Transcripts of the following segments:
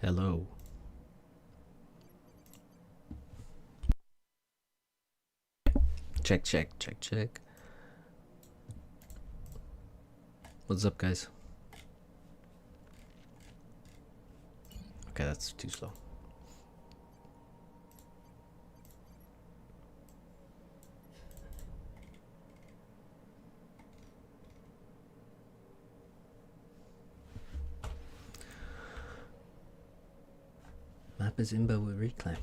Hello. Check, check, check, check. What's up, guys? Okay, that's too slow. Map is imbo with reclaim.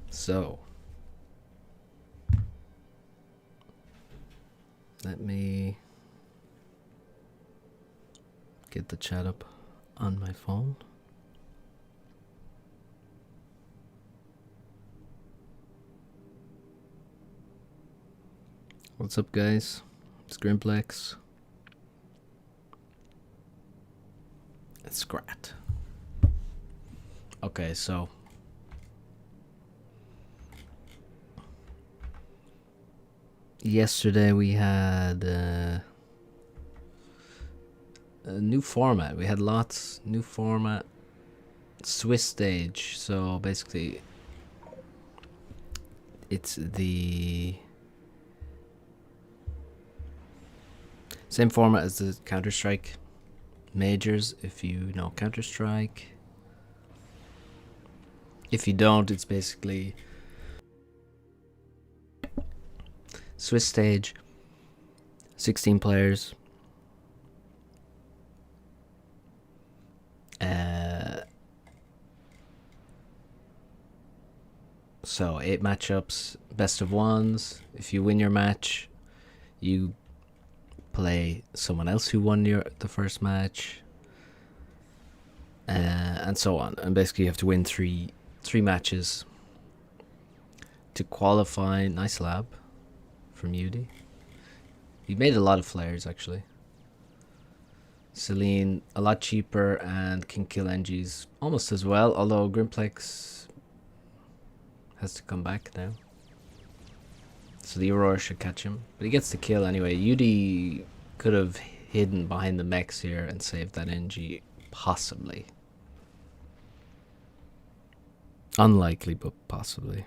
So, let me get the chat up on my phone. What's up, guys? It's Grimlex. It's Scrat. Okay, so yesterday we had a new format. We had lots new format. Swiss stage. So basically, it's the same format as the Counter-Strike majors, if you know Counter-Strike. If you don't, it's basically Swiss stage, 16 players. So 8 matchups, best of ones. If you win your match, you play someone else who won the first match, and so on. And basically, you have to win three matches to qualify. Nice lab from Yudi. He made a lot of flares actually. Celine a lot cheaper and can kill NGs almost as well, although Grimlex has to come back now. So the Aurora should catch him. But he gets the kill anyway. Yudi could have hidden behind the mechs here and saved that NG. Possibly. Unlikely, but possibly.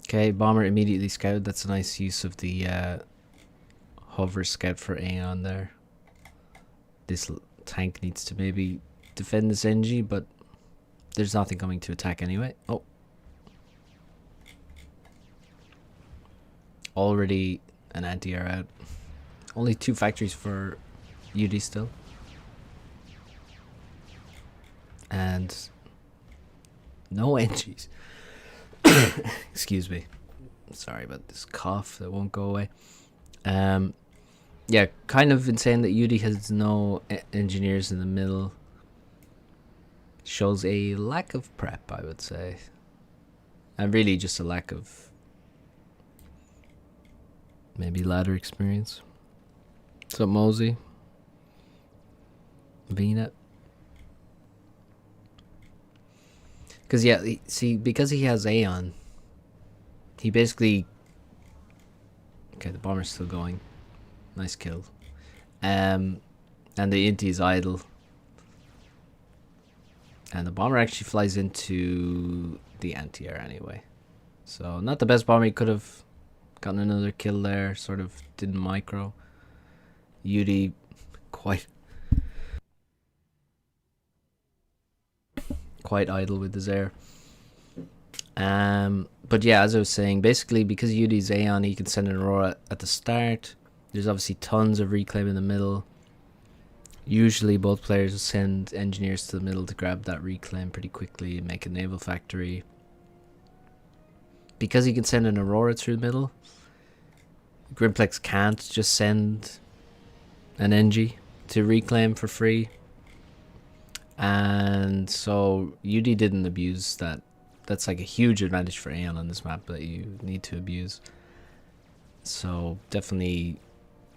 Okay, Bomber immediately scouted. That's a nice use of the hover scout for Aeon there. This tank needs to maybe defend this NG, but there's nothing coming to attack anyway. Oh. Already an anti-air out. Only 2 factories for Yudi still. And no NGs. Excuse me. Sorry about this cough that won't go away. Yeah, kind of insane that Yudi has no engineers in the middle. Shows a lack of prep, I would say. And really just a lack of maybe ladder experience. What's up, Mosey? VNet. Because, yeah, see, because he has Aeon, he basically... Okay, the bomber's still going. Nice kill. And the Inti is idle. And the bomber actually flies into the anti-air anyway. So, not the best bomber. He could have gotten another kill there. Sort of didn't micro. Yudi quite idle with his air. But yeah, as I was saying, basically because Yudi's Aeon, he can send an Aurora at the start. There's obviously tons of reclaim in the middle. Usually both players will send engineers to the middle to grab that reclaim pretty quickly and make a naval factory. Because he can send an Aurora through the middle, Grimlex can't just send an NG to reclaim for free. And so Yudi didn't abuse that. That's like a huge advantage for Aeon on this map that you need to abuse. So definitely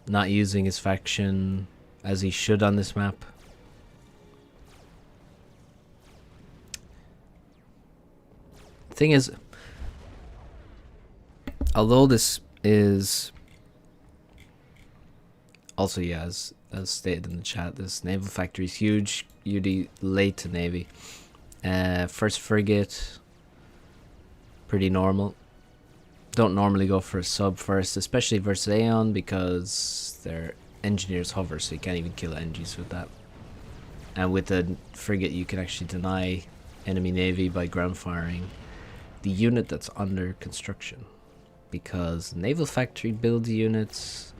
not using his faction as he should on this map. Thing is, although this is also, yeah, as stated in the chat, this naval factory is huge. Yudi late to navy. First frigate, pretty normal. Don't normally go for a sub first, especially versus Aeon, because their engineers hover, so you can't even kill engies with that. And with a frigate, you can actually deny enemy navy by ground firing the unit that's under construction, because naval factory builds units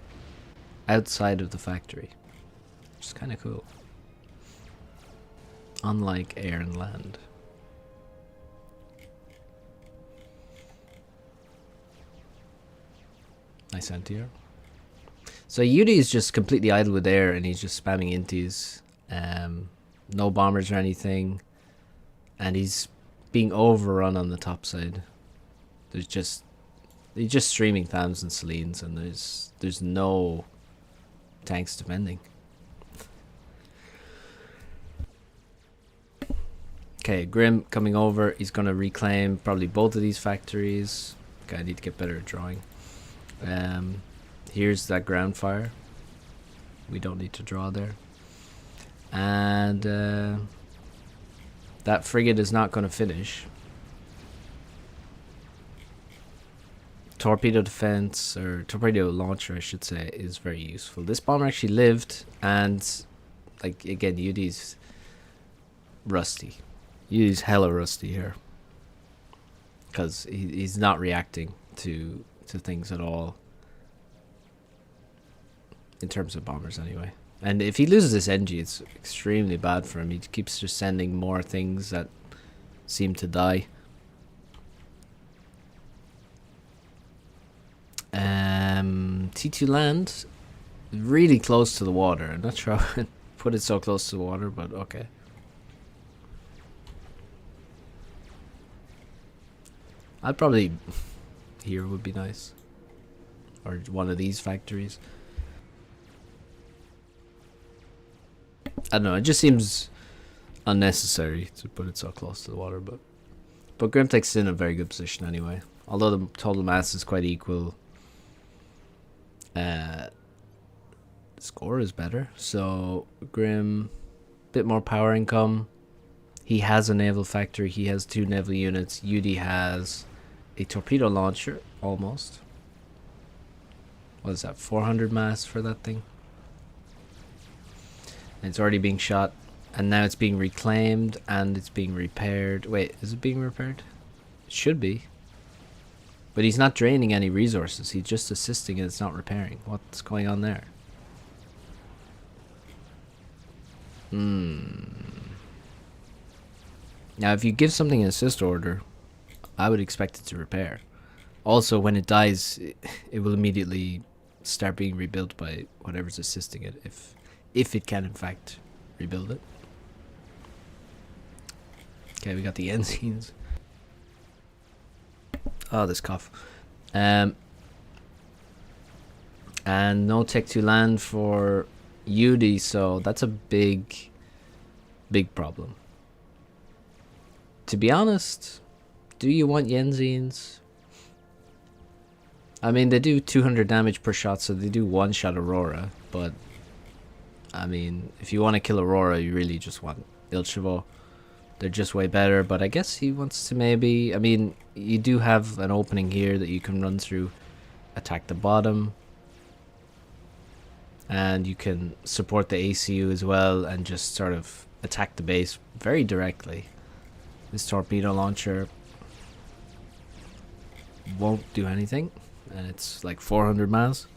outside of the factory, which is kind of cool, unlike air and land. Nice anti-air. So Yudi is just completely idle with air, and he's just spamming inties, no bombers or anything, and he's being overrun on the top side. He's just streaming Thams and Selines, and there's no tanks defending. Okay, Grim coming over. He's gonna reclaim probably both of these factories. Okay, I need to get better at drawing. Here's that ground fire. We don't need to draw there. And that frigate is not going to finish. Torpedo defense, or torpedo launcher I should say, is very useful. This bomber actually lived, and like again, Yudi's rusty. Yudi's hella rusty here, because he's not reacting to things at all. In terms of bombers anyway. And if he loses this NG, it's extremely bad for him. He keeps just sending more things that seem to die. T2 land, really close to the water. I'm not sure how I put it so close to the water, but okay. I'd probably, here would be nice. Or one of these factories. I don't know, it just seems unnecessary to put it so close to the water, but Grimlex is in a very good position anyway. Although the total mass is quite equal, the score is better. So Grim, bit more power income. He has a naval factory. He has 2 naval units. Yudi has a torpedo launcher, almost. What is that, 400 mass for that thing? And it's already being shot, and now it's being reclaimed, and it's being repaired. Wait, is it being repaired? It should be. But he's not draining any resources. He's just assisting, and it's not repairing. What's going on there? Now, if you give something an assist order, I would expect it to repair. Also, when it dies, it will immediately start being rebuilt by whatever's assisting it, if it can in fact rebuild it. Okay, we got the end scenes. Oh, this cough. And no tech to land for Yudi, so that's a big problem. To be honest, do you want Yenzines? I mean, they do 200 damage per shot, so they do one-shot Aurora, but I mean, if you want to kill Aurora, you really just want Ilchevo. They're just way better, but I guess he wants to maybe... I mean, you do have an opening here that you can run through, attack the bottom, and you can support the ACU as well and just sort of attack the base very directly. This torpedo launcher won't do anything, and it's like 400 miles.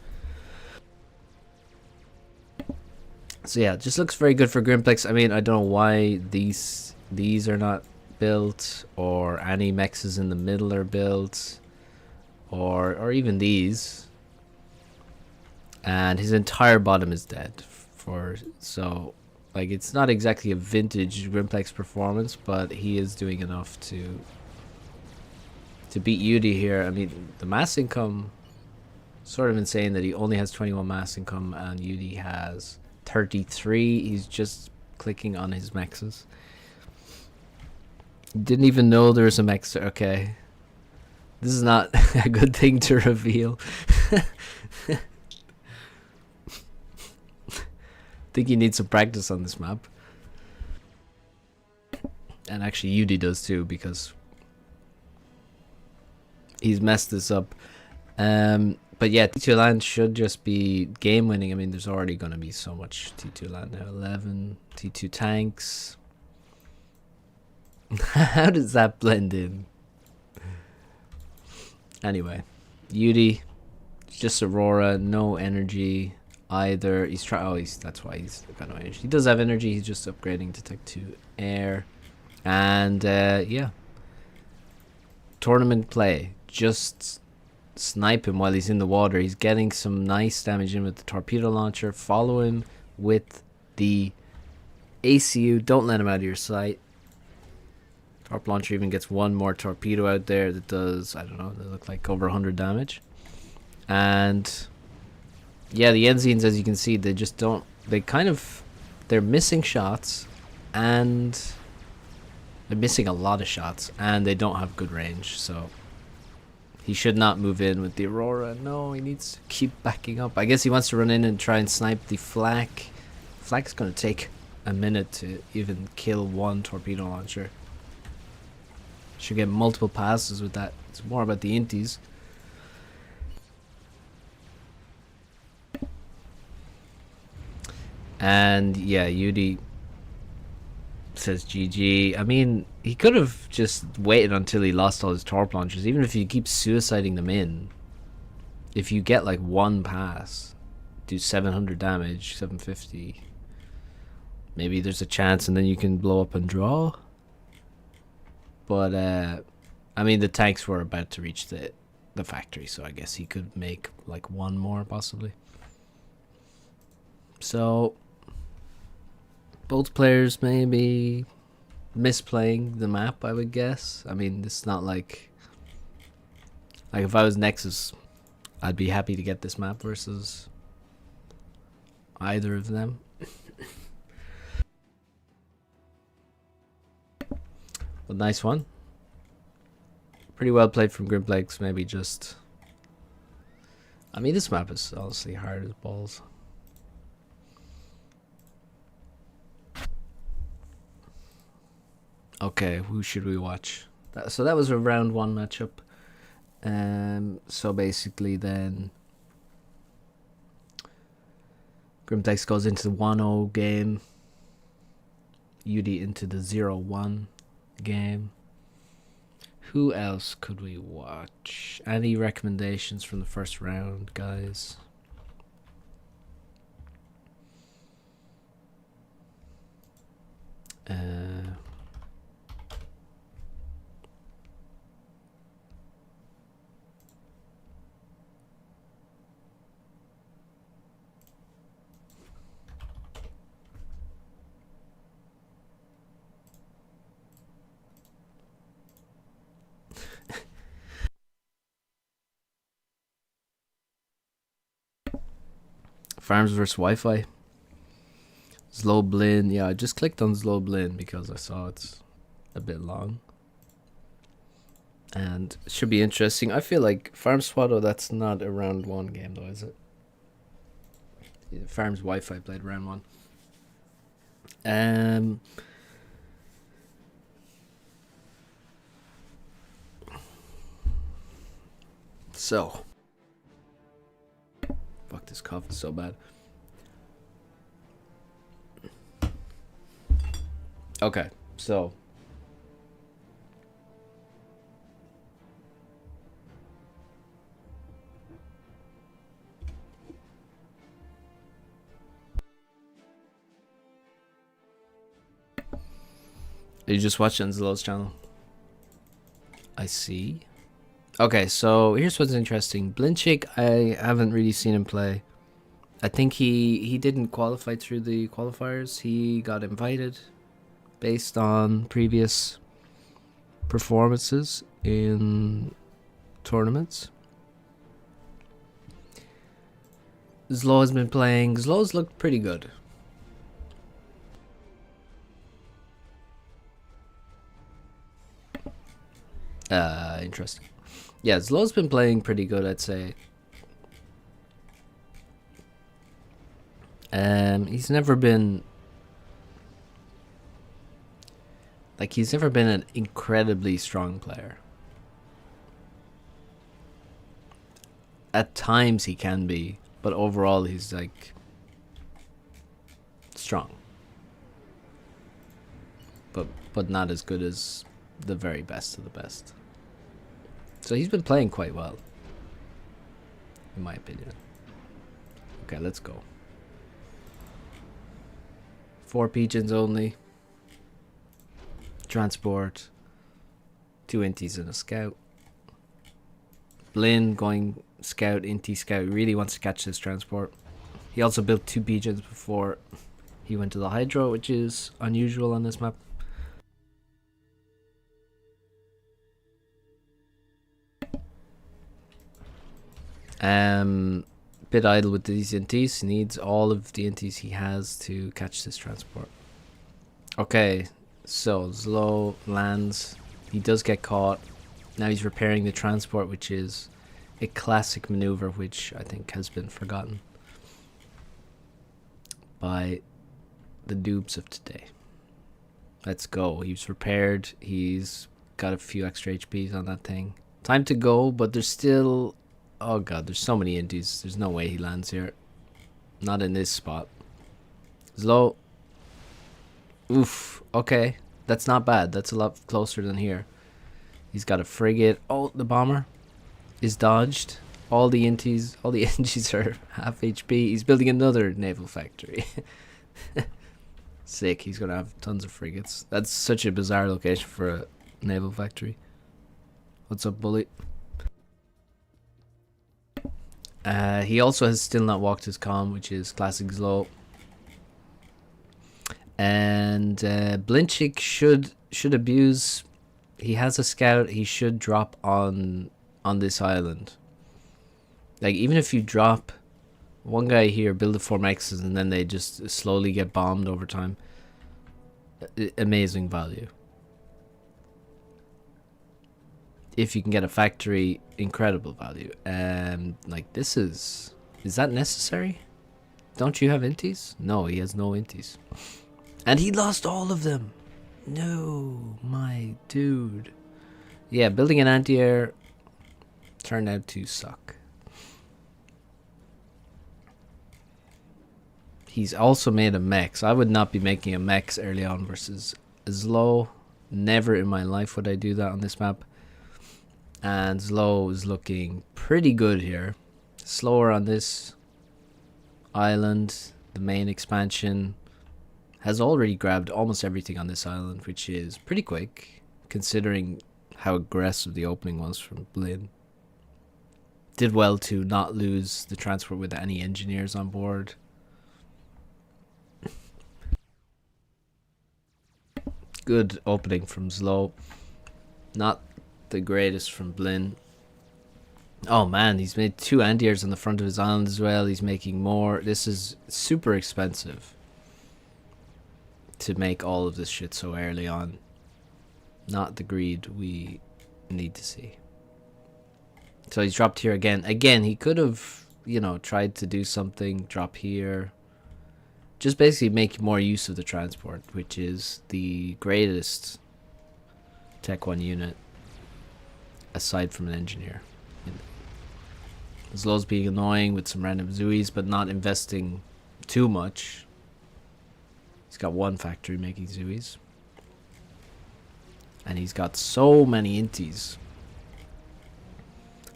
So yeah, it just looks very good for Grimlex. I mean, I don't know why these are not built, or any mexes in the middle are built, or even these. And his entire bottom is dead. So like, it's not exactly a vintage Grimlex performance, but he is doing enough to beat Yudi here. I mean, the mass income Sort of insane that he only has 21 mass income and Yudi has 33. He's just clicking on his mexes. Didn't even know there was a mex. Okay. This is not a good thing to reveal. Think he needs some practice on this map. And actually Yudi does too, because he's messed this up. But yeah, T2 land should just be game winning. I mean, there's already going to be so much T2 land now. 11 T2 tanks. How does that blend in? Anyway, Yudi, just Aurora, no energy either. He's trying. Oh, that's why he's got no energy. He does have energy. He's just upgrading to Tech 2 Air, and yeah, tournament play. Just snipe him while he's in the water. He's getting some nice damage in with the torpedo launcher. Follow him with the ACU. Don't let him out of your sight. Torp launcher even gets one more torpedo out there that does, I don't know, they look like over 100 damage. And yeah, the Enzians, as you can see, they just don't, they're missing shots, and they're missing a lot of shots, and they don't have good range. So he should not move in with the Aurora. No, he needs to keep backing up. I guess he wants to run in and try and snipe the flak. Flak's going to take a minute to even kill one torpedo launcher. Should get multiple passes with that. It's more about the inties. And yeah, Yudi says GG. I mean, he could have just waited until he lost all his torp launchers. Even if you keep suiciding them in, if you get like one pass, do 700 damage, 750, maybe there's a chance, and then you can blow up and draw. But I mean, the tanks were about to reach the factory, so I guess he could make like one more possibly. So both players maybe misplaying the map, I would guess. I mean, it's not like if I was Nexus, I'd be happy to get this map versus either of them. But nice one. Pretty well played from Grimlex. Maybe just, I mean, this map is honestly hard as balls. Okay, who should we watch? So that was a round one matchup. So basically then Grimlex goes into the 1-0 game. Yudi into the 0-1 game. Who else could we watch? Any recommendations from the first round, guys? Farms versus Wi-Fi. Zlow Blin. Yeah, I just clicked on Zlow Blin because I saw it's a bit long. And it should be interesting. I feel like Farms Swado, that's not a round one game though, is it? Yeah, Farms Wi-Fi played round one. So fuck, this cough is so bad. Okay, so you just watched on Zlow's channel. I see. Okay, so here's what's interesting. Blinchik, I haven't really seen him play. I think he didn't qualify through the qualifiers. He got invited based on previous performances in tournaments. Zlow has been playing. Zlow's looked pretty good. Interesting. Yeah, Zlow's been playing pretty good, I'd say. He's never been... Like, he's never been an incredibly strong player. At times he can be, but overall he's, like, strong. But not as good as the very best of the best. So he's been playing quite well, in my opinion. Okay, let's go. 4 pigeons only. Transport. 2 inties and a scout. Blinn going scout, intie, scout. He really wants to catch this transport. He also built 2 pigeons before he went to the hydro, which is unusual on this map. Bit idle with these inties. He needs all of the inties he has to catch this transport. Okay, so Zlow lands. He does get caught. Now he's repairing the transport, which is a classic maneuver which I think has been forgotten by the noobs of today. Let's go. He's repaired. He's got a few extra HPs on that thing. Time to go, but there's still... Oh god, there's so many indies. There's no way he lands here. Not in this spot. Zlow. Oof. Okay. That's not bad. That's a lot closer than here. He's got a frigate. Oh, the bomber is dodged. All the inties, all the NGs are half HP. He's building another naval factory. Sick. He's going to have tons of frigates. That's such a bizarre location for a naval factory. What's up, bully? He also has still not walked his comm, which is classic Zlow. And Blinchik should abuse. He has a scout. He should drop on this island. Like, even if you drop one guy here, build the 4 Nexus, and then they just slowly get bombed over time. Amazing value. If you can get a factory, incredible value. Like, this is that necessary? Don't you have inties? No, he has no inties. And he lost all of them. No, my dude. Yeah, building an anti-air turned out to suck. He's also made a mech. I would not be making a mech early on versus Zlow. Never in my life would I do that on this map. And Zlow is looking pretty good here. Slower on this island. The main expansion has already grabbed almost everything on this island, which is pretty quick considering how aggressive the opening was from Blinn. Did well to not lose the transport with any engineers on board. Good opening from Zlow. Not the greatest from Blinn. Oh man, he's made 2 anti-airs on the front of his island as well. He's making more. This is super expensive to make all of this shit so early on. Not the greed we need to see. So he's dropped here again. Again, he could have, you know, tried to do something. Drop here. Just basically make more use of the transport, which is the greatest Tech 1 unit aside from an engineer. Zlow's being annoying with some random Zuis, but not investing too much. He's got 1 factory making Zuis. And he's got so many inties.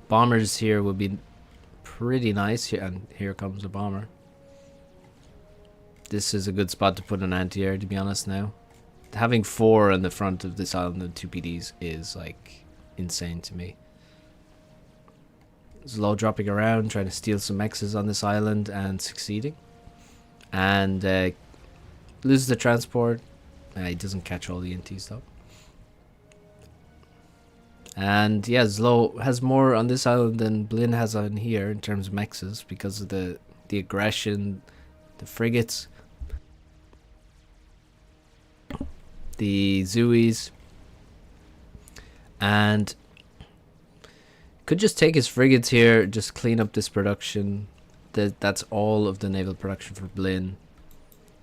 Bombers here will be pretty nice. And here comes a bomber. This is a good spot to put an anti-air, to be honest now. Having 4 on the front of this island and 2 PDs is, like, insane to me. Zlow dropping around, trying to steal some X's on this island and succeeding. And loses the transport. He doesn't catch all the inties though. And yeah, Zlow has more on this island than Blinn has on here in terms of mexes because of the the aggression, the frigates, the Zoes, and could just take his frigates here, just clean up this production. That's all of the naval production for Blin.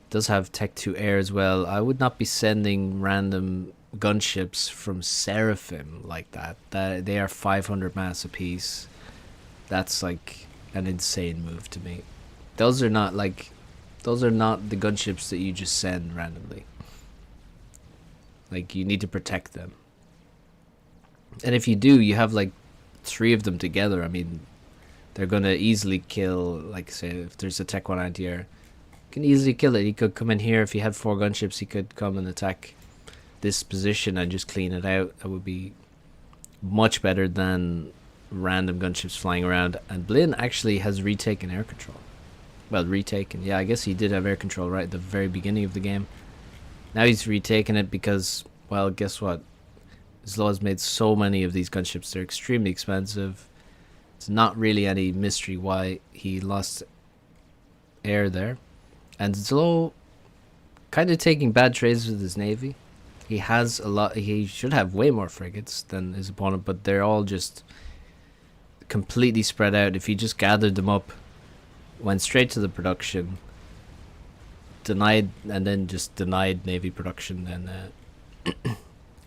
Does have Tech 2 air as well. I would not be sending random gunships from Seraphim like that. They are 500 mass apiece. That's like an insane move to me. Those are not the gunships that you just send randomly. Like, you need to protect them. And if you do, you have like 3 of them together. I mean, they're gonna easily kill, like, say if there's a Tech 1 anti-air, can easily kill it. He could come in here. If he had 4 gunships, he could come and attack this position and just clean it out. That would be much better than random gunships flying around. And Blin actually has retaken air control. Well, retaken. Yeah, I guess he did have air control right at the very beginning of the game. Now he's retaken it because, well, guess what? Zlow has made so many of these gunships. They're extremely expensive. It's not really any mystery why he lost air there. And Zlow kind of taking bad trades with his navy. He has a lot. He should have way more frigates than his opponent, but they're all just completely spread out. If he just gathered them up, went straight to the production, denied, and then just denied navy production, then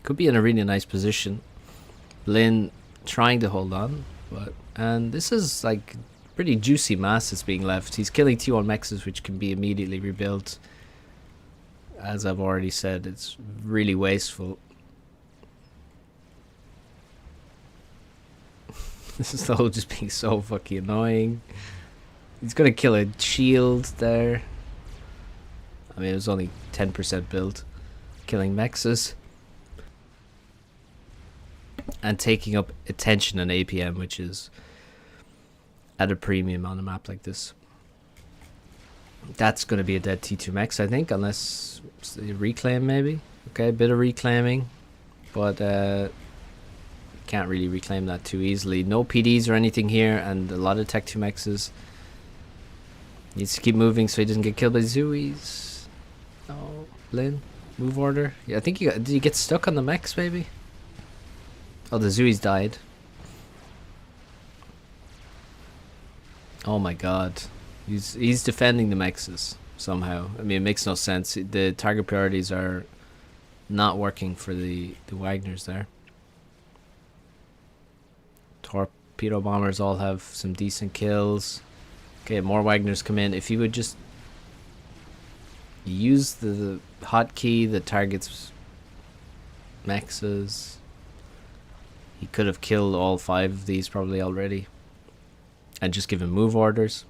could be in a really nice position. Blin trying to hold on, and this is like pretty juicy mass that's being left. He's killing T1 mexes, which can be immediately rebuilt. As I've already said, it's really wasteful. This is all just being so fucking annoying. He's gonna kill a shield there. I mean, it was only 10% built. Killing mexes. And taking up attention and APM, which is at a premium on a map like this. That's going to be a dead T2 mex, I think, unless reclaim maybe. Okay, a bit of reclaiming, but can't really reclaim that too easily. No PDs or anything here, and a lot of Tech 2 mexes. Needs to keep moving so he doesn't get killed by Zoes. Oh, Blin, move order. Yeah, I think did you get stuck on the mex maybe? Oh, the Zoes died. Oh my god. He's defending the mexes somehow. I mean, it makes no sense. The target priorities are not working for the Wagners there. Torpedo bombers all have some decent kills. Okay, more Wagners come in. If you would just use the hotkey that targets mexes, he could have killed all 5 of these probably already. And just give him move orders.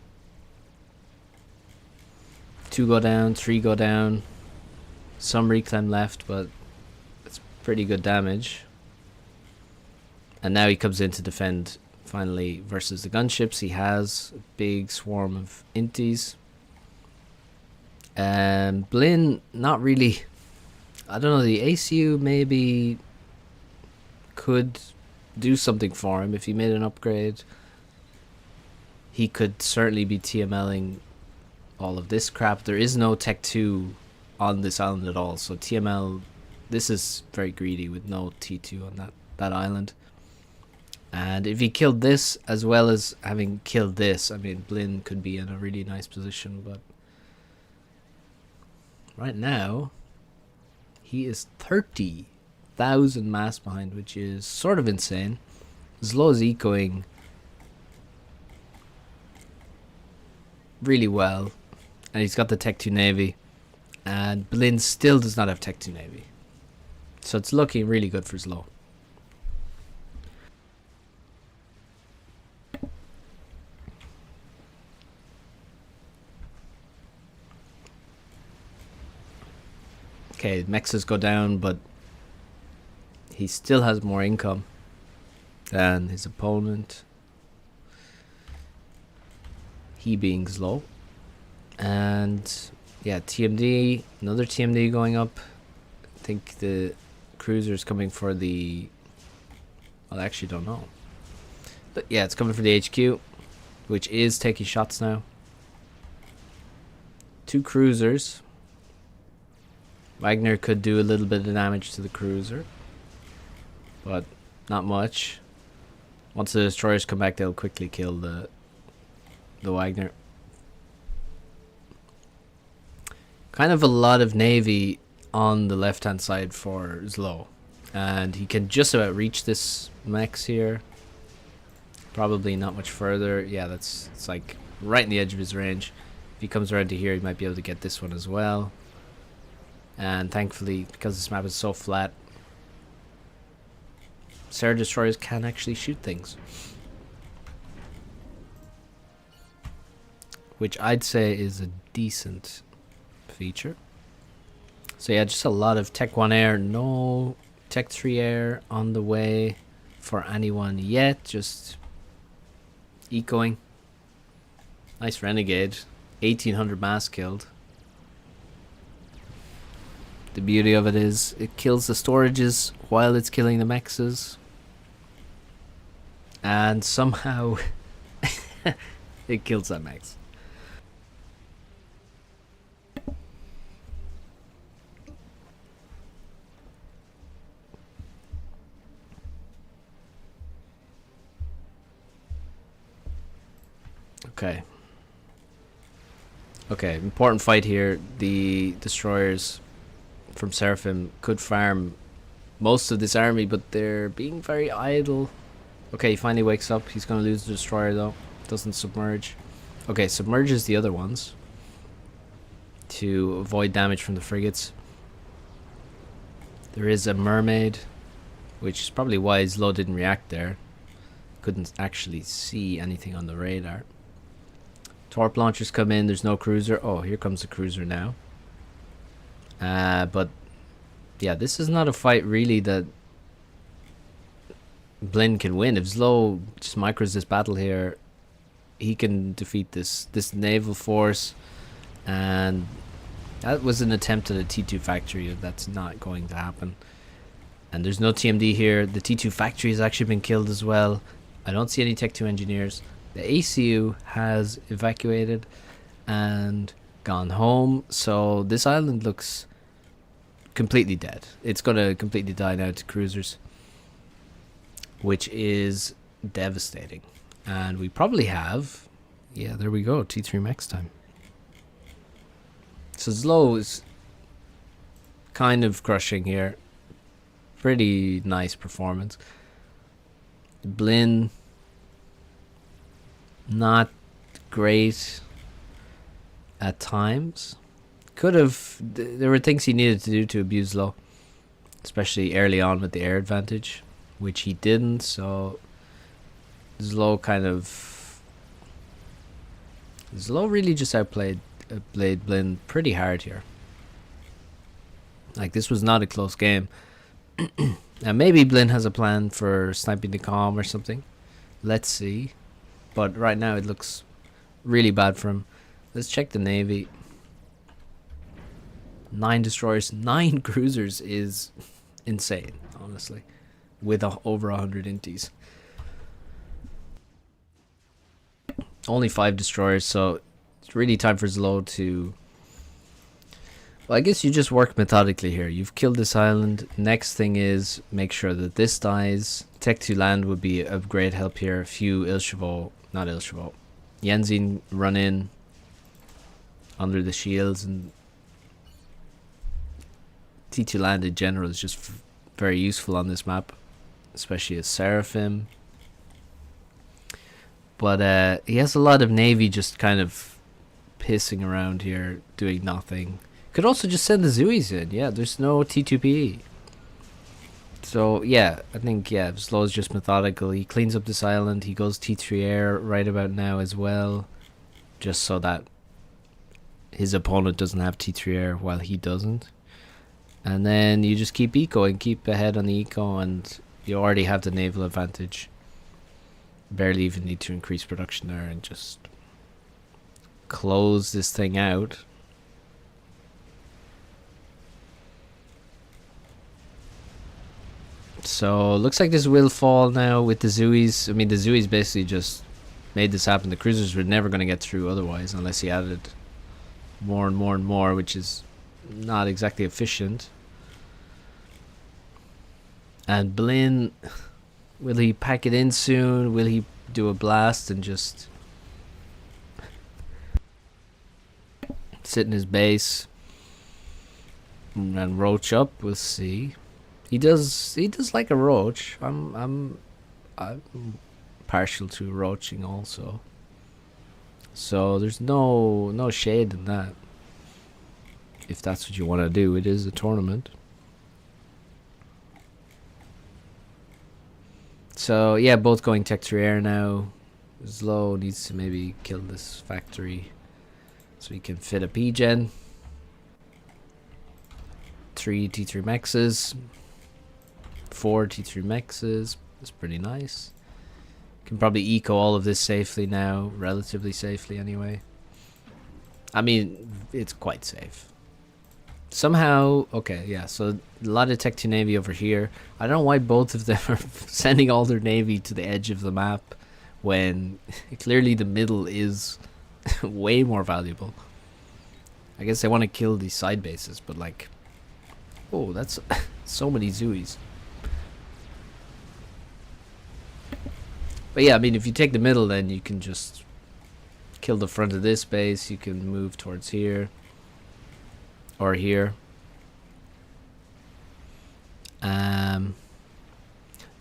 2 go down, 3 go down. Some reclaim left, but it's pretty good damage. And now he comes in to defend finally versus the gunships. He has a big swarm of inties. And Blin, not really. I don't know, the ACU maybe could do something for him if he made an upgrade. He could certainly be TMLing all of this crap. There is no Tech 2 on this island at all, so TML, this is very greedy with no T2 on that island. And if he killed this as well as having killed this, I mean, Blin could be in a really nice position, but right now he is 30,000 mass behind, which is sort of insane. Zlow is ecoing really well, and he's got the Tech 2 Navy, and Blin still does not have Tech 2 Navy, so it's looking really good for Zlow. Okay, mexes go down, but he still has more income than his opponent, he being Zlow. And yeah, TMD, another TMD going up. I think the cruiser's coming for the, well, I actually don't know, but yeah, it's coming for the HQ, which is taking shots now. 2 cruisers. Wagner could do a little bit of damage to the cruiser, but not much. Once the destroyers come back, they'll quickly kill the Wagner. Kind of a lot of navy on the left hand side for Zlow, and he can just about reach this max here. Probably not much further. Yeah, it's like right in the edge of his range. If he comes around to here, he might be able to get this one as well. And thankfully, because this map is so flat, Sarah destroyers can actually shoot things, which I'd say is a decent feature. So yeah, just a lot of Tech 1 air, no Tech 3 air on the way for anyone yet. Just ecoing. Nice renegade. 1800 mass killed. The beauty of it is it kills the storages while it's killing the mexes. And somehow it kills that mex. Okay. Okay, important fight here. The destroyers from Seraphim could farm most of this army, but they're being very idle. Okay, he finally wakes up. He's going to lose the destroyer though. Doesn't submerge. Okay, submerges the other ones to avoid damage from the frigates. There is a mermaid, which is probably why Zlow didn't react there. Couldn't actually see anything on the radar. Torp launchers come in. There's no cruiser. Oh, here comes the cruiser now. But yeah, this is not a fight really that Blinn can win. If Zlow just micros this battle here, he can defeat this naval force. And that was an attempt at a T2 factory. That's not going to happen. And there's no TMD here. The T2 factory has actually been killed as well. I don't see any Tech 2 engineers. The ACU has evacuated and gone home. So this island looks completely dead. It's going to completely die now to cruisers, which is devastating. And we probably have, yeah, there we go, T3 max time. So Zlow is kind of crushing here. Pretty nice performance. Blinn, not great at times. Could have, there were things he needed to do to abuse Zlow, especially early on with the air advantage, which he didn't. So Zlow really just outplayed Blinn pretty hard here. Like, this was not a close game. Now maybe Blinn has a plan for sniping the comm or something. Let's see. But right now it looks really bad for him. Let's check the navy. 9 destroyers, 9 cruisers is insane, honestly, with over 100 inties. Only 5 destroyers, so it's really time for Zlow to... Well, I guess you just work methodically here. You've killed this island. Next thing is make sure that this dies. Tech 2 land would be of great help here. A few Yenzin run in under the shields, and T2 land in general is just very useful on this map, especially as Seraphim. But he has a lot of navy just kind of pissing around here, doing nothing. Could also just send the Zuis in. Yeah, there's no T2PE. So yeah, I think Zlow is just methodical. He cleans up this island. He goes T3 air right about now as well, just so that his opponent doesn't have T3 air while he doesn't. And then you just keep ecoing, keep ahead on the eco, and you already have the naval advantage. Barely even need to increase production there and just close this thing out. So looks like this will fall now with the Zuis. I mean, the Zuis basically just made this happen. The cruisers were never going to get through otherwise, unless he added more and more and more, which is not exactly efficient. And Blinn, will he pack it in soon? Will he do a blast and just sit in his base and roach up? We'll see. He does like a roach. I'm partial to roaching also. So there's no shade in that. If that's what you want to do, it is a tournament. So yeah, both going tech to air now. Zlow needs to maybe kill this factory so he can fit a P-gen. 3 T3 mexes. 4 T3 mexes. That's pretty nice. Can probably eco all of this safely now. Relatively safely anyway. I mean, it's quite safe. Somehow, okay, yeah, so a lot of Tech 2 Navy over here. I don't know why both of them are sending all their Navy to the edge of the map when clearly the middle is way more valuable. I guess they want to kill these side bases, but like, oh, that's so many Zooies. But yeah, I mean, if you take the middle, then you can just kill the front of this base. You can move towards here. Or here.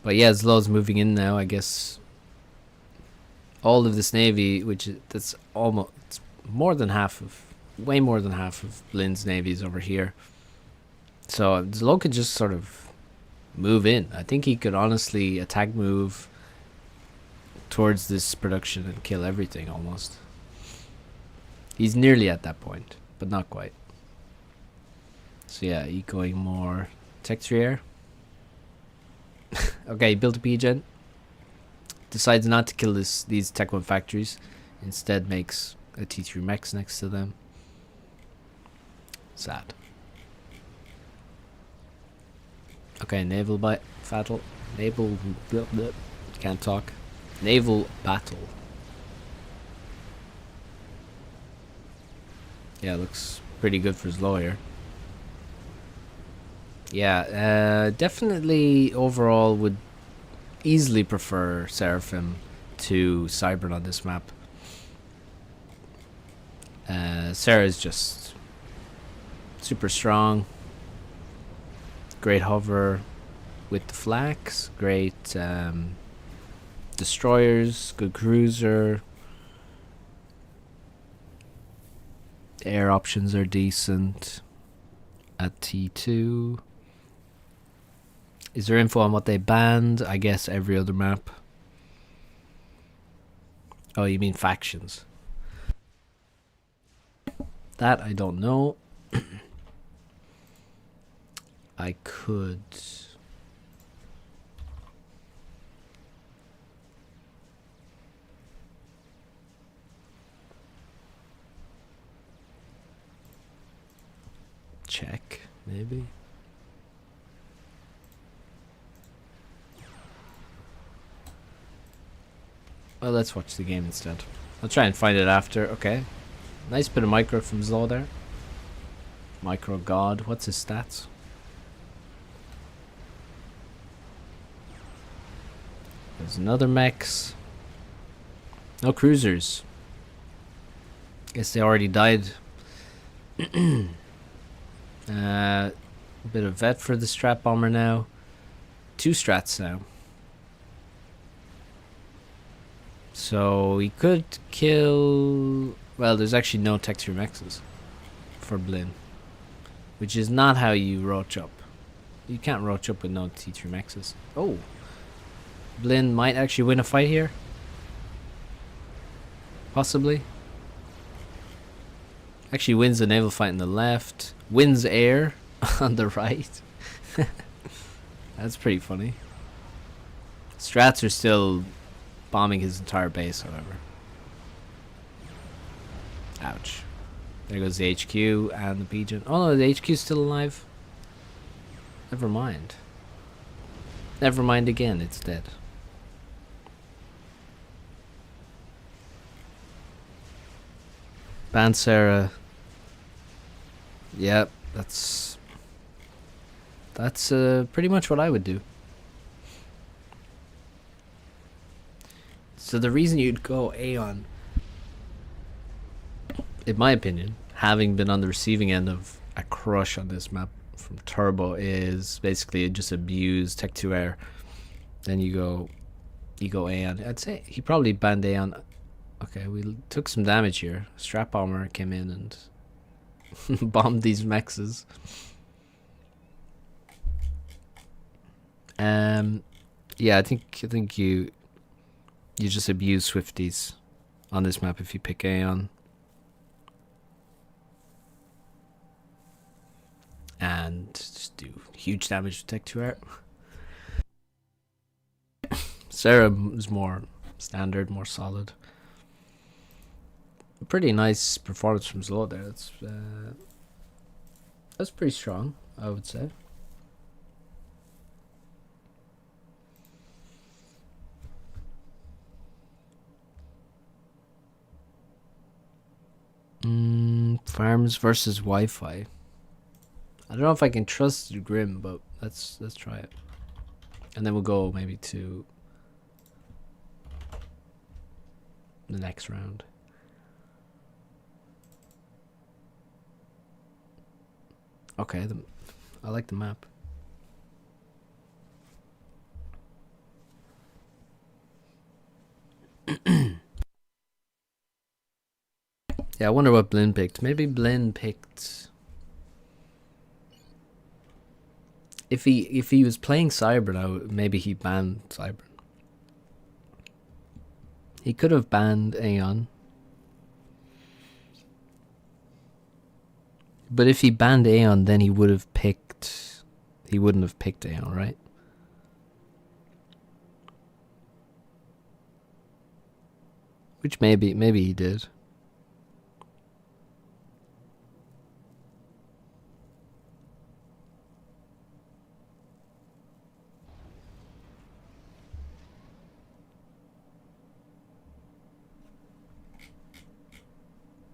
But yeah, Zlow's moving in now, I guess. All of this navy, that's almost more than half of, way more than half of Blinn's navy is over here. So Zlow could just sort of move in. I think he could honestly attack move towards this production and kill everything almost. He's nearly at that point, but not quite. So yeah, ecoing more tech 3 air. Okay, he built a P-gen. Decides not to kill these Tech 1 factories. Instead makes a T3 mech next to them. Sad. Okay, naval battle. Naval... Can't talk. Naval battle. Yeah, looks pretty good for Zlow here. Yeah, definitely overall would easily prefer Seraphim to Cybern on this map. Sarah is just super strong. Great hover with the flax. Great destroyers. Good cruiser. Air options are decent at T2. Is there info on what they banned? I guess every other map. Oh, you mean factions? That I don't know. I could... check, maybe? Well, let's watch the game instead. I'll try and find it after. Okay. Nice bit of micro from Zlow there. Micro God. What's his stats? There's another mechs. No cruisers. Guess they already died. A bit of vet for the strat bomber now. 2 strats now. So he could kill... Well, there's actually no Tech 3 mexes for Blinn, which is not how you roach up. You can't roach up with no T3 mexes. Oh, Blinn might actually win a fight here. Possibly. Actually wins the naval fight on the left. Wins air on the right. That's pretty funny. Strats are still bombing his entire base, however. Ouch. There goes the HQ and the P-gen. Oh no, the HQ's still alive. Never mind. Never mind again, it's dead. Ban Sarah Yeah, that's pretty much what I would do. So the reason you'd go Aeon, in my opinion, having been on the receiving end of a crush on this map from Turbo, is basically just abuse Tech 2 Air. Then you go Aeon. I'd say he probably banned Aeon. Okay, we took some damage here. Strap Bomber came in and bombed these mexes. Yeah, I think you just abuse Swifties on this map if you pick Aeon. And just do huge damage to Tech 2 Air. Sarah is more standard, more solid. A pretty nice performance from Zlow there. That's pretty strong, I would say. Farms versus Wi-Fi. I don't know if I can trust Grim, but let's try it. And then we'll go maybe to the next round. Okay, I like the map. Yeah, I wonder what Blinn picked. Maybe Blinn picked... If he was playing Cyber now, maybe he banned Cyber. He could have banned Aeon. But if he banned Aeon, then he would have picked... He wouldn't have picked Aeon, right? Which maybe he did.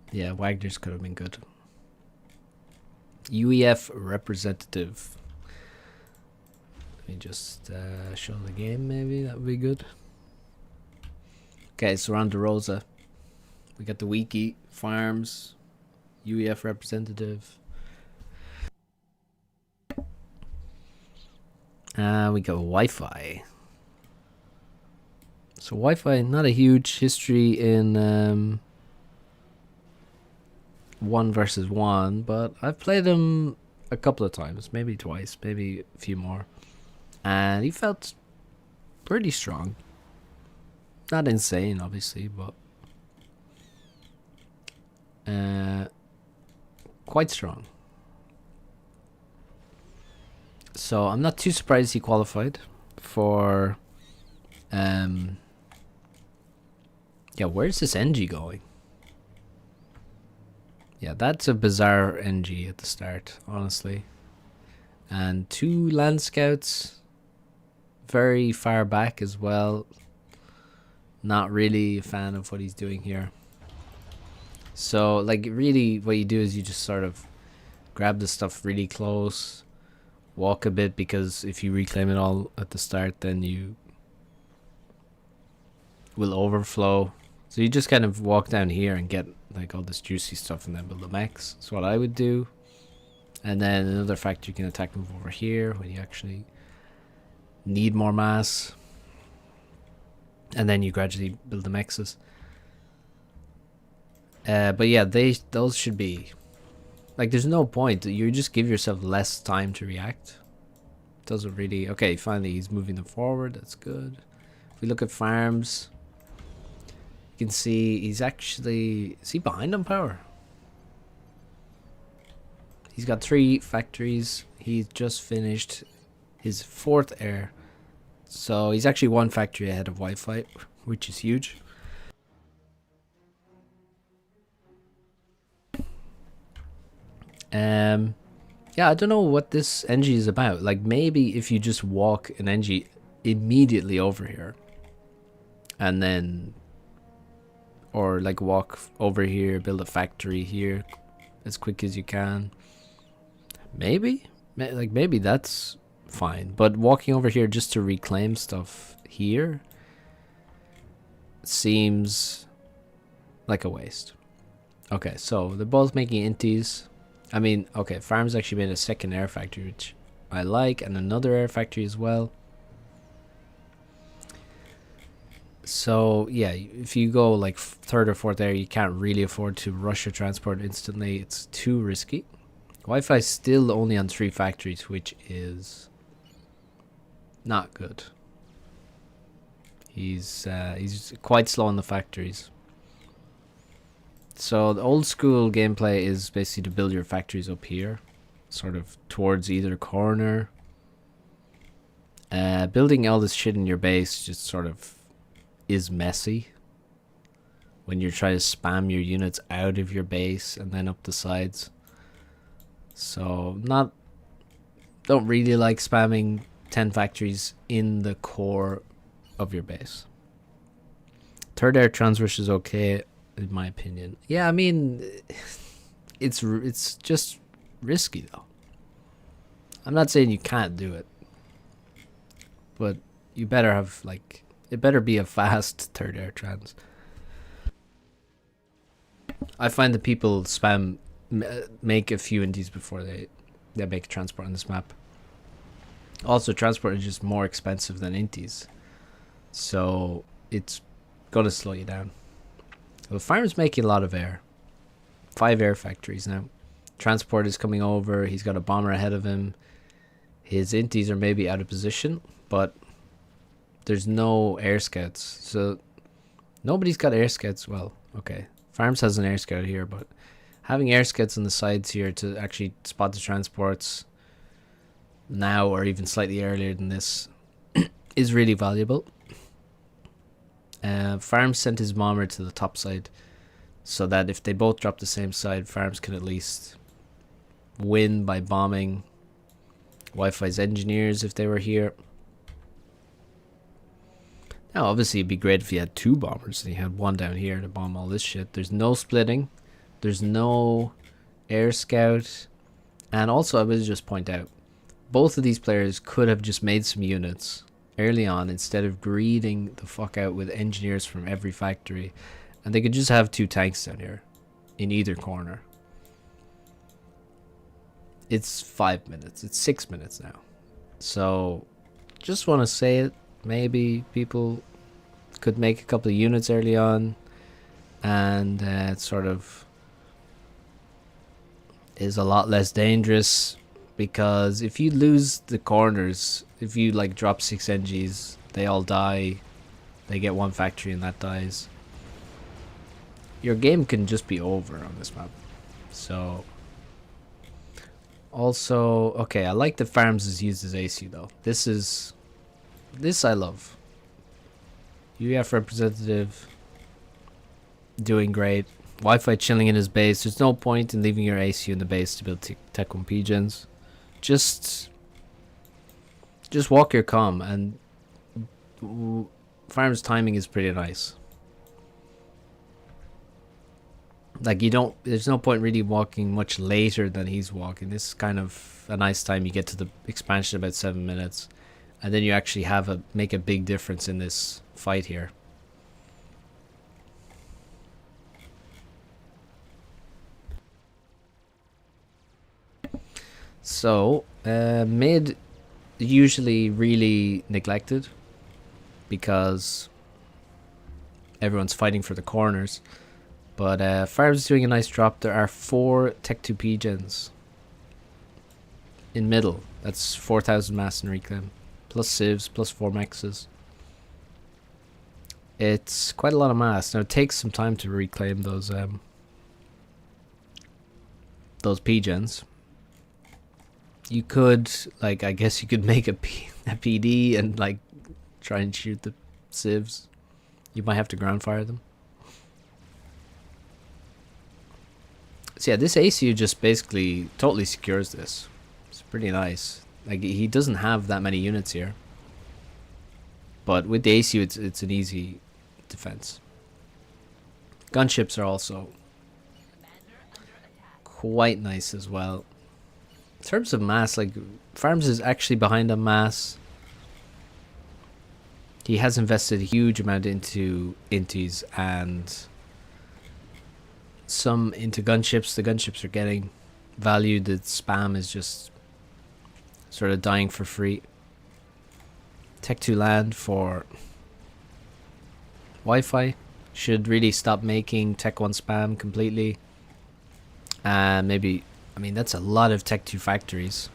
Yeah, Wagner's could have been good. UEF representative. Let me just show the game, maybe. That would be good. Okay, so we're on DeRosa. We got the Wiki, Farms, UEF representative. We got Wi-Fi. So Wi-Fi, not a huge history in 1 versus 1, but I've played him a couple of times, maybe twice, maybe a few more. And he felt pretty strong. Not insane, obviously, but quite strong. So I'm not too surprised he qualified for... yeah, where's this NG going? Yeah, that's a bizarre NG at the start, honestly. And 2 land scouts, very far back as well. Not really a fan of what he's doing here. So, like, really what you do is you just sort of grab the stuff really close, walk a bit, because if you reclaim it all at the start, then you will overflow. So you just kind of walk down here and get like all this juicy stuff and then build a max. That's what I would do. And then another factor, you can attack move over here when you actually need more mass. And then you gradually build the mexes. But yeah, those should be... Like, there's no point. You just give yourself less time to react. Doesn't really... Okay, finally he's moving them forward. That's good. If we look at farms... You can see he's actually... Is he behind on power? He's got 3 factories. He's just finished his 4th air. So he's actually 1 factory ahead of Wi-Fi, which is huge. Yeah, I don't know what this NG is about. Like, maybe if you just walk an NG immediately over here. And then... Or like walk over here, build a factory here as quick as you can. Maybe, like maybe that's fine. But walking over here just to reclaim stuff here seems like a waste. Okay, so they're both making inties. I mean, okay, Farm's actually made a second air factory, which I like, and another air factory as well. So yeah, if you go like third or fourth air, you can't really afford to rush your transport instantly. It's too risky. Wi-Fi is still only on 3 factories, which is not good. He's quite slow on the factories. So the old school gameplay is basically to build your factories up here, sort of towards either corner. Building all this shit in your base just sort of is messy when you're trying to spam your units out of your base and then up the sides. So don't really like spamming 10 factories in the core of your base. Third air transverse is okay in my opinion. Yeah, I mean, it's just risky though. I'm not saying you can't do it, but you better have like, it better be a fast third air trans. I find that people spam make a few indies before they make a transport on this map. Also, transport is just more expensive than inties, so it's gonna slow you down. Well, Farm's making a lot of air. 5 air factories now. Transport is coming over. He's got a bomber ahead of him. His inties are maybe out of position, but there's no air scouts. So nobody's got air scouts. Well, okay. Farms has an air scout here, but having air scouts on the sides here to actually spot the transports now or even slightly earlier than this is really valuable. Farms sent his bomber to the top side so that if they both drop the same side, Farms can at least win by bombing Wi-Fi's engineers if they were here. Now obviously it'd be great if you had 2 bombers and you had one down here to bomb all this shit. There's no splitting, there's no air scout, and also I will just point out, both of these players could have just made some units early on instead of greeding the fuck out with engineers from every factory, and they could just have 2 tanks down here in either corner. It's 5 minutes, it's 6 minutes now, so just want to say it. Maybe people could make a couple of units early on, and it sort of is a lot less dangerous, because if you lose the corners, if you like drop 6 NGs, they all die, they get 1 factory and that dies, your game can just be over on this map. So also, okay, I like that Farms is used as AC though. This I love. UEF representative doing great. Wi-Fi chilling in his base. There's no point in leaving your ACU in the base to build Tech 1 pigeons. Just walk your comm, and Farm's timing is pretty nice. Like, there's no point really walking much later than he's walking. This is kind of a nice time. You get to the expansion about 7 minutes, and then you actually make a big difference in this fight here. So mid usually really neglected because everyone's fighting for the corners, but Farms is doing a nice drop. There are 4 Tech 2 pigeons in middle. That's 4,000 mass and reclaim, plus civs, plus 4 mexes. It's quite a lot of mass. Now it takes some time to reclaim those pigeons. You could, like, I guess you could make a PD and like try and shoot the civs. You might have to ground fire them. So yeah, this ACU just basically totally secures this. It's pretty nice. Like, he doesn't have that many units here, but with the ACU it's an easy defense. Gunships are also quite nice as well. In terms of mass, like, Farms is actually behind on mass. He has invested a huge amount into inties and some into gunships. The gunships are getting value. The spam is just sort of dying for free. Tech 2 land for Wi-Fi. Should really stop making Tech 1 spam completely. And maybe, I mean, that's a lot of Tech 2 factories.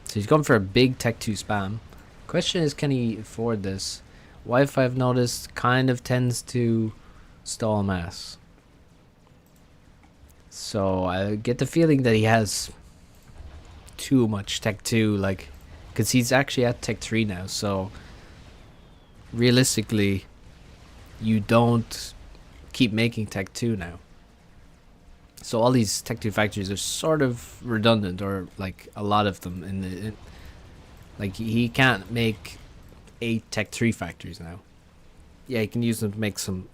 So he's going for a big Tech 2 spam. Question is, can he afford this? Wi-Fi, I've noticed, kind of tends to stall mass. So I get the feeling that he has too much Tech 2, like, because he's actually at Tech 3 now. So realistically, you don't keep making Tech 2 now. So all these Tech 2 factories are sort of redundant, or like a lot of them like he can't make 8 Tech 3 factories now. Yeah, he can use them to make some.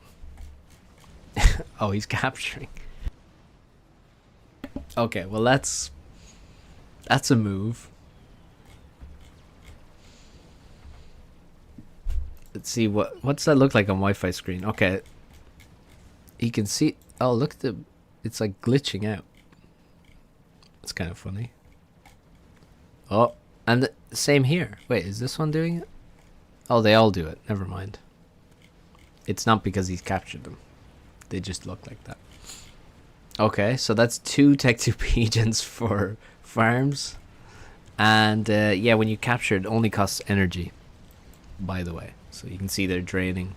Oh, he's capturing. Okay, well that's a move. Let's see what's that look like on Wi-Fi screen. Okay, he can see. Oh, look at the. It's like glitching out. It's kind of funny. Oh, and the same here. Wait, is this one doing it? Oh, they all do it. Never mind. It's not because he's captured them. They just look like that. Okay, so that's 2 Tech 2 pigeons for farms. And yeah, when you capture it, only costs energy, by the way. So you can see they're draining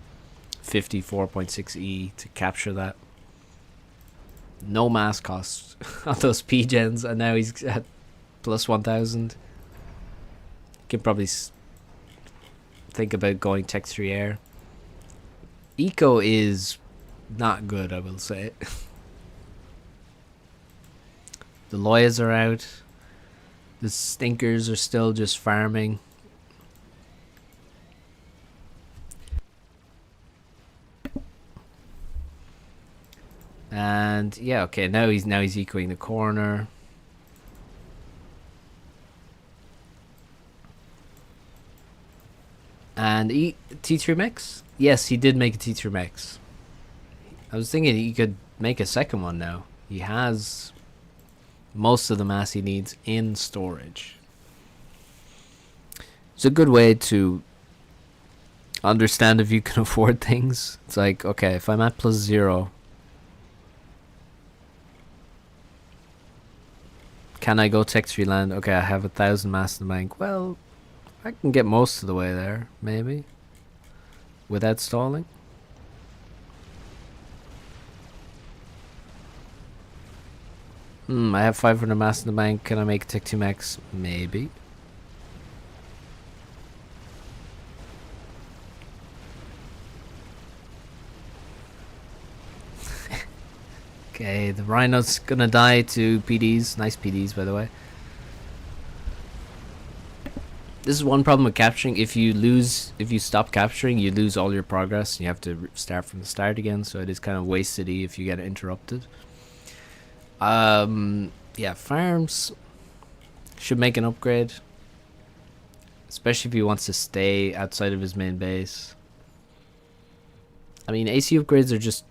54.6 E to capture that. No mass cost on those pigeons, and now he's at plus 1,000. Can probably think about going Tech 3 Air. Eco is not good, I will say. The LoTS are out. The stinkers are still just farming. And yeah, okay, now he's ecoing the corner. And T3 mix? Yes, he did make a T3 mix. I was thinking he could make a second one now. He has most of the mass he needs in storage. It's a good way to understand if you can afford things. It's like, okay, if I'm at +0, can I go Tech 3 land? Okay, I have 1,000 mass in the bank. Well, I can get most of the way there, maybe, without stalling. I have 500 mass in the bank. Can I make Tech 2 max? Maybe. Okay, the Rhino's gonna die to PDs. Nice PDs, by the way. This is one problem with capturing. If you stop capturing, you lose all your progress. And you have to start from the start again. So it is kind of wasted if you get interrupted. Yeah, farms should make an upgrade, especially if he wants to stay outside of his main base. I mean, AC upgrades are just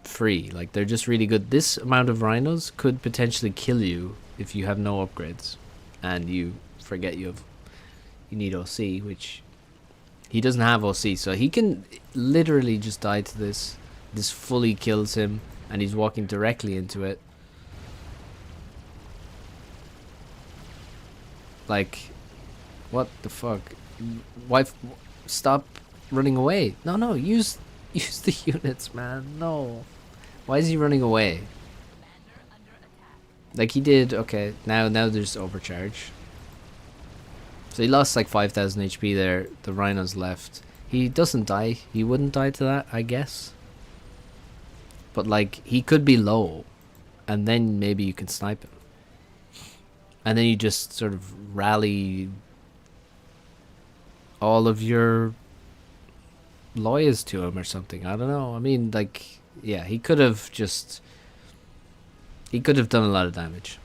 free. Like, they're just really good. This amount of rhinos could potentially kill you if you have no upgrades and you forget you need OC, which he doesn't have OC, so he can literally just die to this. This fully kills him and he's walking directly into it. Like, what the fuck? Wife, stop running away. No, use the units, man. No. Why is he running away? Like, he did. Okay, now there's overcharge. So he lost like 5,000 HP there. The rhinos left. He doesn't die. He wouldn't die to that, I guess. But like, he could be low, and then maybe you can snipe him. And then you just sort of rally all of your lawyers to him or something. I don't know. I mean, like, yeah, he could have done a lot of damage.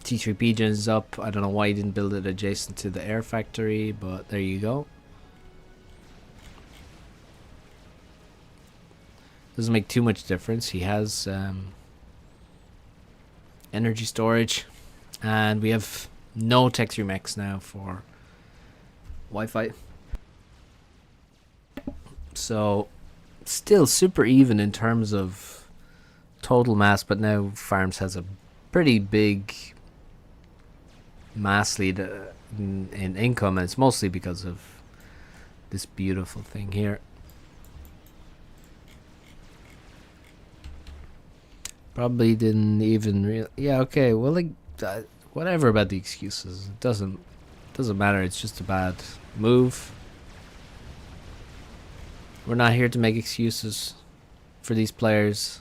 T3 Pigeon is up. I don't know why he didn't build it adjacent to the air factory, but there you go. Doesn't make too much difference. He has energy storage, and we have no Tech 3 mechs now for Wi-Fi. So still super even in terms of total mass, but now Farms has a pretty big mass lead in income, and it's mostly because of this beautiful thing here. Probably didn't even yeah, okay, well, like, whatever about the excuses. It doesn't matter. It's just a bad move. We're not here to make excuses for these players.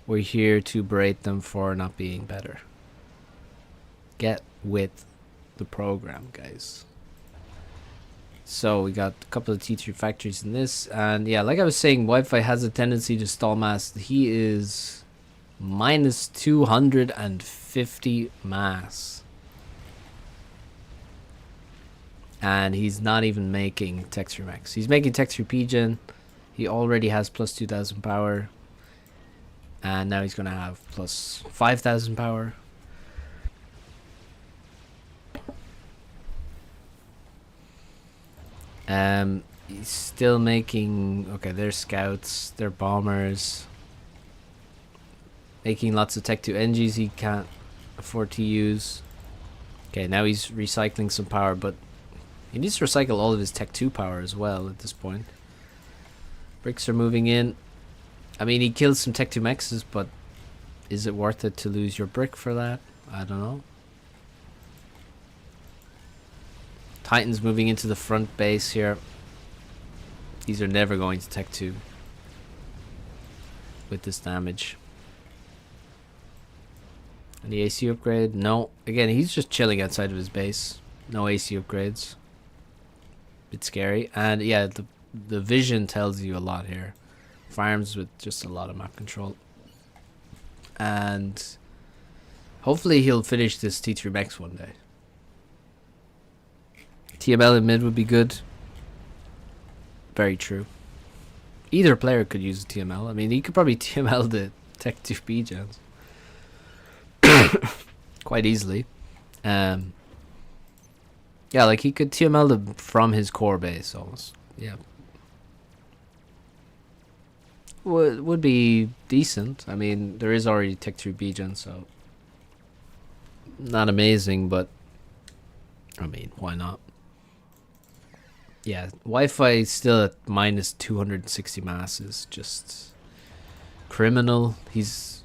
We're here to berate them for not being better. Get with the program, guys. So we got a couple of T3 factories in this, and yeah, like I was saying, Wi-Fi has a tendency to stall mass. He is minus 250 mass, and he's not even making Tech 3 max. He's making Tech 3 Pigeon. He already has plus 2000 power, and now he's gonna have plus 5000 power. He's still making, okay, they're scouts, they're bombers, making lots of Tech 2 NGs he can't afford to use. Okay, now he's recycling some power, but he needs to recycle all of his Tech 2 power as well at this point. Bricks are moving in. I mean, he kills some Tech 2 mexes, but is it worth it to lose your brick for that? I don't know. Titans moving into the front base here. These are never going to Tech 2 with this damage. Any AC upgrade? No. Again, he's just chilling outside of his base. No AC upgrades. Bit scary. And yeah, the vision tells you a lot here. Farms with just a lot of map control. And hopefully he'll finish this T3 Max one day. TML in mid would be good. Very true. Either player could use a TML. I mean, he could probably TML the Tech 2B gens quite easily. Yeah, like he could TML them from his core base almost. Yeah. Would be decent. I mean, there is already Tech 3B gen, so not amazing, but I mean, why not? Yeah, Wi-Fi still at minus 260 mass is just criminal. He's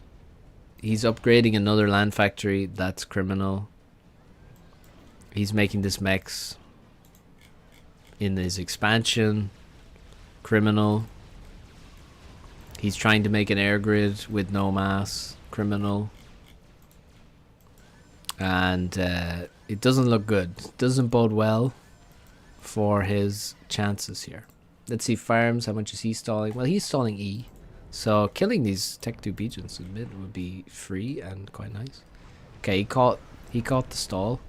upgrading another land factory. That's criminal. He's making this mechs in his expansion. Criminal. He's trying to make an air grid with no mass. Criminal. And it doesn't look good. It doesn't bode well for his chances here. Let's see Farms. How much is he stalling? Well, he's stalling E. So killing these Tech 2 Pigeons in mid would be free and quite nice. Okay, he caught the stall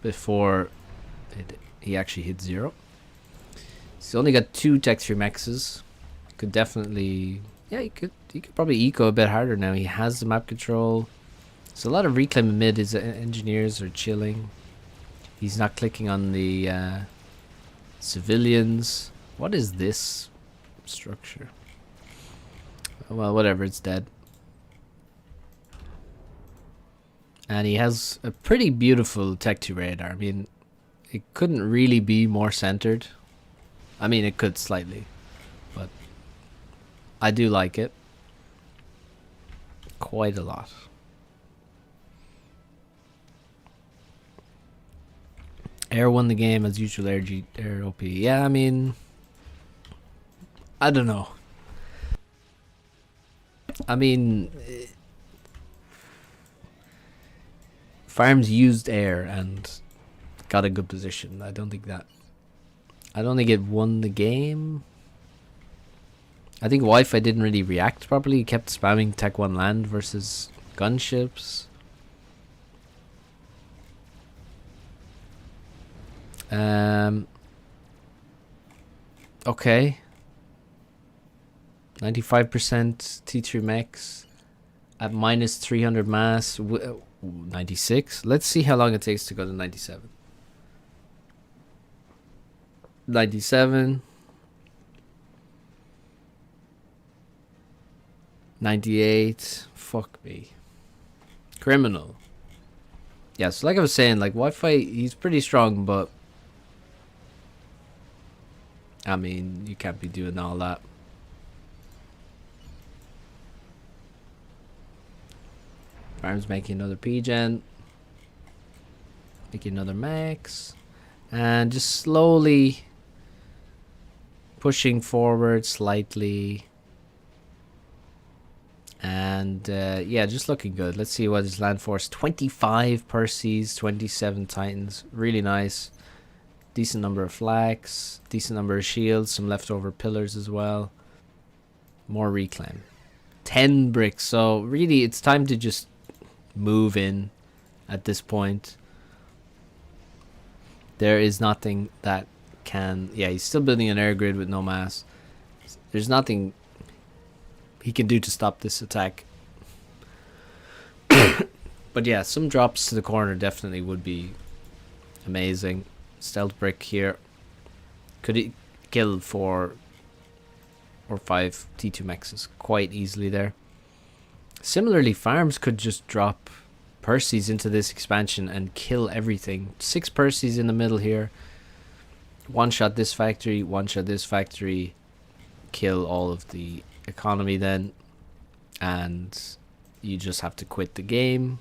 before he actually hit 0. He's only got 2 Tech 3 mexes. Could definitely, yeah, he could probably eco a bit harder now. He has the map control. So a lot of reclaim in mid. His engineers are chilling. He's not clicking on the civilians. What is this structure? Well, whatever, it's dead. And he has a pretty beautiful Tech 2 radar. I mean, it couldn't really be more centered. I mean, it could slightly, but I do like it quite a lot. Air won the game as usual. Air OP. Yeah, I mean, I don't know. I mean, Farms used air and got a good position. I don't think it won the game. I think Wi-Fi didn't really react properly. He kept spamming Tech 1 land versus gunships. Okay. 95% T3 mechs at minus 300 mass. 96. Let's see how long it takes to go to 97. 97. 98. Fuck me. Criminal. Yeah, so like I was saying, like Wi-Fi, he's pretty strong, but I mean, you can't be doing all that. Farm's making another P-Gen. Making another max. And just slowly pushing forward slightly. And yeah, just looking good. Let's see what his land force. 25 Perseus, 27 Titans. Really nice. Decent number of flags. Decent number of shields. Some leftover pillars as well. More reclaim. 10 bricks. So really, it's time to just move in at this point. There is nothing that can... Yeah, he's still building an air grid with no mass. There's nothing he can do to stop this attack. But yeah, some drops to the corner definitely would be amazing. Stealth brick here. Could he kill 4 or 5 T2 mexes quite easily there. Similarly, farms could just drop Perseus into this expansion and kill everything. 6 Perseus in the middle here. One shot this factory, one shot this factory. Kill all of the economy then. And you just have to quit the game.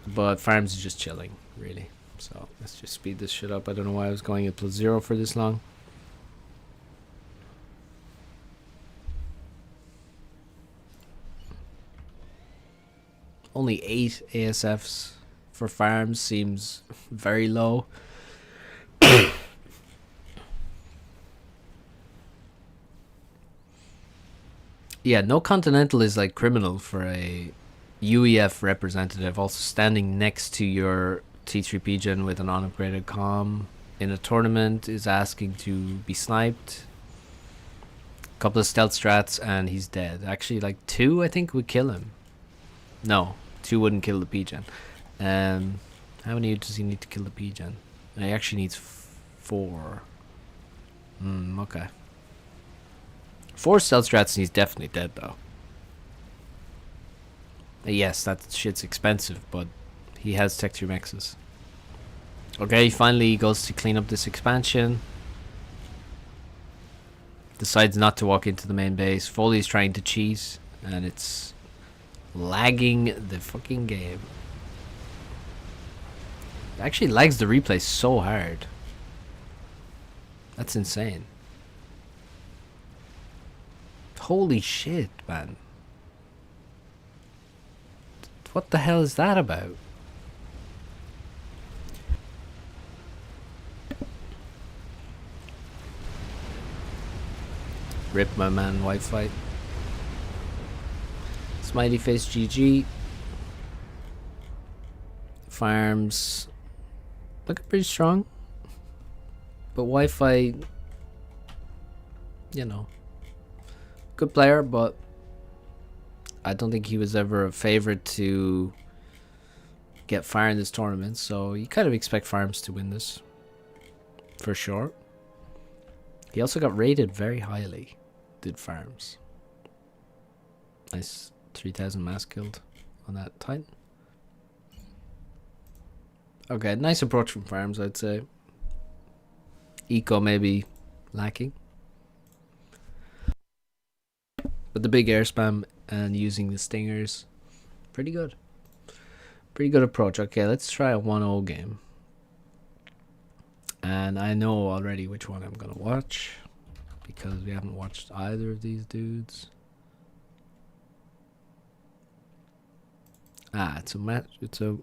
But farms is just chilling, really. So let's just speed this shit up. I don't know why I was going at +0 for this long. Only 8 ASFs for farms seems very low. Yeah, no Continental is like criminal for a UEF representative. Also standing next to your T3P gen with an unupgraded comm in a tournament is asking to be sniped. Couple of stealth strats and he's dead. Actually, like 2 I think would kill him. No, 2 wouldn't kill the P-Gen. How many does he need to kill the P-Gen? He actually needs 4. Okay. 4 stealth strats and he's definitely dead though. Yes, that shit's expensive, but he has Tech 2 Mexes. Okay, finally he goes to clean up this expansion. Decides not to walk into the main base. Foley's trying to cheese, and it's lagging the fucking game. It actually lags the replay so hard. That's insane. Holy shit, man. What the hell is that about? Rip my man Wi-Fi. Smiley face GG. Farms looking pretty strong. But Wi-Fi, you know, good player, but I don't think he was ever a favorite to get far in this tournament. So you kind of expect farms to win this for sure. He also got rated very highly, did farms. Nice 3,000 mass killed on that Titan. Okay, nice approach from farms, I'd say. Eco maybe lacking. But the big air spam and using the stingers, pretty good. Pretty good approach. Okay, let's try a 1-0 game. And I know already which one I'm going to watch, because we haven't watched either of these dudes. Ah, it's a map. It's a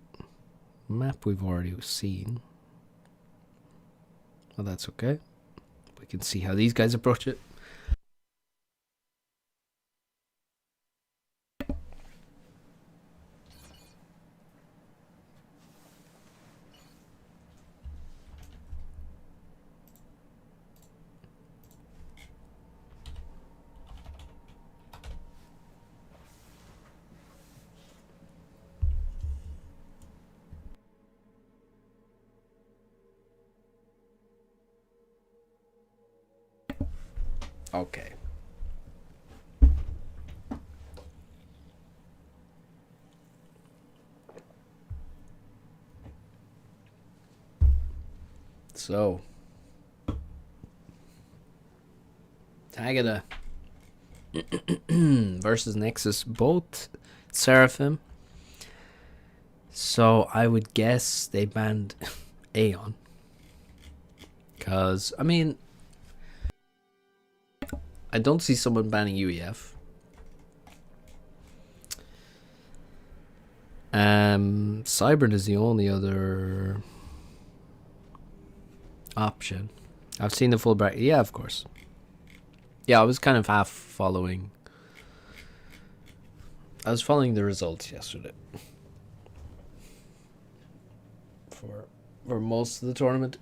map we've already seen. Well, that's okay. We can see how these guys approach it. Okay. So, Taga versus Nexus, both Seraphim. So I would guess they banned Aeon. Because, I mean, I don't see someone banning UEF. Cybern is the only other option. I've seen the full bracket. Yeah, of course. Yeah, I was kind of half following. I was following the results yesterday. For most of the tournament.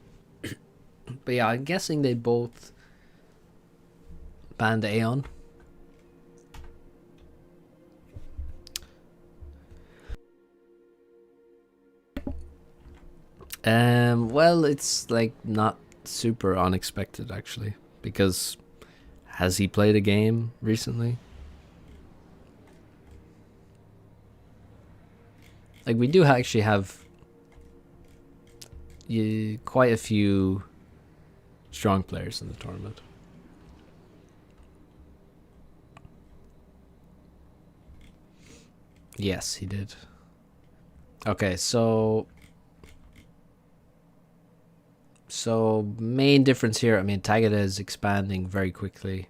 But yeah, I'm guessing they both banned Aeon. Well, it's like not super unexpected actually, because has he played a game recently? Like, we do actually have quite a few strong players in the tournament. Yes, he did. Okay, so main difference here, I mean, Taga is expanding very quickly.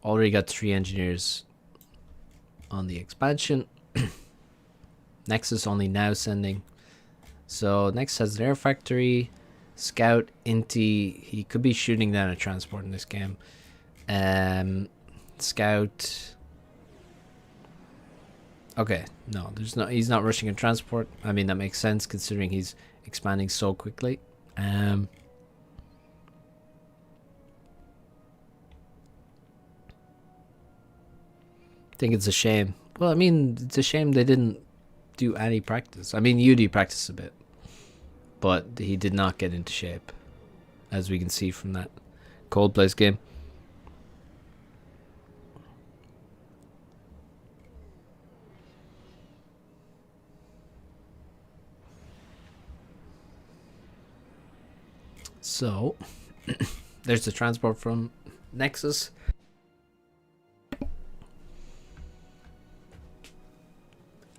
Already got 3 engineers on the expansion. Nexus only now sending. So Nexus has an air factory, scout, inti. He could be shooting down a transport in this game. Scout. Okay, no, there's no. He's not rushing a transport. I mean, that makes sense considering he's expanding so quickly. I think it's a shame. Well, I mean, it's a shame they didn't do any practice. I mean, Yudi practiced a bit, but he did not get into shape, as we can see from that Cold Place game. So, there's the transport from Nexus.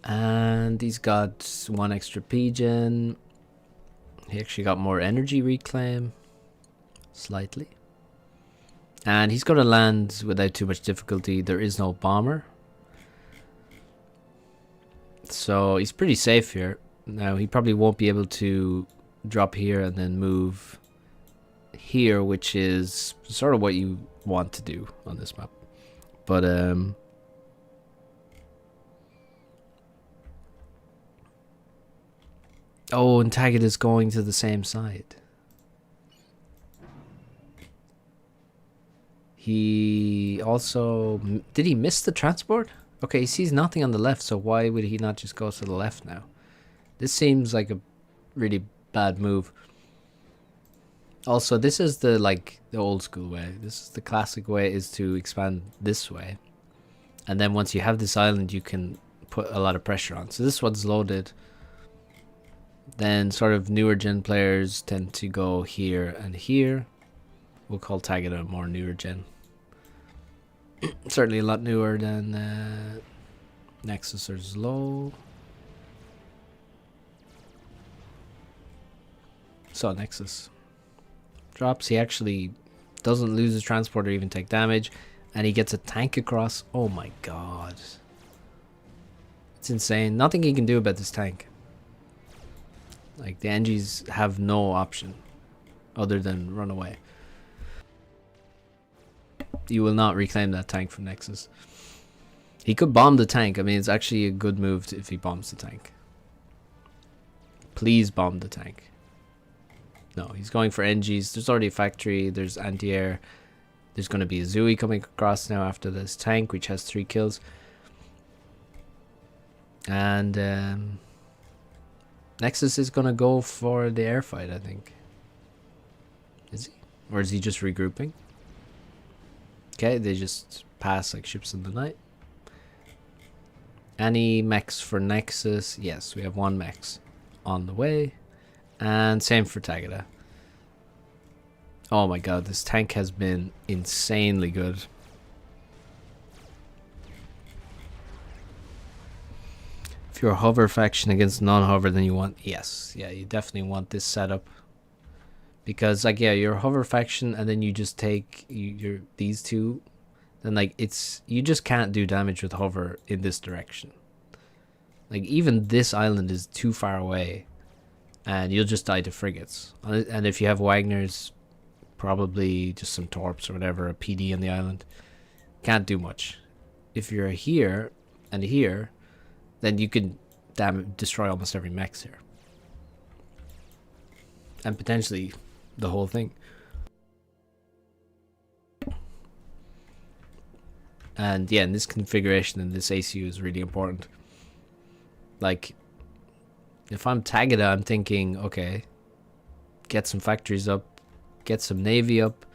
And he's got 1 extra P-gen. He actually got more energy reclaim. Slightly. And he's going to land without too much difficulty. There is no bomber. So he's pretty safe here. Now, he probably won't be able to drop here and then move here, which is sort of what you want to do on this map. But, oh, and Taggart is going to the same side. He also... Did he miss the transport? Okay, he sees nothing on the left, so why would he not just go to the left now? This seems like a really bad move. Also, this is the, like, the old school way. This is the classic way, is to expand this way. And then once you have this island, you can put a lot of pressure on. So this is what Zlow did. Then sort of newer gen players tend to go here and here. We'll call Taga a more newer gen. Certainly a lot newer than Nexus or Zlow. So Nexus drops. He actually doesn't lose his transport or even take damage. And he gets a tank across. Oh my god. It's insane. Nothing he can do about this tank. Like, the NGs have no option other than run away. You will not reclaim that tank from Nexus. He could bomb the tank. I mean, it's actually a good move if he bombs the tank. Please bomb the tank. No, he's going for NGs. There's already a factory. There's anti-air. There's going to be a Zooey coming across now after this tank, which has 3 kills. And Nexus is going to go for the air fight, I think. Is he? Or is he just regrouping? Okay, they just pass like ships in the night. Any mechs for Nexus? Yes, we have one mechs on the way. And same for Taga. Oh my god, this tank has been insanely good. If you're a hover faction against non-hover, then you want... Yes, yeah, you definitely want this setup. Because, like, yeah, you're a hover faction and then you just take these two. Then, like, it's... You just can't do damage with hover in this direction. Like, even this island is too far away. And you'll just die to frigates. And if you have Wagners, probably just some torps or whatever, a PD on the island, can't do much. If you're here and here, then you can destroy almost every mech here. And potentially the whole thing. And yeah, in this configuration and this ACU is really important. Like, if I'm Taga, I'm thinking, okay, get some factories up, get some navy up,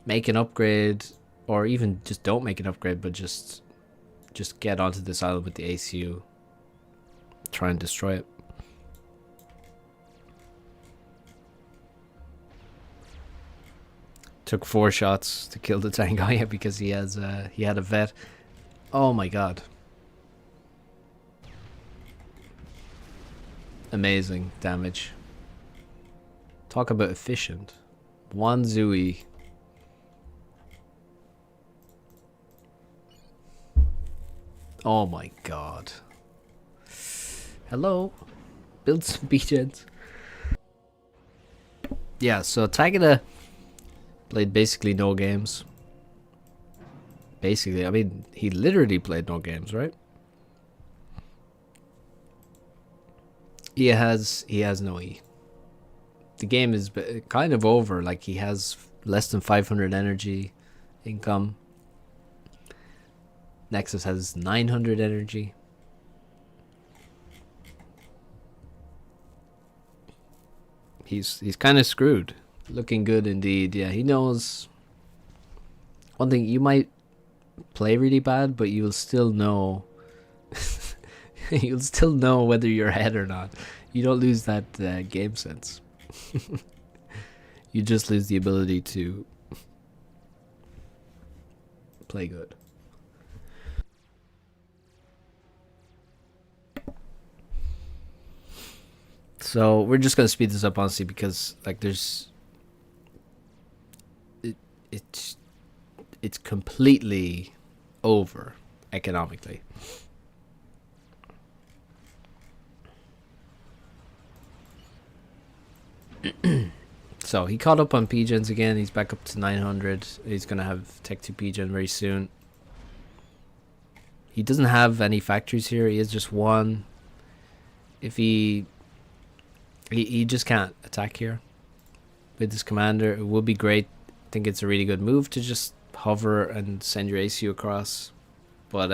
make an upgrade, or even just don't make an upgrade, but just get onto this island with the ACU, try and destroy it. Took 4 shots to kill the Tangaya because he had a vet. Oh my god. Amazing damage. Talk about efficient. 1 Zooey. Oh my god. Hello. Build some beachheads. Yeah, so Taga played basically no games. Basically, I mean, he literally played no games, right? He has no E. The game is kind of over. Like, he has less than 500 energy income. Nexus has 900 energy. He's kind of screwed. Looking good indeed. Yeah, he knows. One thing, you might play really bad, but you'll still know. You'll still know whether you're ahead or not. You don't lose that game sense. You just lose the ability to play good. So we're just gonna speed this up, honestly, because like it's completely over economically. So he caught up on PGens again. He's back up to 900. He's gonna have Tech 2 PGen very soon. He doesn't have any factories here. He has just one. If he just can't attack here with his commander. It would be great. I think it's a really good move to just hover and send your ACU across, but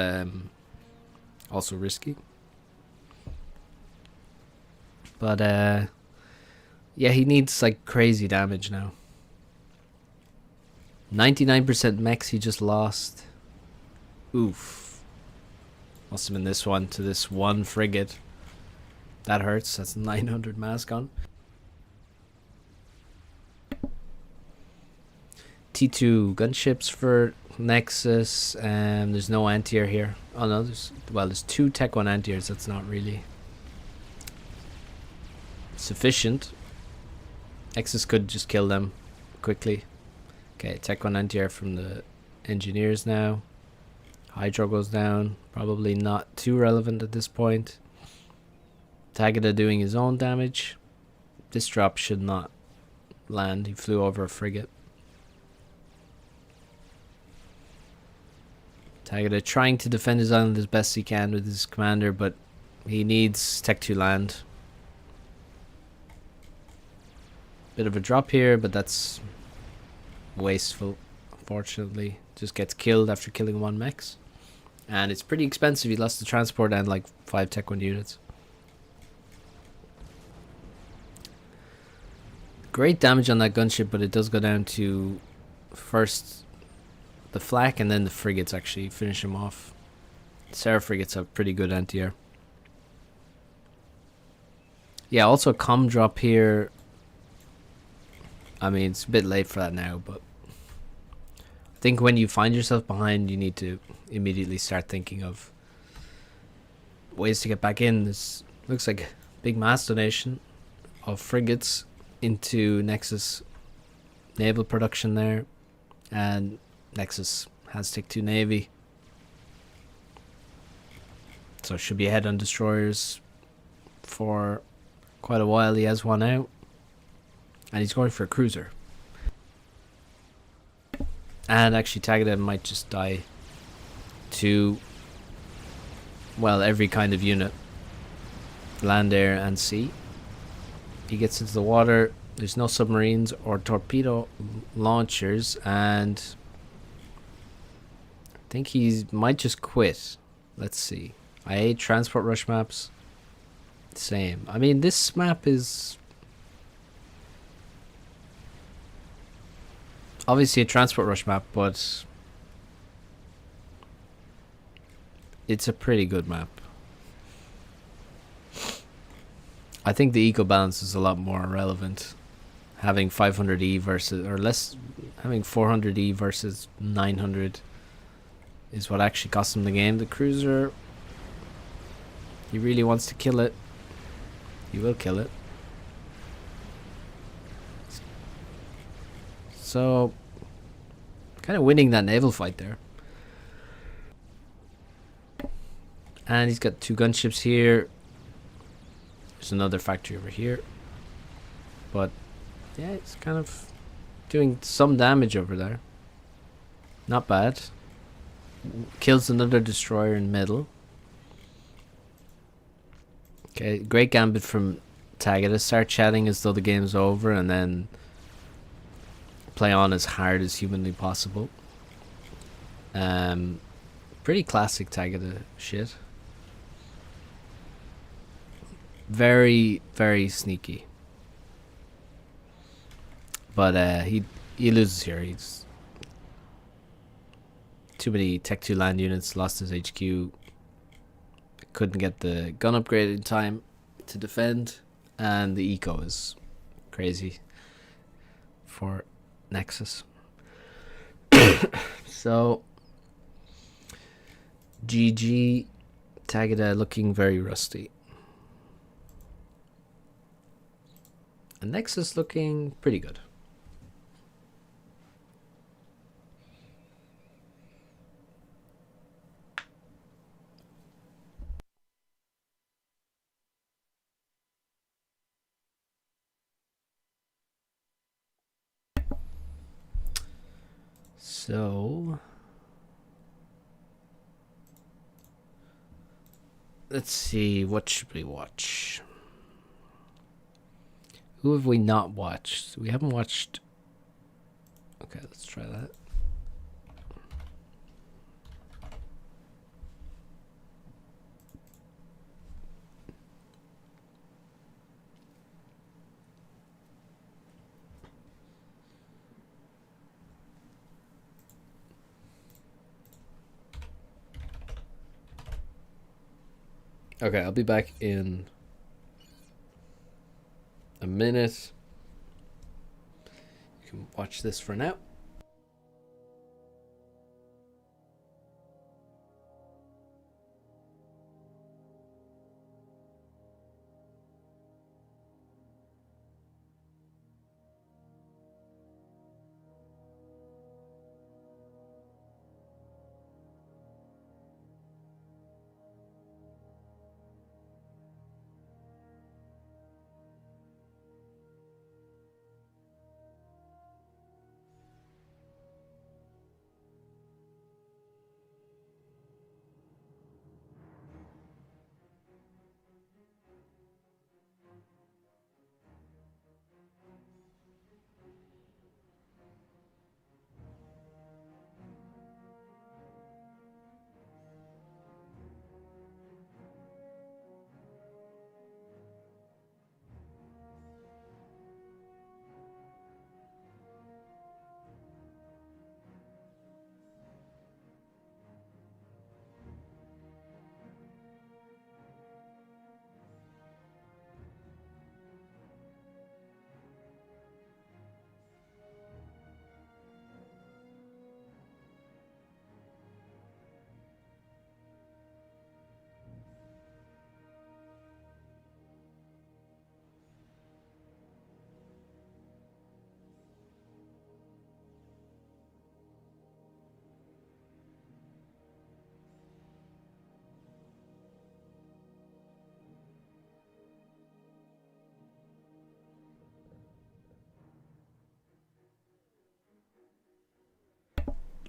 also risky. But yeah, he needs like crazy damage now. 99% mechs he just lost. Oof. Must have been this one to this one frigate. That hurts. That's 900 mass gone. T2 gunships for Nexus. There's no anti-air here. Oh no, there's 2 Tech 1 anti-airs. That's not really sufficient. Nexus could just kill them quickly. Okay, Tech 1 anti-air from the engineers now. Hydro goes down. Probably not too relevant at this point. Taga doing his own damage. This drop should not land. He flew over a frigate. Taga trying to defend his island as best he can with his commander, but he needs Tech 2 land. Bit of a drop here, but that's wasteful, unfortunately. Just gets killed after killing 1 mechs. And it's pretty expensive. He lost the transport and like 5 Tech 1 units. Great damage on that gunship, but it does go down to first the flak, and then the frigates actually finish him off. Sarah frigates have pretty good anti-air. Yeah, also com drop here. I mean, it's a bit late for that now, but I think when you find yourself behind, you need to immediately start thinking of ways to get back in. This looks like a big mass donation of frigates into Nexus naval production there, and Nexus has Tick 2 Navy, so should be ahead on destroyers for quite a while. He has one out, and he's going for a cruiser. And actually Taga might just die to, well, every kind of unit, land, air and sea. He gets into the water. There's no submarines or torpedo launchers, and I think he might just quit. Let's see. I hate transport rush maps. Same. I mean, this map is obviously a transport rush map, but it's a pretty good map. I think the eco balance is a lot more relevant. Having 500E versus, or less, having 400E versus 900 is what actually cost him the game. The cruiser, he really wants to kill it. He will kill it. So, kind of winning that naval fight there. And he's got 2 gunships here. There's another factory over here. But, yeah, it's kind of doing some damage over there. Not bad. Kills another destroyer in middle. Okay, great gambit from Taga to start chatting as though the game's over, and then play on as hard as humanly possible. Pretty classic Taga shit. Very, very sneaky. But he loses here. He's too many Tech 2 land units, lost his HQ. Couldn't get the gun upgrade in time to defend, and the eco is crazy for Nexus. So GG. Taga looking very rusty, and Nexus looking pretty good. So let's see, what should we watch? Who have we not watched? We haven't watched. Okay, let's try that. Okay, I'll be back in a minute. You can watch this for now.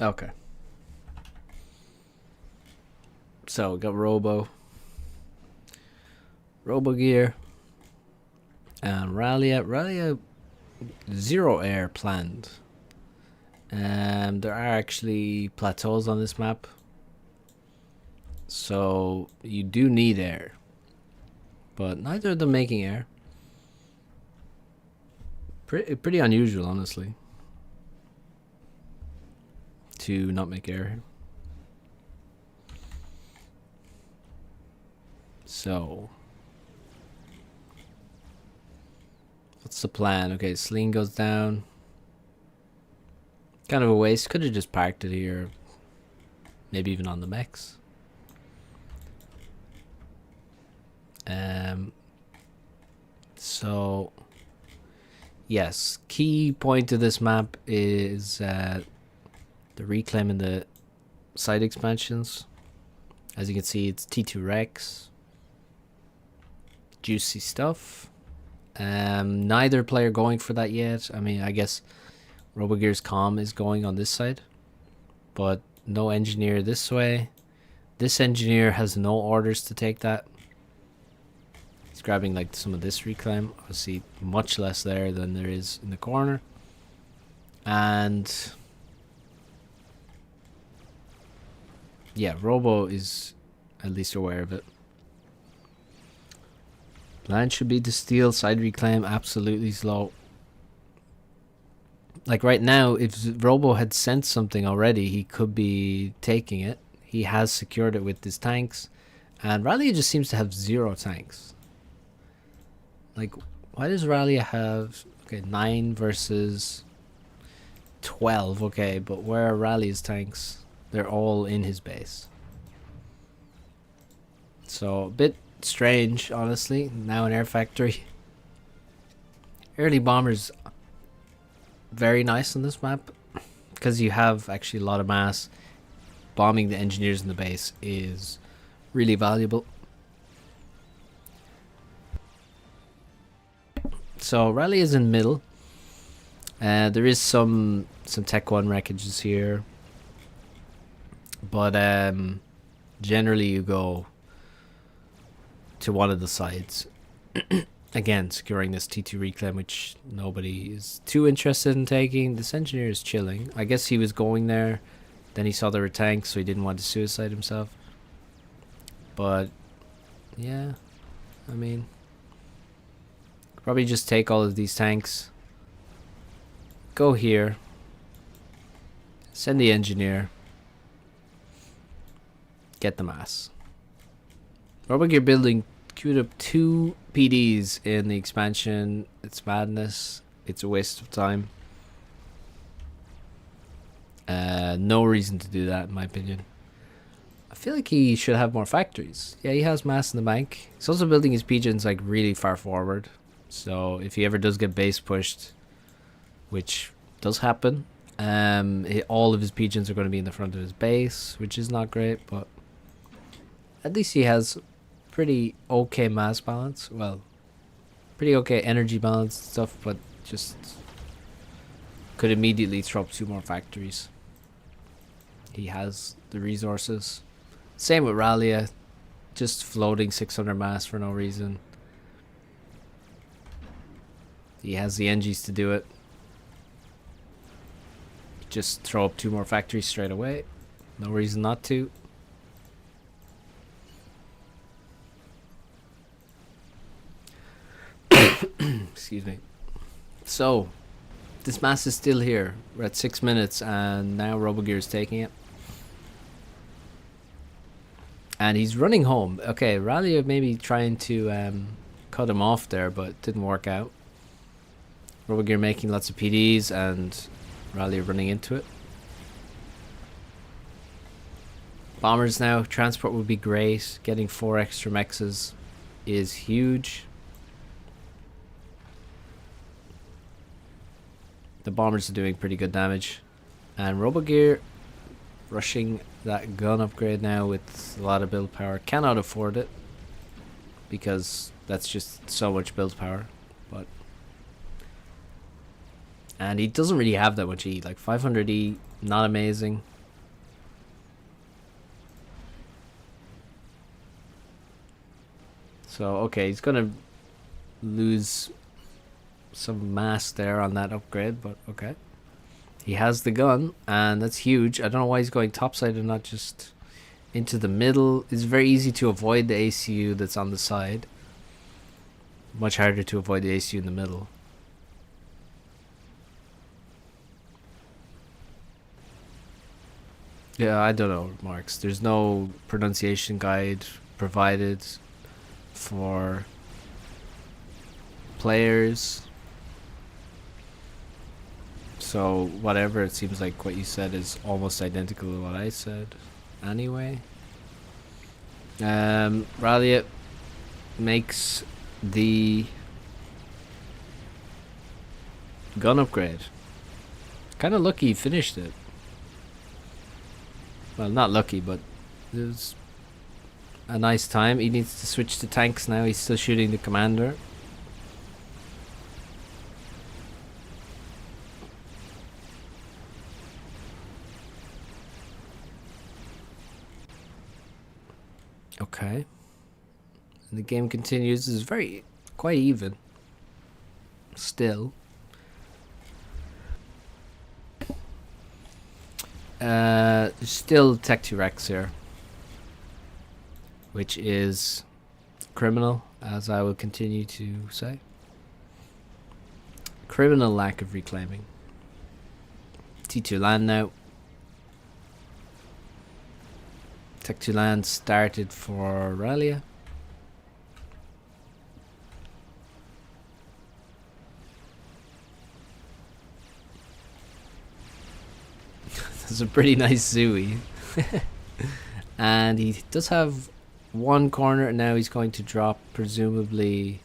Okay. So we got Robo gear, and Rallia 0 air planned. There are actually plateaus on this map, so you do need air, but neither of them making air. Pretty unusual, honestly, to not make air. So what's the plan? Okay, Sling goes down. Kind of a waste. Could have just parked it here. Maybe even on the mechs. So yes, key point of this map is the reclaim and the side expansions. As you can see, it's T2 Rex. Juicy stuff. Neither player going for that yet. I mean, I guess RoboGear's Calm is going on this side, but no engineer this way. This engineer has no orders to take that. He's grabbing like some of this reclaim. Obviously much less there than there is in the corner. And yeah, Robo is at least aware of it. Land should be to steal, side reclaim, absolutely slow. Like right now, if Robo had sent something already, he could be taking it. He has secured it with his tanks. And Rallia just seems to have 0 tanks. Like, why does Rallia have... Okay, 9 versus 12. Okay, but where are Rallia's tanks? They're all in his base. So, a bit strange, honestly. Now an air factory. Early bombers, very nice on this map, because you have actually a lot of mass. Bombing the engineers in the base is really valuable. So Rally is in middle. There is some Tech 1 wreckages here, but generally you go to one of the sides. Again, securing this T2 reclaim, which nobody is too interested in taking. This engineer is chilling. I guess he was going there, then he saw there were tanks, so he didn't want to suicide himself. But yeah, I mean, probably just take all of these tanks, go here, send the engineer, get the mass. RoboGear building queued up 2 PDs in the expansion. It's madness. It's a waste of time. No reason to do that, in my opinion. I feel like he should have more factories. Yeah, he has mass in the bank. He's also building his pigeons like really far forward. So if he ever does get base pushed, which does happen, all of his pigeons are going to be in the front of his base, which is not great, but at least he has pretty okay mass balance. Well, pretty okay energy balance and stuff, but just could immediately throw up 2 more factories. He has the resources. Same with Rallia, just floating 600 mass for no reason. He has the engies to do it. Just throw up 2 more factories straight away. No reason not to. Excuse me. So, this mass is still here. We're at 6 minutes, and now RoboGear is taking it. And he's running home. Okay, Rallia maybe trying to cut him off there, but it didn't work out. RoboGear making lots of PDs, and Rallia running into it. Bombers now. Transport would be great. Getting 4 extra mexes is huge. The bombers are doing pretty good damage. And RoboGear rushing that gun upgrade now with a lot of build power. Cannot afford it, because that's just so much build power. And he doesn't really have that much E. Like 500 E Not amazing. So, okay, he's gonna lose some mass there on that upgrade, but okay. He has the gun, and that's huge. I don't know why he's going topside and not just into the middle. It's very easy to avoid the ACU that's on the side. Much harder to avoid the ACU in the middle. Yeah, I don't know, Marks. There's no pronunciation guide provided for players. So whatever, it seems like what you said is almost identical to what I said. Anyway. Rallia makes the gun upgrade. Kind of lucky he finished it. Well, not lucky, but it was a nice time. He needs to switch to tanks now. He's still shooting the commander. Okay. And the game continues. It's quite even. Still. There's still Tech 2 Rex here, which is criminal, as I will continue to say. Criminal lack of reclaiming. T2 land now. Tech 2 land started for Rallia. That's a pretty nice Zooey. And he does have one corner, and now he's going to drop, presumably.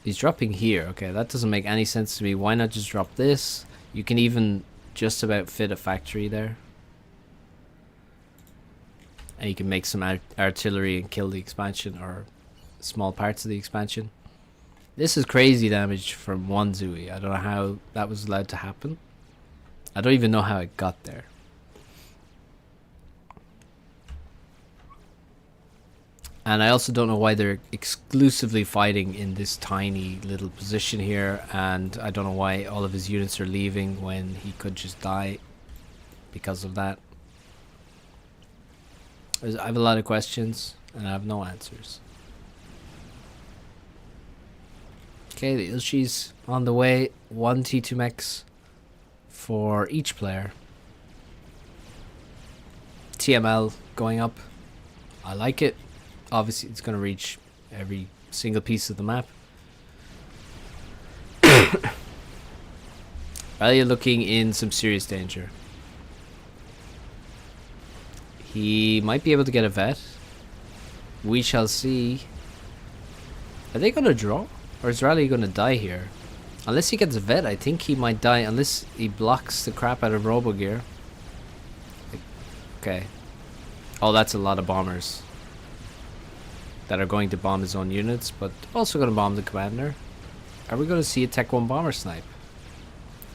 He's dropping here. Okay, that doesn't make any sense to me. Why not just drop this? You can even just about fit a factory there. And you can make some artillery and kill the expansion, or small parts of the expansion. This is crazy damage from one Zooey. I don't know how that was allowed to happen. I don't even know how it got there. And I also don't know why they're exclusively fighting in this tiny little position here. And I don't know why all of his units are leaving when he could just die because of that. I have a lot of questions and I have no answers. Okay, the Ilshi's on the way. 1 T2 mechs for each player. TML going up. I like it. Obviously it's going to reach every single piece of the map. Rallia looking in some serious danger. He might be able to get a vet. We shall see. Are they going to draw? Or is Rallia going to die here? Unless he gets a vet, I think he might die. Unless he blocks the crap out of Robo gear. Okay. Oh, that's a lot of bombers that are going to bomb his own units, but also going to bomb the commander. Are we going to see a Tech 1 bomber snipe?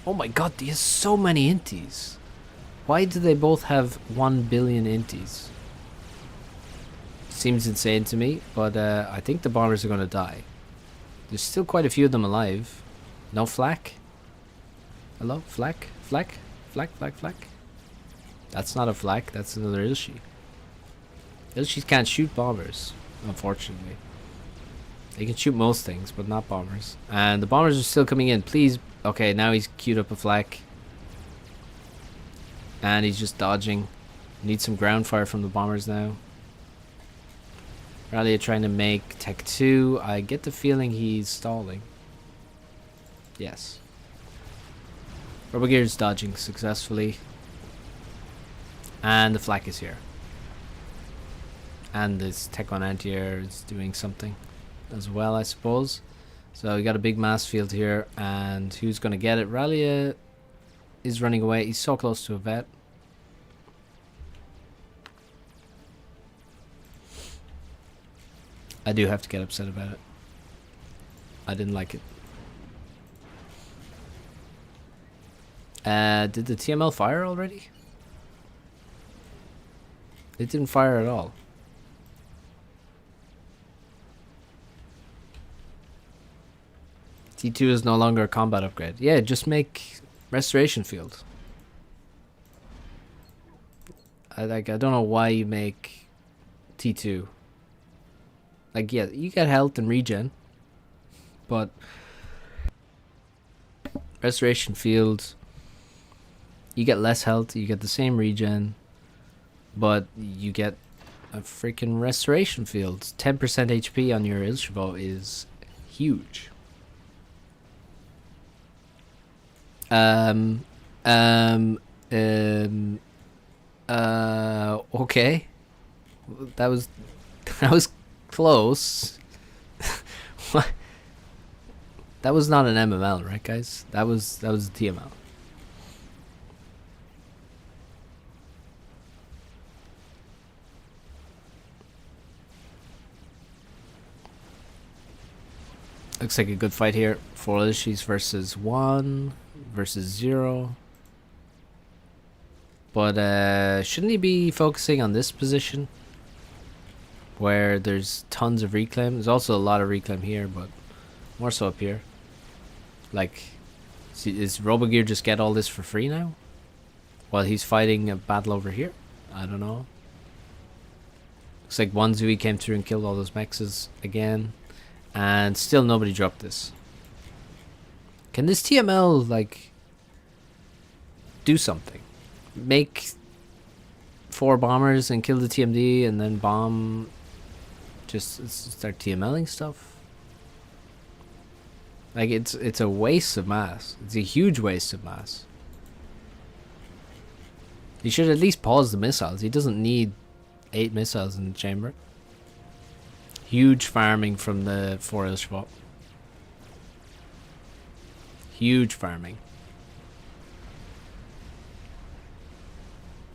Oh my god, he has so many inties. Why do they both have 1 billion inties? Seems insane to me, but I think the bombers are going to die. There's still quite a few of them alive. No flak? Hello? Flak? Flak? Flak? Flak? Flak? That's not a flak, that's another Ilshi. Ilshis can't shoot bombers, unfortunately. They can shoot most things, but not bombers. And the bombers are still coming in. Please. Okay, now he's queued up a flak. And he's just dodging. Need some ground fire from the bombers now. Rallia trying to make Tech 2. I get the feeling he's stalling. Yes. Robo gear is dodging successfully. And the flak is here. And this Tech 1 anti-air is doing something as well, I suppose. So we got a big mass field here. And who's going to get it? Rallia is running away. He's so close to a vet. I do have to get upset about it. I didn't like it. Did the TML fire already? It didn't fire at all. T2 is no longer a combat upgrade. Yeah, just make Restoration Field. I don't know why you make T2. Like, yeah, you get health and regen, but Restoration Field, you get less health, you get the same regen, but you get a freaking Restoration Field. 10% HP on your Ilshvo is huge. Okay. That was close. What? That was not an MML, right, guys? That was a TML. Looks like a good fight here. 4 Ilshis versus 1 versus 0. But shouldn't he be focusing on this position where there's tons of reclaim? There's also a lot of reclaim here, but more so up here. Like, is Robogear just get all this for free now while he's fighting a battle over here? I don't know. Looks like one Zui came through and killed all those mexes again, and still nobody dropped this. Can this TML like do something? Make 4 bombers and kill the TMD and then bomb, just start TMLing stuff? Like, it's a waste of mass. It's a huge waste of mass. He should at least pause the missiles. He doesn't need 8 missiles in the chamber. Huge farming from the 4 Ilshvo. Huge farming.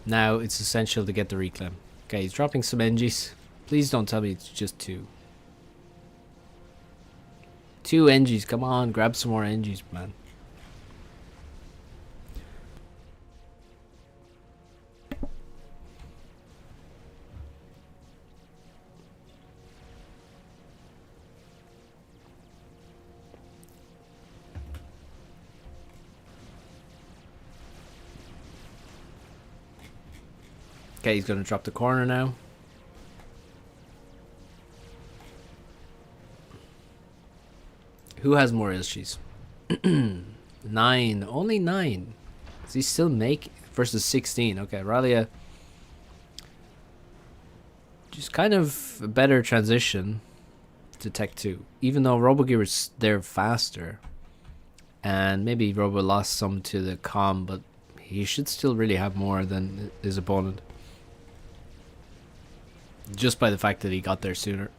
Now it's essential to get the reclaim. Okay, he's dropping some NGs. Please don't tell me it's just 2. 2 NGs, come on, grab some more NGs, man. Okay, he's gonna drop the corner now. Who has more Ilshis? 9. Only 9. Does he still make versus 16? Okay, Rallia. Just kind of a better transition to Tech 2. Even though Robogear was there faster. And maybe Robo lost some to the comm, but he should still really have more than his opponent. Just by the fact that he got there sooner.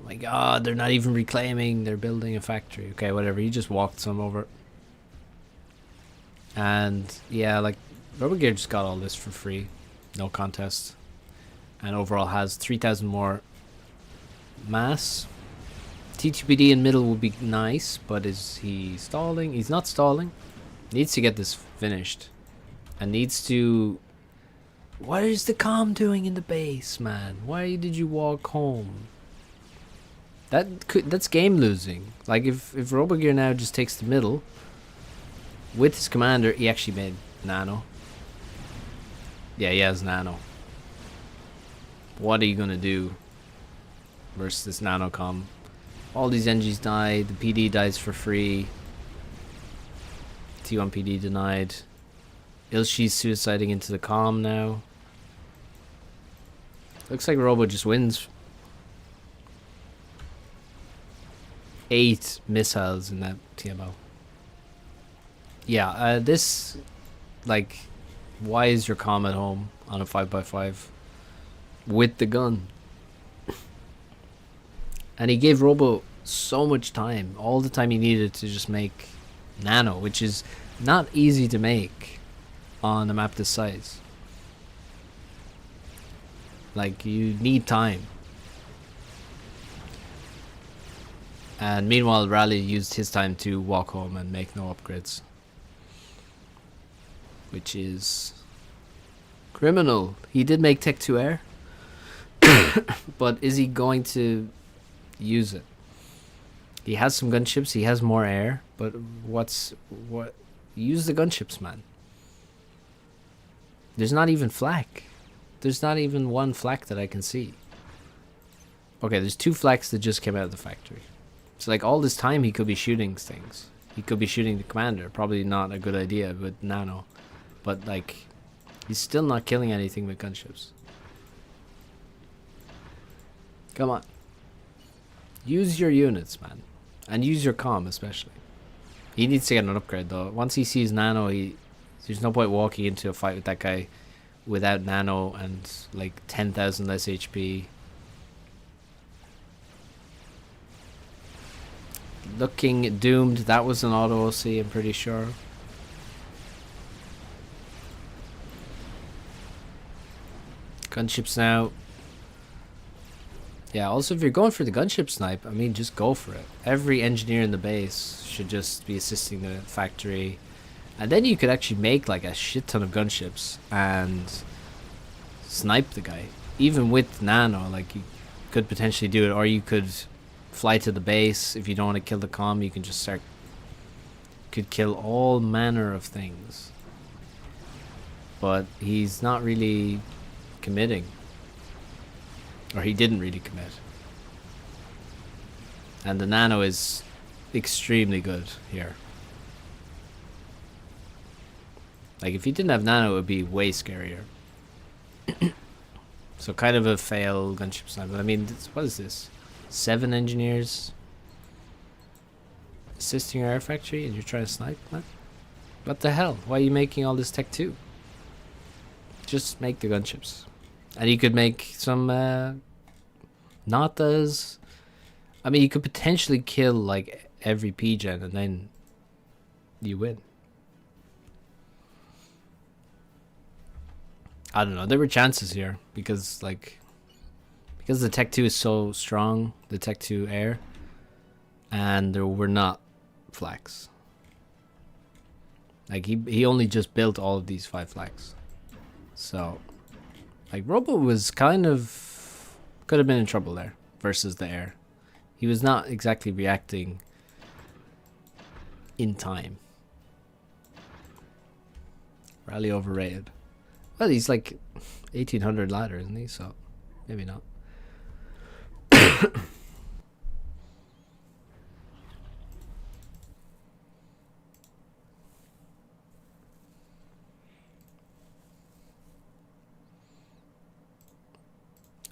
My god, they're not even reclaiming, they're building a factory. Okay, whatever, he just walked some over. And yeah, like, Robogear just got all this for free. No contest. And overall has 3,000 more mass. T2PD in middle would be nice, but is he stalling? He's not stalling. Needs to get this finished. And needs to... What is the comm doing in the base, man? Why did you walk home? That's game losing. Like, if Robogear now just takes the middle with his commander, he actually made nano. Yeah, he has nano. What are you gonna do versus this nano comm? All these NGs died. The PD dies for free. T1 PD denied. Ilshi's suiciding into the comm now. Looks like Robo just wins. 8 missiles in that TMO. Yeah, this, like, why is your comm at home on a 5x5 with the gun? And he gave Robo so much time, all the time he needed to just make nano, which is not easy to make on a map this size. Like, you need time. And meanwhile, Rallia used his time to walk home and make no upgrades. Which is criminal. He did make Tech 2 Air. But is he going to use it? He has some gunships, he has more air, but what? Use the gunships, man. There's not even flak. There's not even one flak that I can see. Okay, there's 2 flaks that just came out of the factory. So like all this time he could be shooting things. He could be shooting the commander. Probably not a good idea with Nano. But like, he's still not killing anything with gunships. Come on. Use your units, man. And use your comm, especially. He needs to get an upgrade, though. Once he sees Nano, there's no point walking into a fight with that guy without Nano and, like, 10,000 less HP. Looking doomed. That was an auto OC, I'm pretty sure. Gunships now. Yeah, also if you're going for the gunship snipe, I mean, just go for it. Every engineer in the base should just be assisting the factory. And then you could actually make like a shit ton of gunships and snipe the guy. Even with Nano, like you could potentially do it. Or you could fly to the base. If you don't want to kill the comm, you can just start... Could kill all manner of things. But he's not really committing. Or he didn't really commit. And the Nano is extremely good here. Like if he didn't have Nano, it would be way scarier. So kind of a fail gunship snipe. But I mean, what is this? 7 engineers assisting your air factory and you're trying to snipe, man? What the hell? Why are you making all this tech too? Just make the gunships. And you could make some Natas. I mean, you could potentially kill like every P-gen and then you win. I don't know. There were chances here because the Tech 2 is so strong, the Tech 2 air, and there were not flags. Like he only just built all of these 5 flags. So like Robo was kind of could have been in trouble there versus the air. He was not exactly reacting in time. Rallia overrated. Well, he's like 1800 ladder, isn't he? So maybe not.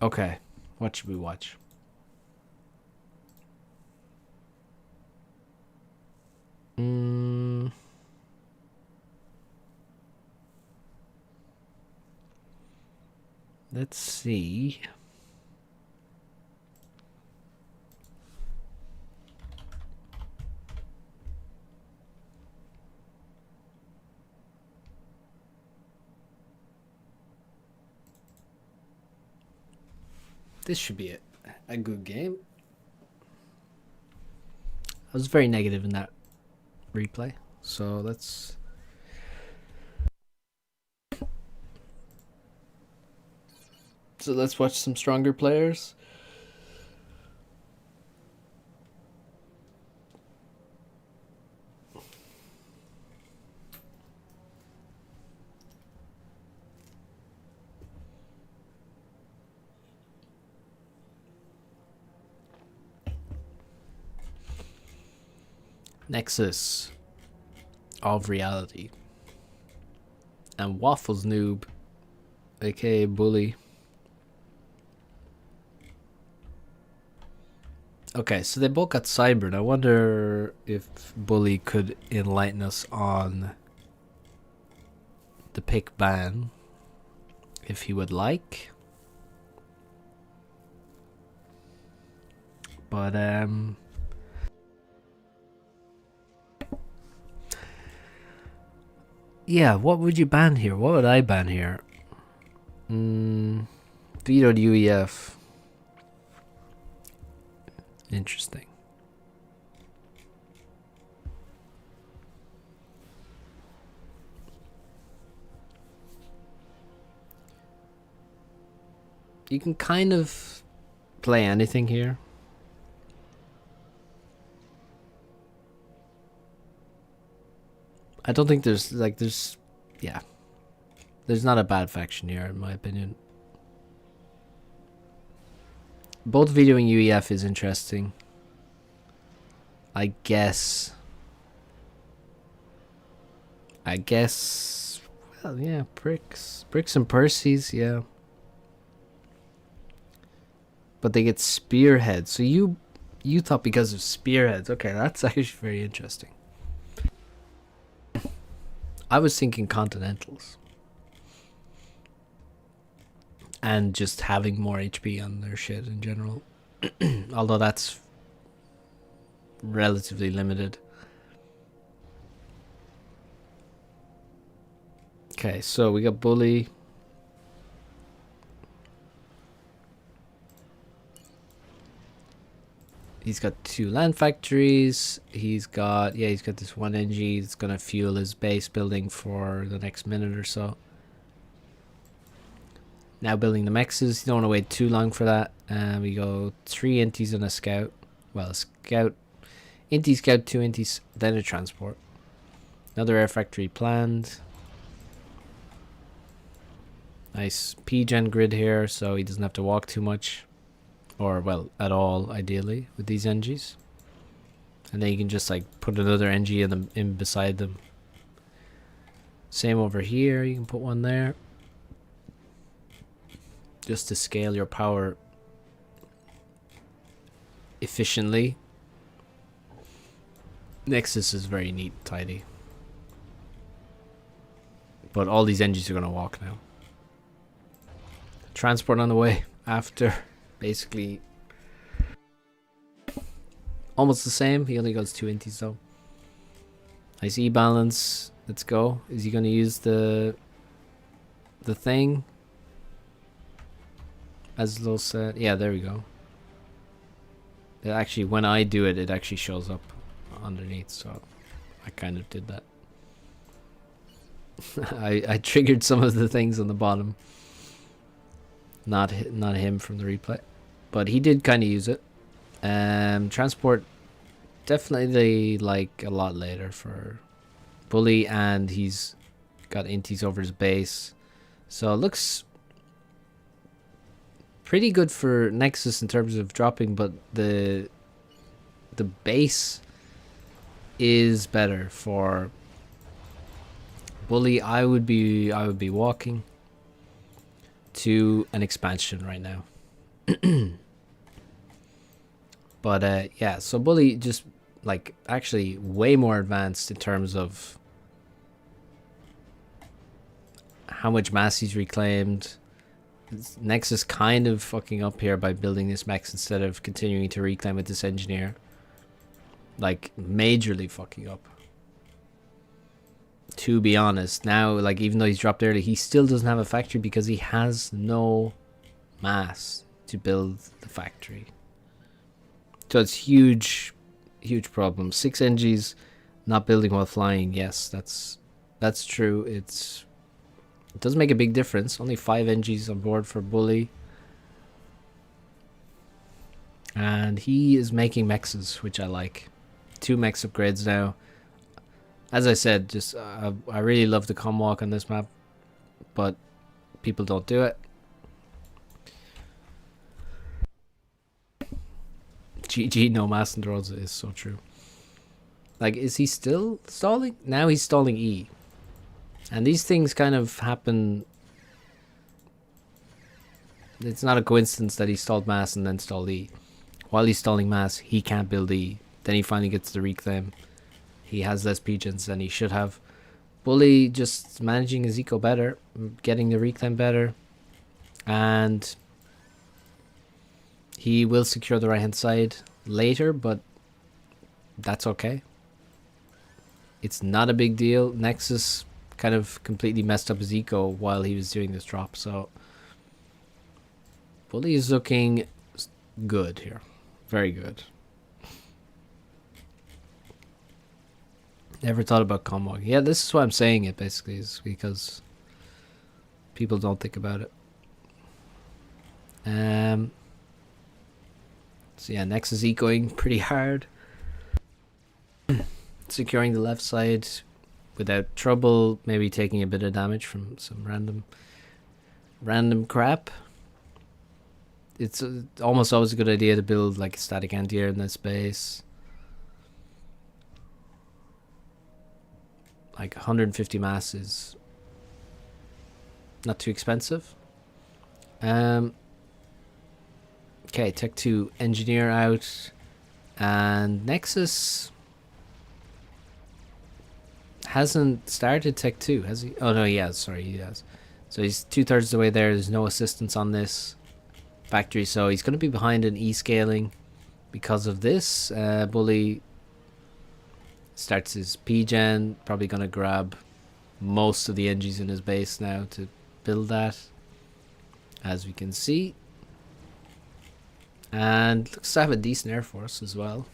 Okay, what should we watch? Let's see. This should be a good game. I was very negative in that replay, so let's... So let's watch some stronger players. Nexus of reality. And Waffles Noob, aka Bully. Okay, so they both got cybered. I wonder if Bully could enlighten us on the pick ban, if he would like. But yeah, what would you ban here? What would I ban here? Vetoed UEF. Interesting. You can kind of play anything here. I don't think there's yeah. There's not a bad faction here in my opinion. Both videoing UEF is interesting. I guess, well, yeah, Bricks and Percy's, yeah. But they get spearheads. So you thought because of spearheads. Okay, that's actually very interesting. I was thinking continentals. And just having more HP on their shit in general. Although that's relatively limited. Okay, so we got Bully. He's got 2 land factories. He's got this 1 NG that's gonna fuel his base building for the next minute or so. Now building the mexes. You don't want to wait too long for that. We go 3 inties and a scout. Well, a scout, inty scout, 2 inties, then a transport. Another air factory planned. Nice P-gen grid here, so he doesn't have to walk too much. Or, well, at all, ideally, with these NGs. And then you can just, like, put another NG in beside them. Same over here, you can put one there. Just to scale your power efficiently. Nexus is very neat, tidy. But all these NGs are going to walk now. Transport on the way after basically almost the same. He only goes 2 inties though. Nice E-balance. Let's go. Is he going to use the thing? As Zlow said. Yeah, there we go. It actually, when I do it, it actually shows up underneath. So I kind of did that. I triggered some of the things on the bottom. Not him from the replay, but he did kind of use it. Transport definitely like a lot later for Bully, and he's got inties over his base, so it looks pretty good for Nexus in terms of dropping, but the base is better for Bully. I would be walking to an expansion right now. But yeah, so Bully just like actually way more advanced in terms of how much mass he's reclaimed. Nexus kind of fucking up here by building this max instead of continuing to reclaim with this engineer. Like majorly fucking up. To be honest, now, like, even though he's dropped early, he still doesn't have a factory because he has no mass to build the factory. So it's huge problem. 6 NGs not building while flying. Yes, that's true. It does make a big difference. Only 5 NGs on board for Bully. And he is making mexes, which I like. 2 mex upgrades now. As I said, just I really love the comm walk on this map, but people don't do it. GG, no mass and throws is so true. Like, is he still stalling? Now he's stalling E. And these things kind of happen. It's not a coincidence that he stalled mass and then stalled E. While he's stalling mass, he can't build E. Then he finally gets the reclaim. He has less pigeons than he should have. Bully just managing his eco better, getting the reclaim better, and he will secure the right hand side later, but that's okay. It's not a big deal. Nexus kind of completely messed up his eco while he was doing this drop, so Bully is looking good here. Very good. Never thought about comm. Yeah, this is why I'm saying it, basically, is because people don't think about it. So yeah, Nexus ecoing pretty hard. Securing the left side without trouble, maybe taking a bit of damage from some random crap. It's almost always a good idea to build like a static anti-air in that space. Like 150 mass is not too expensive. Okay, Tech 2 engineer out, and Nexus hasn't started Tech 2, has he? Oh no, he has. Sorry, he has. So he's 2/3 of the way there. There's no assistance on this factory, so he's going to be behind in e-scaling because of this. Bully starts his P-gen, probably going to grab most of the engines in his base now to build that, as we can see. And looks to have a decent air force as well.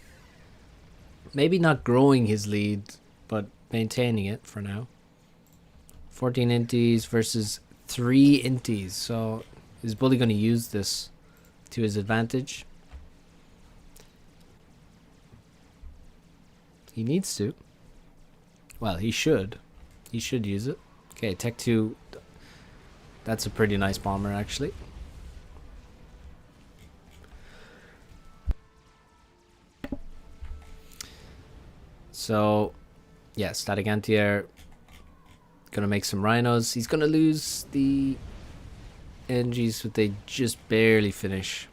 Maybe not growing his lead, but maintaining it for now. 14 inties versus 3 inties, so is Bully going to use this to his advantage? He needs to. Well, he should. He should use it. Okay, Tech 2. That's a pretty nice bomber, actually. So, yeah, static anti-air. Gonna make some rhinos. He's gonna lose the NGs, but they just barely finish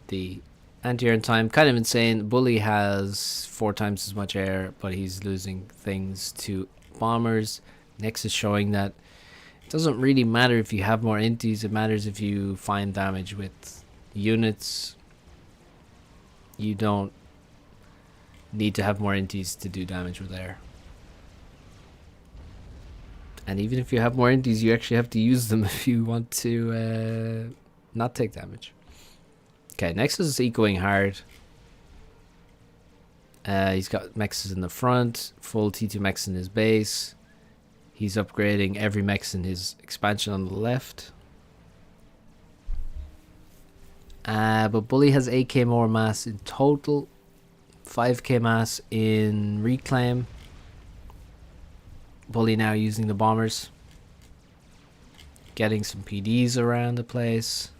the anti-air in time. Kind of insane. Bully has 4 times as much air, but he's losing things to bombers. Nexus showing that it doesn't really matter if you have more inties. It matters if you find damage with units. You don't need to have more inties to do damage with air. And even if you have more inties, you actually have to use them if you want to not take damage. Okay, Nexus is ecoing hard. He's got mexes in the front, full T2 mechs in his base. He's upgrading every mechs in his expansion on the left. But Bully has 8k more mass in total, 5k mass in reclaim. Bully now using the bombers, getting some PDs around the place.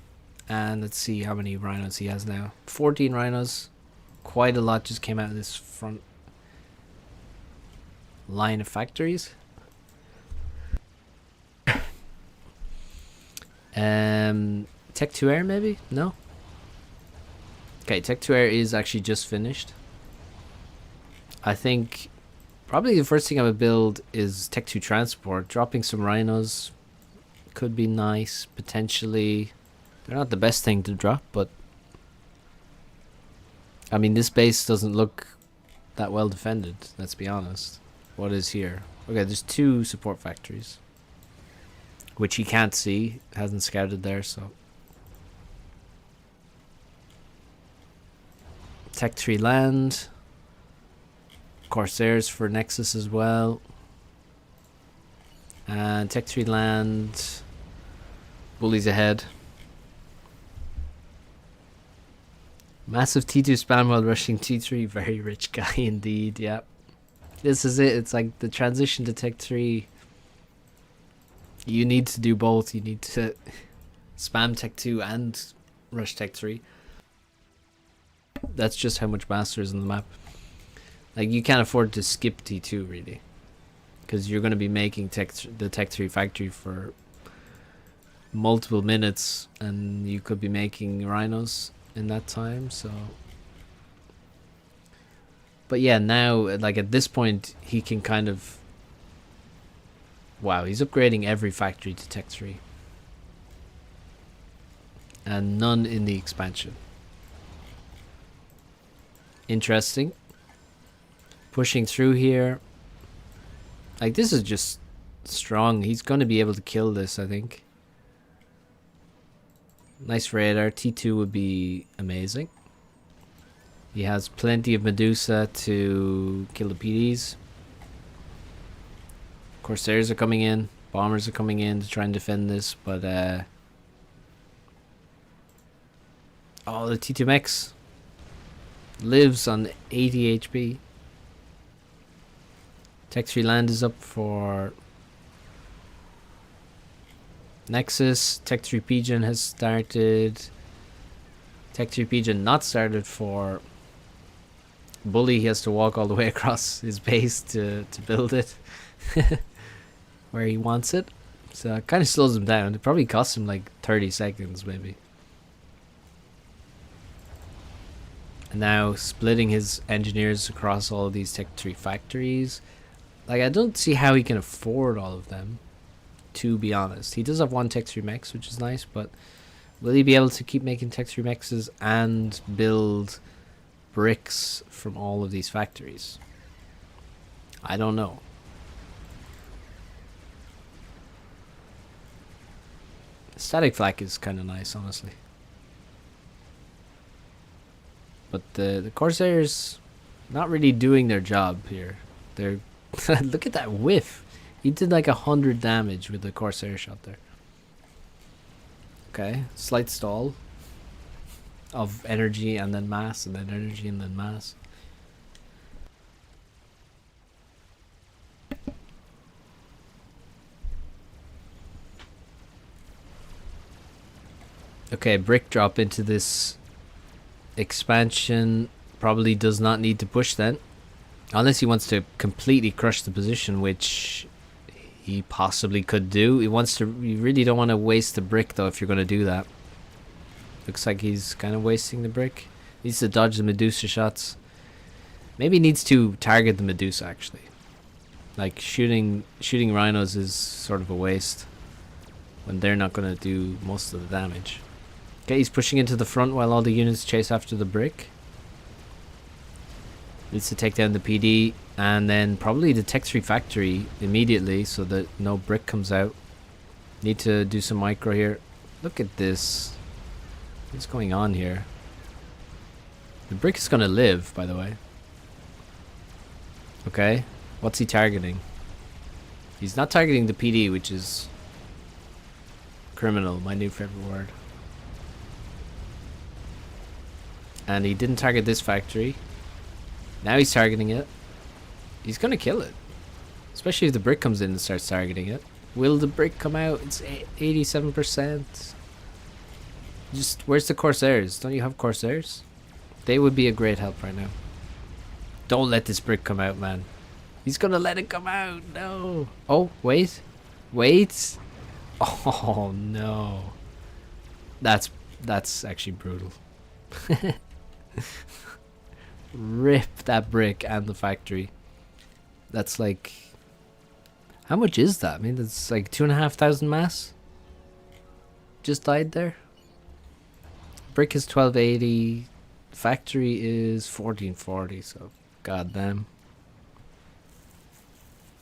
And let's see how many rhinos he has now. 14 rhinos. Quite a lot just came out of this front line of factories. Tech 2 Air maybe? No? Okay, Tech 2 Air is actually just finished. I think probably the first thing I would build is Tech 2 Transport. Dropping some rhinos could be nice, potentially. They're not the best thing to drop, but I mean, this base doesn't look that well defended, let's be honest. What is here? Okay, there's 2 support factories, which he can't see, hasn't scouted there, so. Tech 3 land. Corsairs for Nexus as well. And Tech 3 land. Bullies ahead. Massive T2 spam while rushing T3. Very rich guy indeed, yeah. This is it. It's like the transition to Tech 3. You need to do both. You need to spam Tech 2 and rush Tech 3. That's just how much master is in the map. Like, you can't afford to skip T2 really, because you're going to be making the Tech 3 factory for multiple minutes, and you could be making rhinos in that time. So, but yeah, now like at this point he can kind of, wow, he's upgrading every factory to Tech 3 and none in the expansion. Interesting. Pushing through here. Like, this is just strong. He's going to be able to kill this, I think. Nice radar. T2 would be amazing. He has plenty of Medusa to kill the PDs. Corsairs are coming in. Bombers are coming in to try and defend this, but Oh, the T2MX lives on 80 HP. Tech 3 land is up for Nexus. Tech 3 Pigeon has started. Tech 3 Pigeon not started for Bully. He has to walk all the way across his base to build it where he wants it. So it kind of slows him down. It probably costs him like 30 seconds maybe. And now splitting his engineers across all of these Tech 3 factories. Like, I don't see how he can afford all of them, to be honest. He does have one Tech 3 mechs, which is nice, but will he be able to keep making Tech 3 mechs and build bricks from all of these factories? I don't know. Static flak is kind of nice, honestly. But the Corsairs not really doing their job here. They're look at that whiff. He did like 100 damage with the Corsair shot there. Okay, slight stall of energy and then mass and then energy and then mass. Okay, brick drop into this expansion. Probably does not need to push then. Unless he wants to completely crush the position, which he possibly could do. He wants to. You really don't want to waste the brick though if you're going to do that. Looks like he's kind of wasting the brick. Needs to dodge the Medusa shots. Maybe he needs to target the Medusa actually. Like shooting rhinos is sort of a waste when they're not going to do most of the damage. Okay, he's pushing into the front while all the units chase after the brick. Needs to take down the PD and then probably the Tech 3 factory immediately so that no brick comes out. Need to do some micro here. Look at this. What's going on here? The brick is going to live, by the way. Okay. What's he targeting? He's not targeting the PD, which is criminal, my new favorite word. And he didn't target this factory. Now he's targeting it. He's gonna kill it. Especially if the brick comes in and starts targeting it. Will the brick come out? It's 87%. Just, where's the Corsairs? Don't you have Corsairs? They would be a great help right now. Don't let this brick come out, man. He's gonna let it come out. No. Oh, wait. Wait. Oh, no. That's actually brutal. Rip that brick and the factory. That's like, how much is that? I mean, that's like 2,500 mass. Just died there. Brick is 1280. Factory is 1440. So, goddamn,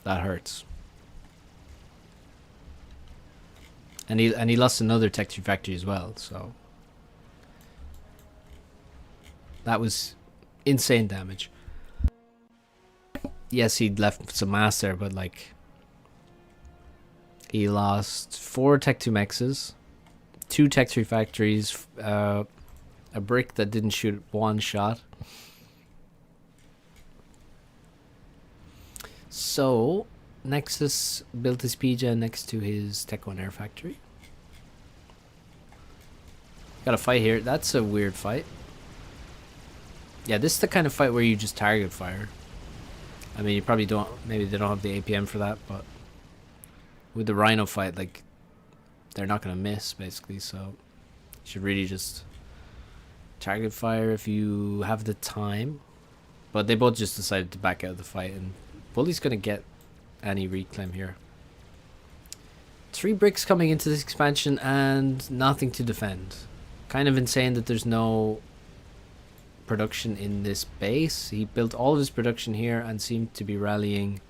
that hurts. And he lost another Tech 3 factory as well. So that was insane damage. Yes, he'd left some mass there, but like, he lost 4 Tech 2 mexes, 2 Tech 3 factories, a brick that didn't shoot one shot. So Nexus built his PJ next to his Tech 1 air factory. Got a fight here. That's a weird fight. Yeah, this is the kind of fight where you just target fire. I mean, you probably don't, maybe they don't have the APM for that, but with the Rhino fight, like, they're not going to miss, basically, so you should really just target fire if you have the time. But they both just decided to back out of the fight, and Bully's going to get any reclaim here. 3 bricks coming into this expansion and nothing to defend. Kind of insane that there's no production in this base. He built all of his production here and seemed to be rallying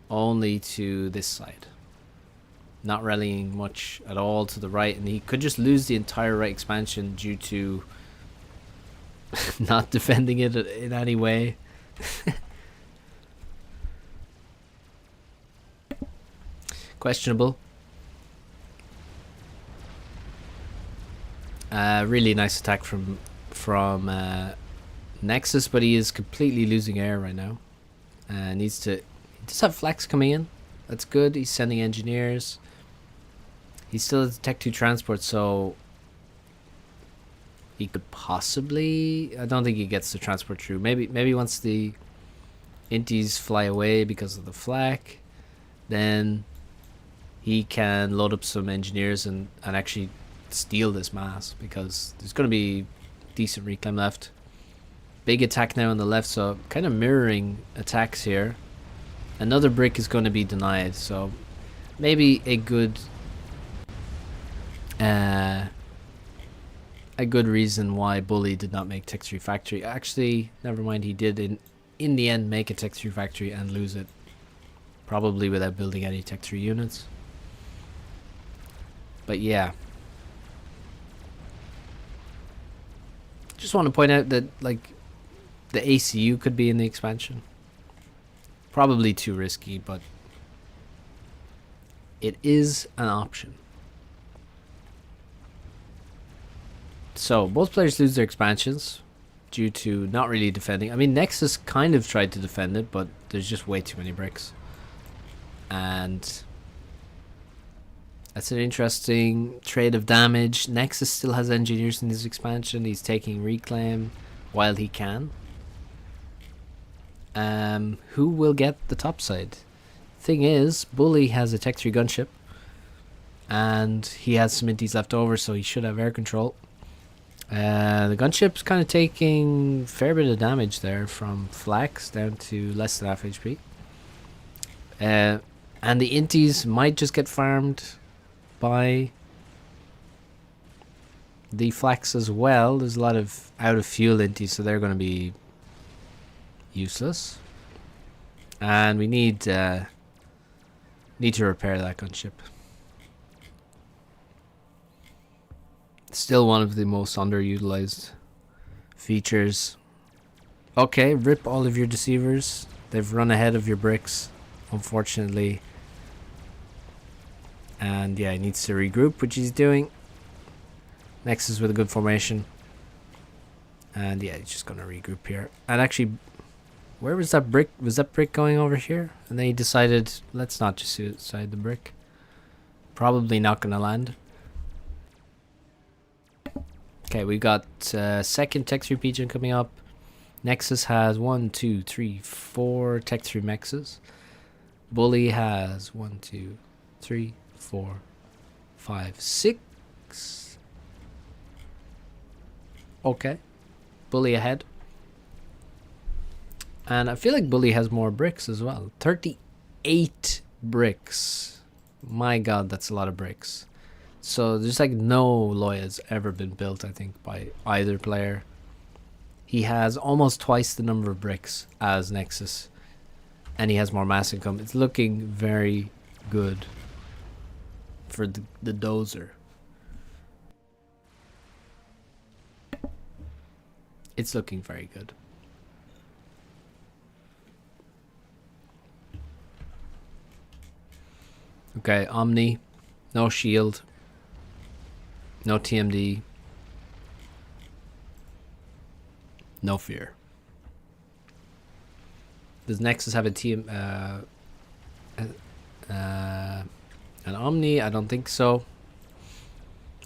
only to this side, not rallying much at all to the right, and he could just lose the entire right expansion due to not defending it in any way. Questionable. Really nice attack from Nexus, but he is completely losing air right now. Needs to. He does have flex coming in. That's good. He's sending engineers. He still has Tech 2 transport, so he could possibly. I don't think he gets the transport through. Maybe once the Inties fly away because of the flak, then he can load up some engineers and actually steal this mass, because there's going to be decent reclaim left. Big attack now on the left, so kind of mirroring attacks here. Another brick is going to be denied, so maybe a good reason why Bully did not make Tech 3 Factory. Actually, never mind, he did in the end make a Tech 3 Factory and lose it, probably without building any Tech 3 units. But yeah, just want to point out that like the ACU could be in the expansion. Probably too risky, but it is an option. So both players lose their expansions due to not really defending. I mean, Nexus kind of tried to defend it, but there's just way too many bricks. And that's an interesting trade of damage. Nexus still has engineers in his expansion. He's taking reclaim while he can. Who will get the top side? Thing is, Bully has a Tech 3 gunship, and he has some Inties left over, so he should have air control. The gunship's kind of taking a fair bit of damage there, from flax down to less than half HP. And the Inties might just get farmed by the flax as well. There's a lot of out of fuel Inties, so they're going to be useless. And we need to repair that gunship. Still one of the most underutilized features. Okay, rip all of your deceivers. They've run ahead of your bricks, unfortunately. And yeah, he needs to regroup, which he's doing. Nexus with a good formation. And yeah, he's just going to regroup here. And actually, where was that brick? Was that brick going over here? And then he decided, let's not just suicide the brick. Probably not going to land. Okay, we got second Tech 3 Pigeon coming up. Nexus has 1, 2, 3, 4 Tech 3 Mexes. Bully has 1, 2, 3, 4, 5, 6. Okay. Bully ahead. And I feel like Bully has more bricks as well. 38 bricks. My god, that's a lot of bricks. So there's like no LoTS ever been built, I think, by either player. He has almost twice the number of bricks as Nexus. And he has more mass income. It's looking very good for the dozer. It's looking very good. Okay, Omni. No shield. No TMD. No fear. Does Nexus have an Omni? I don't think so.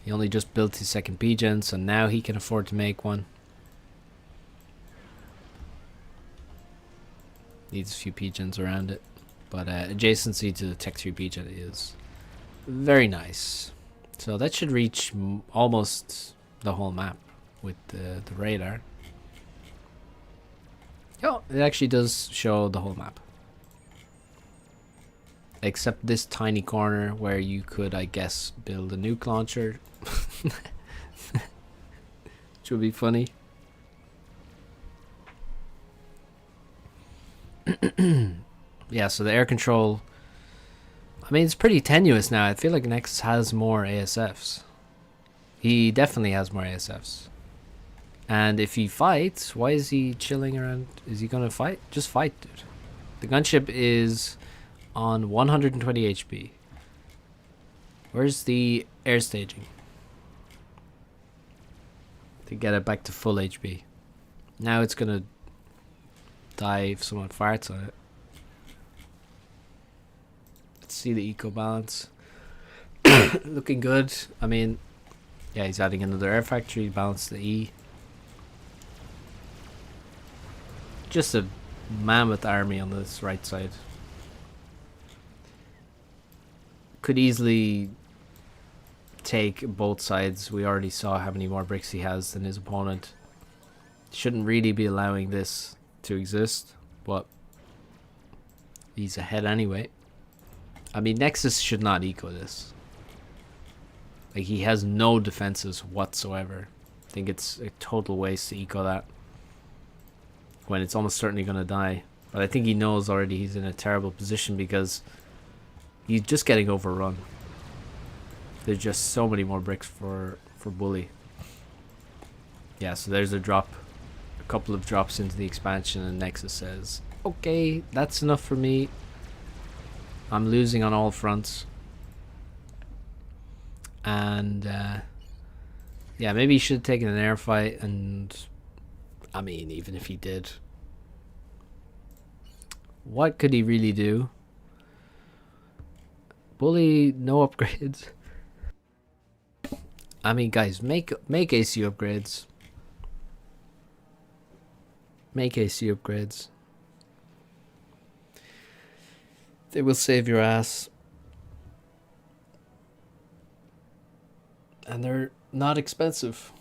He only just built his second Pigeon, so now he can afford to make one. Needs a few Pigeons around it. But adjacency to the Tech 3 Pigeon is very nice. So that should reach almost the whole map with the radar. Oh, it actually does show the whole map. Except this tiny corner where you could, I guess, build a nuke launcher. Which would be funny. Yeah, so the air control, I mean, it's pretty tenuous now. I feel like Nexus has more ASFs. He definitely has more ASFs. And if he fights, why is he chilling around? Is he gonna fight? Just fight, dude. The gunship is on 120 HP. Where's the air staging? to get it back to full HP. Now it's gonna die if someone farts on it. Let's see the eco balance. Looking good. I mean, yeah, he's adding another air factory, balance the E. Just a mammoth army on this right side. Could easily take both sides. We already saw how many more bricks he has than his opponent. Shouldn't really be allowing this to exist, but he's ahead anyway. I mean, Nexus should not eco this. Like, he has no defenses whatsoever. I think it's a total waste to eco that when it's almost certainly going to die. But I think he knows already he's in a terrible position because he's just getting overrun. There's just so many more bricks for Bully. Yeah, so there's a drop. A couple of drops into the expansion, and Nexus says, okay, that's enough for me. I'm losing on all fronts. And yeah, maybe he should have taken an air fight. And I mean, even if he did, what could he really do? Bully, no upgrades. I mean, guys, make AC upgrades. Make AC upgrades. They will save your ass. And they're not expensive.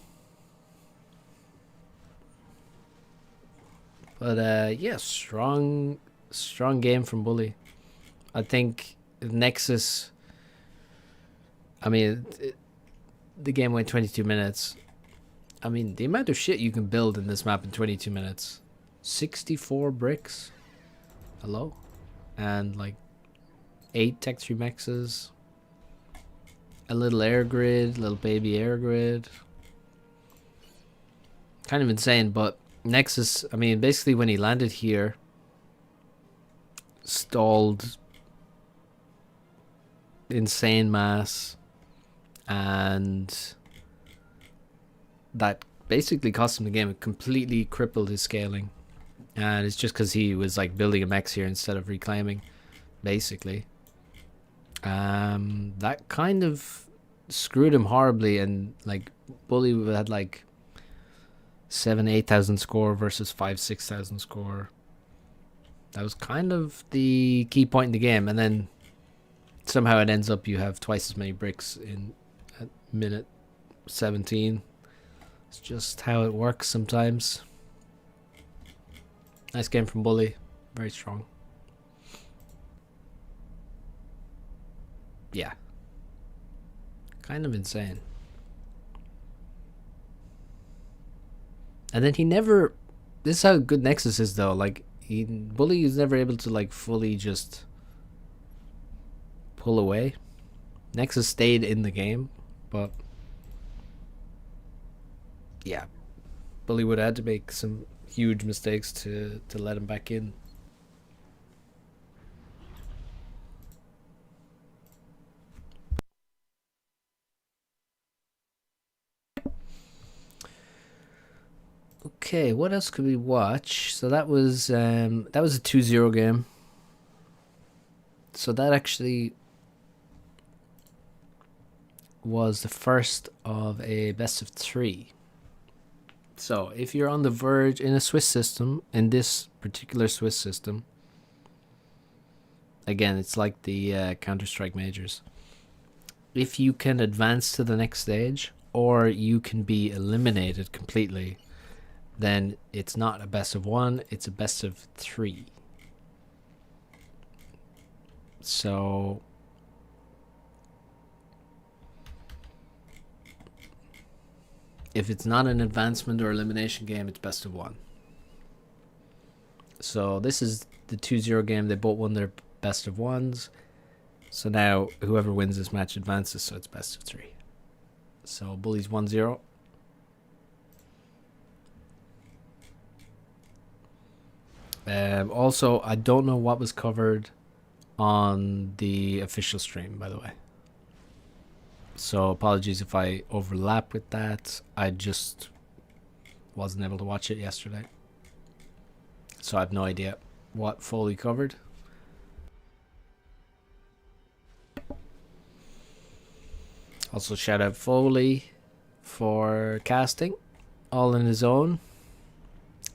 But yeah, strong game from Bully. I think Nexus, I mean, the game went 22 minutes. I mean, the amount of shit you can build in this map in 22 minutes. 64 bricks. Hello? And like 8 Tech 3 mexes. A little air grid, little baby air grid. Kind of insane, but Nexus, I mean, basically when he landed here, stalled insane mass, and that basically cost him the game. It completely crippled his scaling, and it's just because he was like building a mex here instead of reclaiming, basically. That kind of screwed him horribly, and like Bully had like 7,000-8,000 score versus 5,000-6,000 score. That was kind of the key point in the game, and then somehow it ends up you have twice as many bricks in at minute 17. It's just how it works sometimes. Nice game from Bully, very strong. Yeah, kind of insane. And then he never, this is how good Nexus is though, like Bully is never able to like fully just pull away. Nexus stayed in the game, but yeah, Bully would have had to make some huge mistakes to let him back in. Okay, what else could we watch? So that was a 2-0 game. So that actually was the first of a best of 3. So if you're on the verge in a Swiss system, in this particular Swiss system, again, it's like the Counter-Strike majors. If you can advance to the next stage, or you can be eliminated completely, then it's not a best of 1, it's a best of 3. So if it's not an advancement or elimination game, it's best of 1. So this is the 2-0 game. They both won their best of 1s. So now whoever wins this match advances, so it's best of 3. So Bully's 1-0. Also, I don't know what was covered on the official stream, by the way. So apologies if I overlap with that. I just wasn't able to watch it yesterday, so I have no idea what Foley covered. Also shout out Foley for casting all on his own,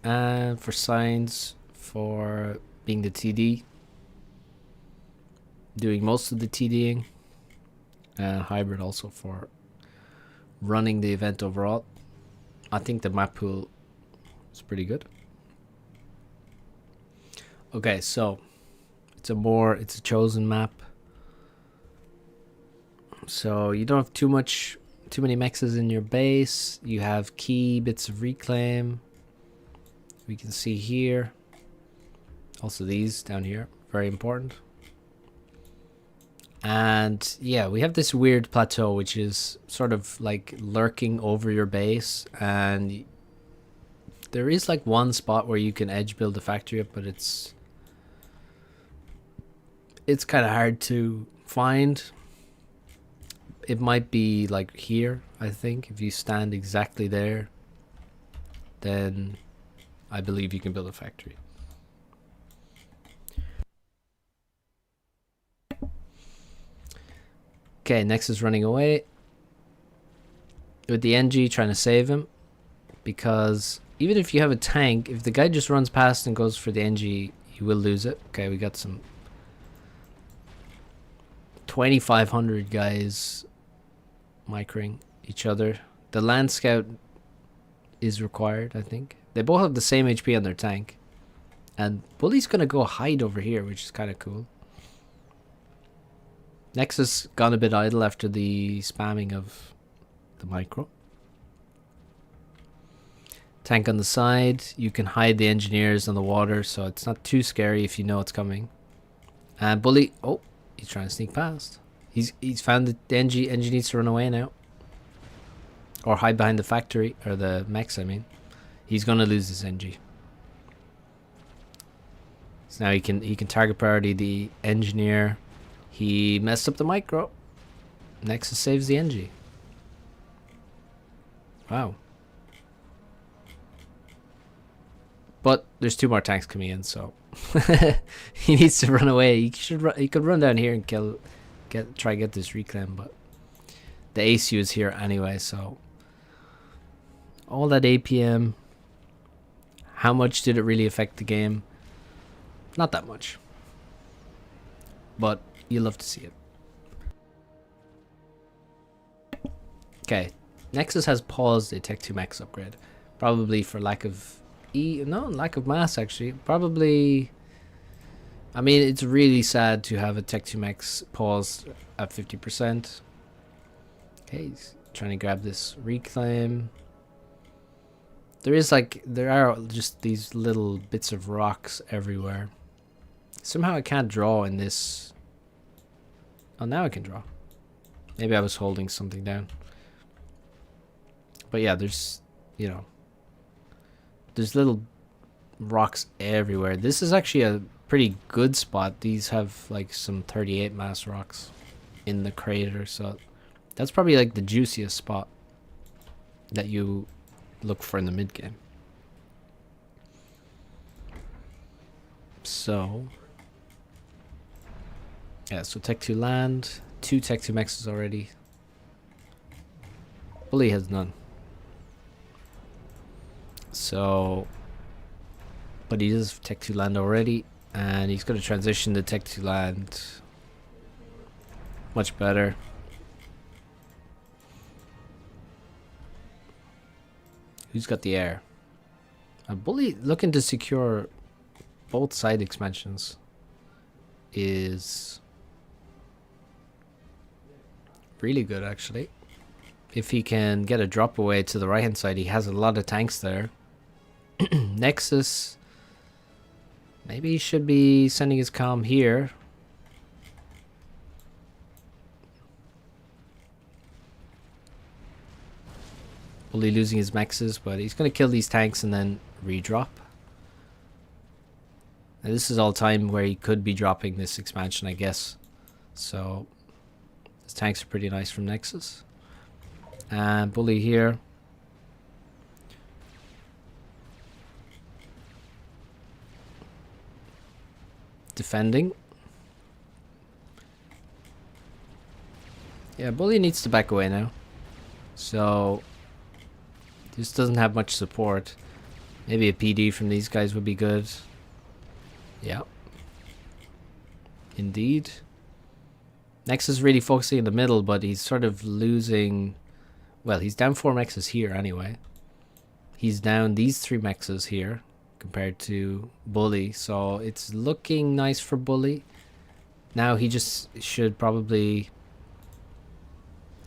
and for Signs for being the TD, doing most of the TDing, and Hybrid also for running the event overall. I think the map pool is pretty good. Okay, so it's a chosen map. So you don't have too many mexes in your base. You have key bits of reclaim. We can see here. Also these down here, very important. And yeah, we have this weird plateau which is sort of like lurking over your base, and there is like one spot where you can edge build a factory up, but it's kind of hard to find. It might be like here, I think. If you stand exactly there, then I believe you can build a factory. Okay, Nexus is running away with the NG, trying to save him, because even if you have a tank, if the guy just runs past and goes for the NG, you will lose it. Okay, we got some 2,500 guys microing each other. The land scout is required, I think. They both have the same HP on their tank, and Bully's gonna go hide over here, which is kind of cool. Nexus gone a bit idle after the spamming of the micro. Tank on the side. You can hide the engineers on the water, so it's not too scary if you know it's coming. And Bully, oh, he's trying to sneak past. He's found that the NG needs to run away now, or hide behind the factory, or the mechs, I mean. He's gonna lose this NG. So now he can target priority the engineer. He messed up the micro. Nexus saves the NG. Wow. But there's 2 more tanks coming in, so he needs to run away. He could run down here and try to get this reclaim, but the ACU is here anyway, so all that APM. How much did it really affect the game? Not that much, but you love to see it. Okay, Nexus has paused a Tech 2 Max upgrade, probably for lack of lack of mass actually. Probably, I mean, it's really sad to have a Tech 2 Max paused at 50%. Okay, he's trying to grab this reclaim. There are just these little bits of rocks everywhere. Somehow I can't draw in this. Oh, now I can draw. Maybe I was holding something down. But yeah, there's little rocks everywhere. This is actually a pretty good spot. These have like some 38 mass rocks in the crater, so that's probably like the juiciest spot that you look for in the mid game. So yeah, so Tech 2 land, 2 Tech 2 mexes already. Bully has none. So, but he does Tech 2 land already, and he's going to transition to Tech 2 land much better. Who's got the air? A Bully looking to secure both side expansions is really good actually. If he can get a drop away to the right hand side, he has a lot of tanks there. Nexus, maybe he should be sending his comm here. Bully losing his mexes, but he's going to kill these tanks and then redrop. And this is all time where he could be dropping this expansion, I guess. So his tanks are pretty nice from Nexus. And Bully here. defending. Yeah, Bully needs to back away now. So this doesn't have much support. Maybe a PD from these guys would be good. Yeah. Indeed. Nexus is really focusing in the middle, but he's sort of losing... Well, he's down 4 mexes here anyway. He's down these 3 mexes here compared to Bully. So it's looking nice for Bully. Now he just should probably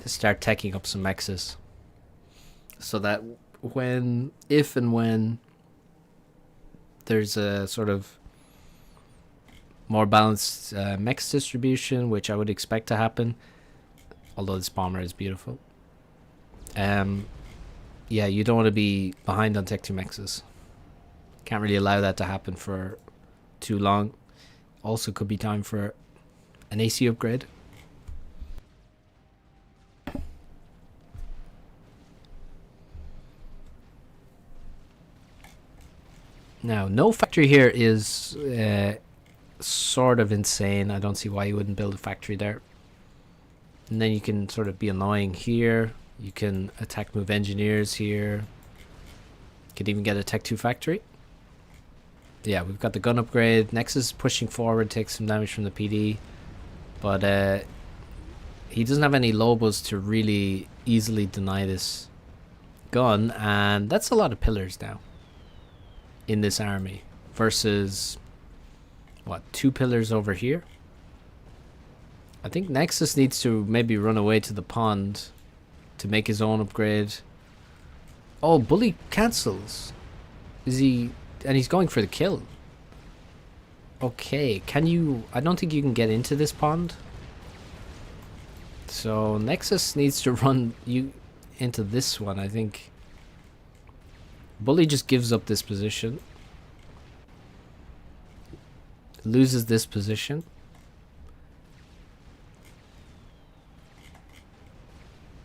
start teching up some mexes. So that if and when there's a sort of more balanced mex distribution, which I would expect to happen, although this bomber is beautiful. Yeah, you don't want to be behind on Tech 2 mexes. Can't really allow that to happen for too long. Also could be time for an AC upgrade. Now, no factory here is sort of insane. I don't see why you wouldn't build a factory there. And then you can sort of be annoying here. You can attack move engineers here. Could even get a Tech 2 factory. Yeah, we've got the gun upgrade. Nexus pushing forward, takes some damage from the PD. But he doesn't have any Lobos to really easily deny this gun. And that's a lot of pillars now in this army. Versus, what, 2 pillars over here? I think Nexus needs to maybe run away to the pond to make his own upgrade. Oh, Bully cancels. Is he... And he's going for the kill. Okay, can you... I don't think you can get into this pond. So Nexus needs to run you into this one, I think. Bully just gives up this position. Loses this position.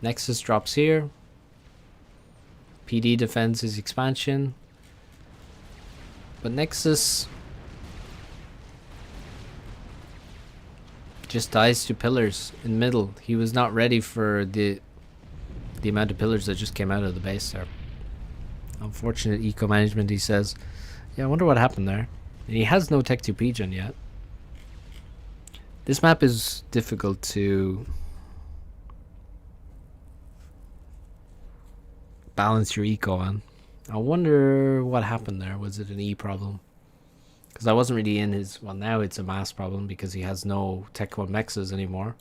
Nexus drops here. PD defends his expansion. But Nexus just dies to pillars in the middle. He was not ready for the amount of pillars that just came out of the base there. Unfortunate eco management, he says. Yeah, I wonder what happened there. And he has no Tech 2 Pigeon yet. This map is difficult to balance your eco on. I wonder what happened there. Was it an E problem? Because I wasn't really in his... Well, now it's a mass problem because he has no Tech 1 mexes anymore.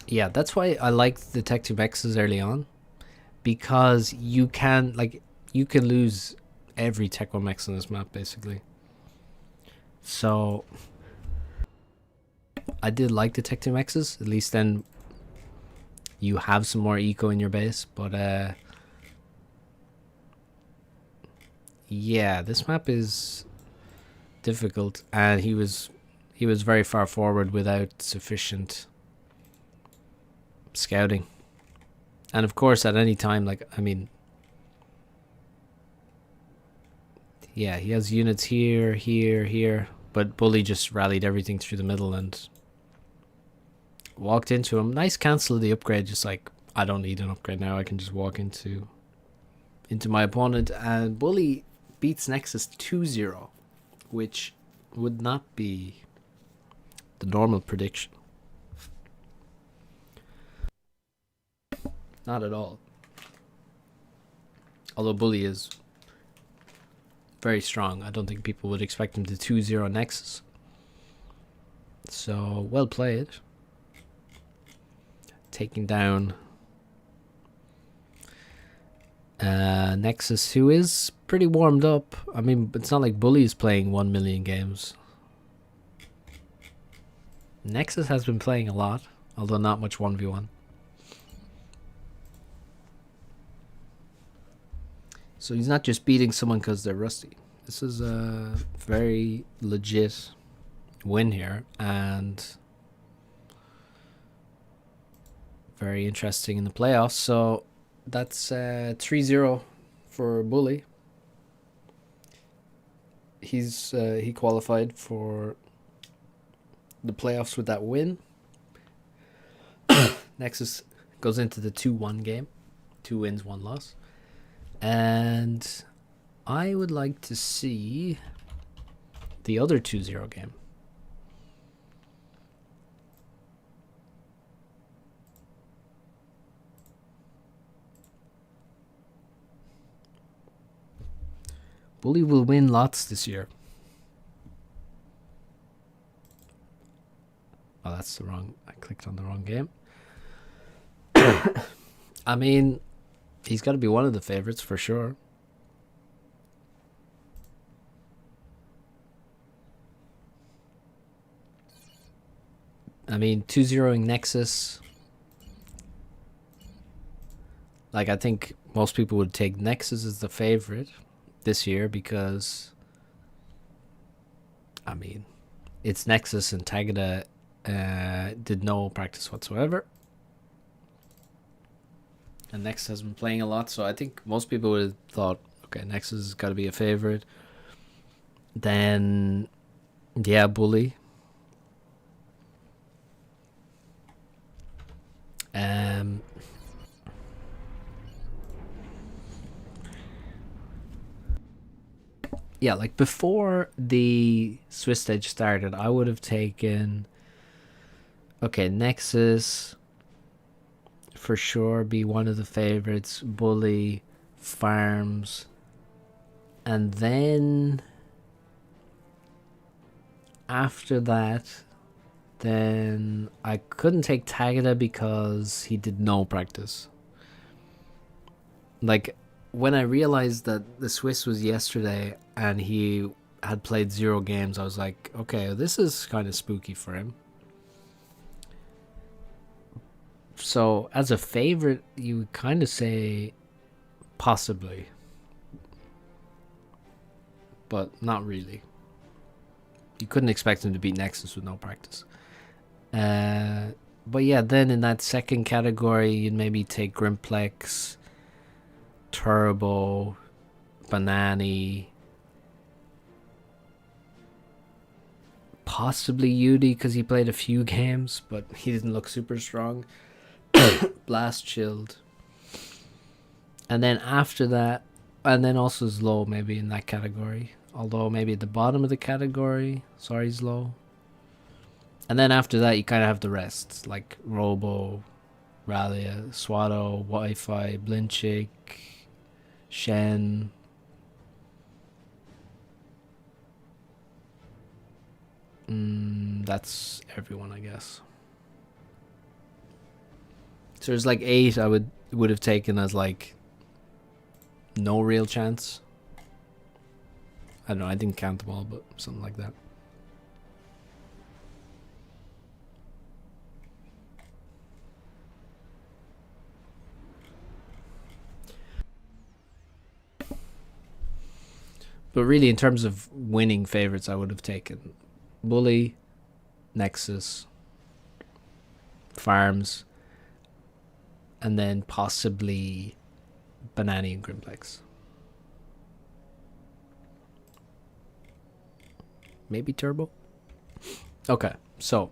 Yeah, that's why I like the Tech 2 mexes early on. Because you can, like, you can lose every Tech 1 mex on this map, basically. So, I did like the Tech 2 mexes. At least then you have some more eco in your base. But, yeah, this map is difficult. And he was very far forward without sufficient scouting. And of course, at any time, like, I mean, yeah, he has units here, here, here. But Bully just rallied everything through the middle and walked into him. Nice cancel of the upgrade, just like, I don't need an upgrade now. I can just walk into my opponent. And Bully beats Nexus 2-0, which would not be the normal prediction. Not at all. Although Bully is very strong. I don't think people would expect him to 2-0 Nexus. So, well played. Taking down Nexus, who is pretty warmed up. I mean, it's not like Bully is playing 1 million games. Nexus has been playing a lot, although not much 1v1. So he's not just beating someone because they're rusty. This is a very legit win here, and very interesting in the playoffs. So that's 3-0 for Bully. he qualified for the playoffs with that win. Nexus goes into the 2-1 game. 2 wins, 1 loss. And I would like to see the other 2-0 game. Bully will win LoTS this year. Oh, that's the wrong... I clicked on the wrong game. I mean, he's got to be one of the favorites for sure. I mean, 2-0ing Nexus. Like, I think most people would take Nexus as the favorite this year because, I mean, it's Nexus and Taga did no practice whatsoever. And Nexus has been playing a lot, so I think most people would have thought, okay, Nexus has got to be a favorite. Then, yeah, Bully. Yeah, like before the Swiss stage started, I would have taken, okay, Nexus for sure be one of the favorites, Bully, Farms, and then after that, then I couldn't take Tagada because he did no practice. Like, when I realized that the Swiss was yesterday and he had played 0 games, I was like, okay, this is kind of spooky for him. So, as a favorite, you would kind of say possibly. But not really. You couldn't expect him to beat Nexus with no practice. But yeah, then in that second category, you'd maybe take Grimlex, Turbo, Banani, possibly Yudi because he played a few games, but he didn't look super strong. Blast Shield. And then after that, and then also Zlow maybe in that category. Although maybe at the bottom of the category. Sorry, Zlow. And then after that, you kind of have the rest. Like Robo, Rallia, Swado, Wi-Fi, Blinchik, Shen. That's everyone, I guess. So there's like 8 I would have taken as like no real chance. I don't know, I didn't count them all, but something like that. But really, in terms of winning favorites, I would have taken Bully, Nexus, Farms, and then possibly Banani and Grimlex. Maybe Turbo? Okay, so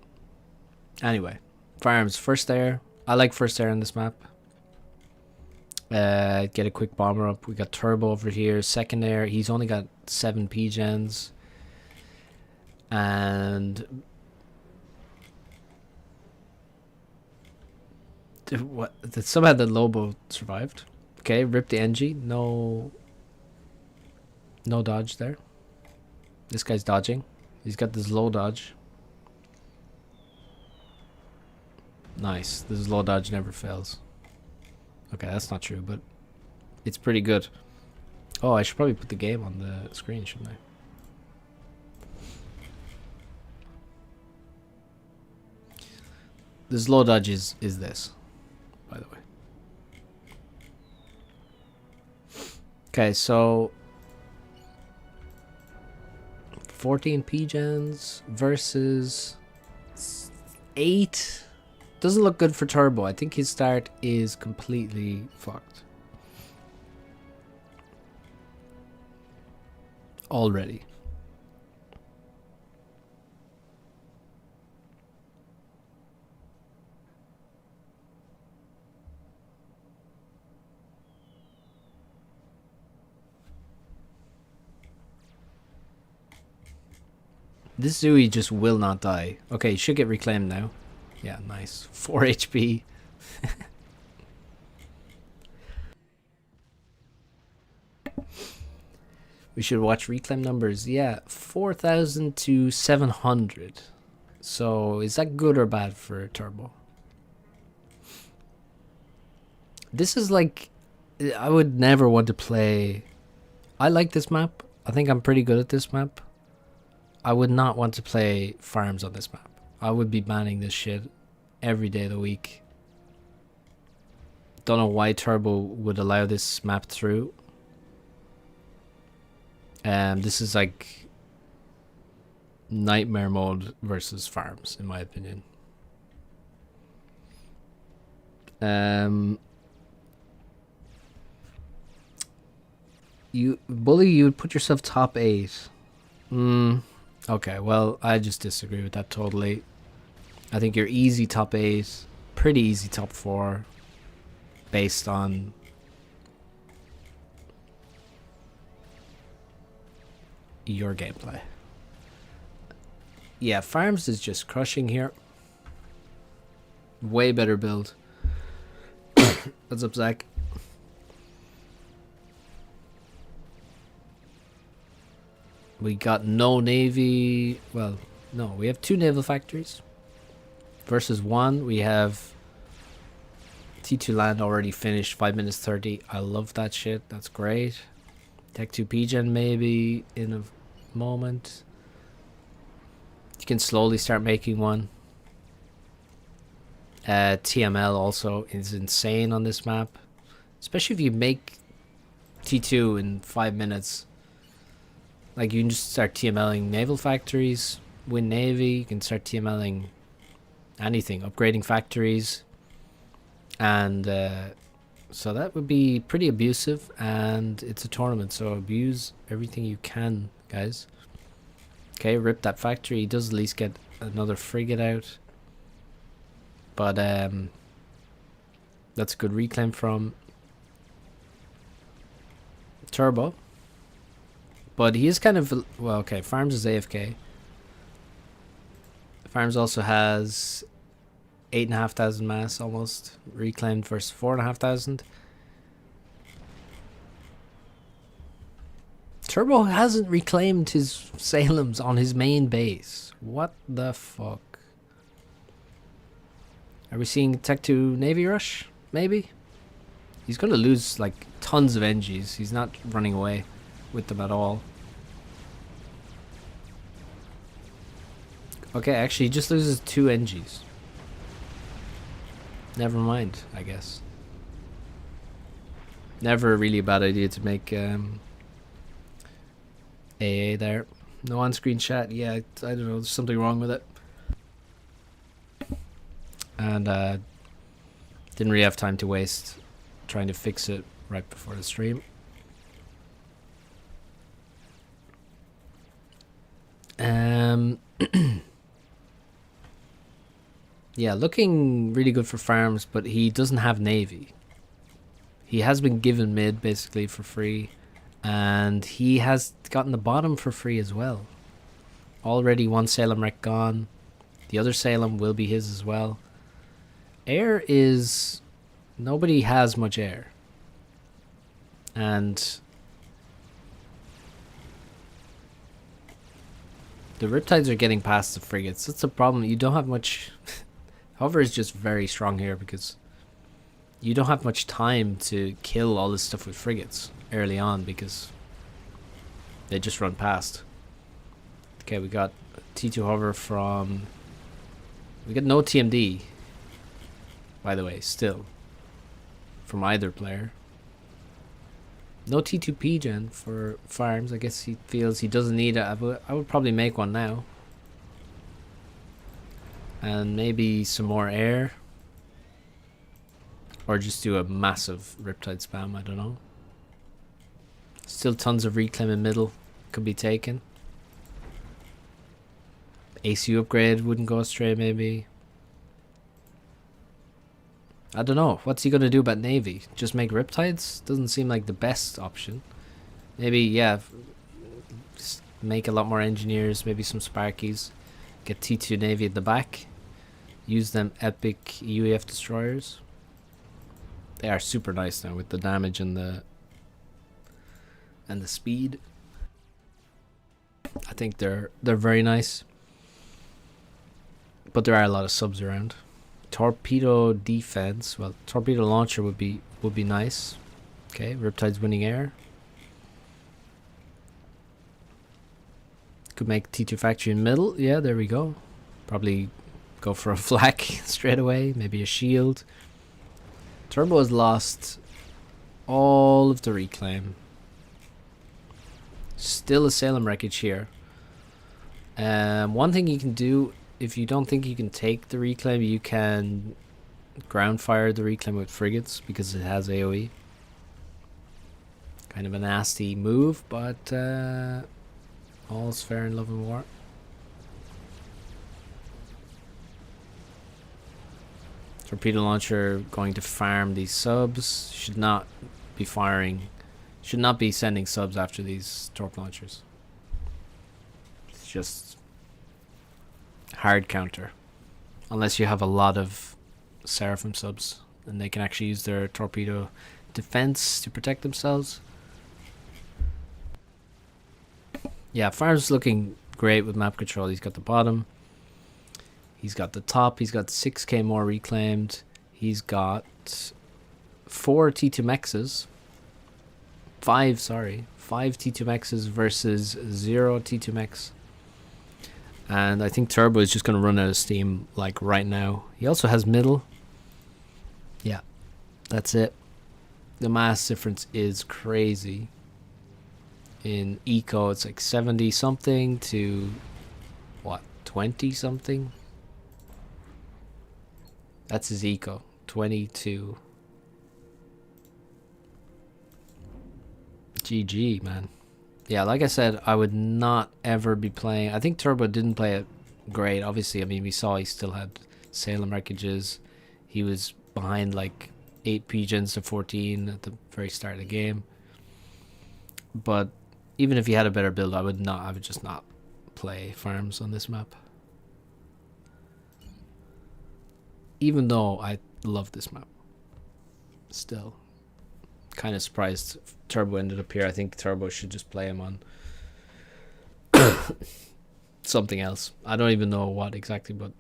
anyway, Farms, first air. I like first air on this map. Get a quick bomber up. We got Turbo over here. Second air, he's only got 7 P-gens. And what? Somehow the Lobo survived. Okay, rip the NG. No dodge there. This guy's dodging. He's got this low dodge. Nice. This low dodge never fails. Okay, that's not true, but it's pretty good. Oh, I should probably put the game on the screen, shouldn't I? This low dodge is this, by the way. Okay, so 14 P-gens versus 8. Doesn't look good for Turbo. I think his start is completely fucked. Already. This Zooey just will not die. Okay, he should get reclaimed now. Yeah, nice. 4 HP. We should watch reclaim numbers. Yeah, 4,000 to 700. So, is that good or bad for Turbo? This is like... I would never want to play... I like this map. I think I'm pretty good at this map. I would not want to play farms on this map. I would be banning this shit every day of the week. Don't know why Turbo would allow this map through. This is like nightmare mode versus farms, in my opinion. You bully, you would put yourself top 8. Okay, well, I just disagree with that totally. I think you're easy top 8, pretty easy top 4, based on your gameplay. Yeah, farms is just crushing here. Way better build. What's up, Zach? We got no navy. Well, no, we have 2 naval factories. Versus 1, we have T2 land already finished, 5 minutes 30. I love that shit. That's great. Tech 2 PGen maybe in a moment. You can slowly start making one. TML also is insane on this map. Especially if you make T2 in 5 minutes. Like, you can just start TMLing naval factories, win navy. You can start TMLing anything, upgrading factories. And so that would be pretty abusive, and it's a tournament, so abuse everything you can, guys. Okay, rip that factory. He does at least get another frigate out. But that's a good reclaim from Turbo. But he is kind of... Well, okay, Farms is AFK. Farms also has 8,500 mass almost. Reclaimed versus 4,500. Turbo hasn't reclaimed his Salems on his main base. What the fuck? Are we seeing Tech 2 Navy Rush? Maybe? He's going to lose like tons of NGs. He's not running away with them at all. Okay, actually he just loses 2 NGs. Never mind, I guess. Never really a bad idea to make AA there. No on-screen chat. Yeah, I don't know. There's something wrong with it. And didn't really have time to waste trying to fix it right before the stream. Yeah, looking really good for farms, but he doesn't have navy. He has been given mid basically for free, and he has gotten the bottom for free as well. Already 1 Salem wreck gone. The other Salem will be his as well. Air is... Nobody has much air. And the Riptides are getting past the frigates. That's the problem. You don't have much... Hover is just very strong here because you don't have much time to kill all this stuff with frigates early on because they just run past. Okay, we got T2 Hover from... We got no TMD, by the way, still, from either player. No T2 PGen for farms. I guess he feels he doesn't need it. I would probably make one now. And maybe some more air. Or just do a massive Riptide spam, I don't know. Still tons of reclaim in middle could be taken. ACU upgrade wouldn't go astray maybe. I don't know. What's he going to do about navy? Just make Riptides? Doesn't seem like the best option. Maybe, yeah, make a lot more engineers, maybe some Sparkies, get T2 Navy at the back, use them epic UAF destroyers. They are super nice now with the damage and the speed. I think they're very nice. But there are a lot of subs around. Torpedo defense. Well, torpedo launcher would be nice. Okay, Riptide's winning air. Could make T2 factory in middle. Yeah, there we go. Probably go for a flak straight away. Maybe a shield. Turbo has lost all of the reclaim. Still a Salem wreckage here. One thing you can do, if you don't think you can take the reclaim, you can ground fire the reclaim with frigates because it has AoE. Kind of a nasty move, but all's fair in love and war. Torpedo launcher going to farm these subs. Should not be firing. Should not be sending subs after these torp launchers. It's just hard counter. Unless you have a lot of Seraphim subs and they can actually use their torpedo defense to protect themselves. Yeah, Farm's looking great with map control. He's got the bottom. He's got the top. He's got 6k more reclaimed. He's got 4 T2 mexes. 5 T2 mexes versus 0 T2 mex. And I think Turbo is just going to run out of steam like right now. He also has middle. Yeah, that's it. The mass difference is crazy. In eco, it's like 70 something to what, 20 something? That's his eco. 22. GG, man. Yeah, like I said, I would not ever be playing. I think Turbo didn't play it great. Obviously, I mean, we saw he still had Salem wreckages. He was behind like 8 pigeons to 14 at the very start of the game. But even if he had a better build, I would just not play farms on this map. Even though I love this map. Still. Kind of surprised Turbo ended up here. I think Turbo should just play him on something else. I don't even know what exactly, but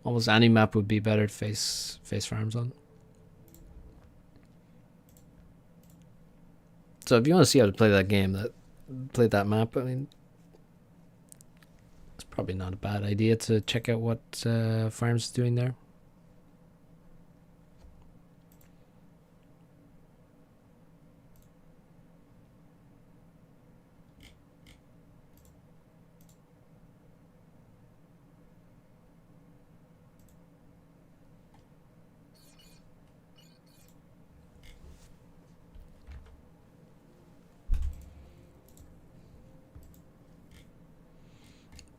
almost any map would be better to face farms on. So if you want to see how to play that game, play that map, I mean, it's probably not a bad idea to check out what Farms is doing there.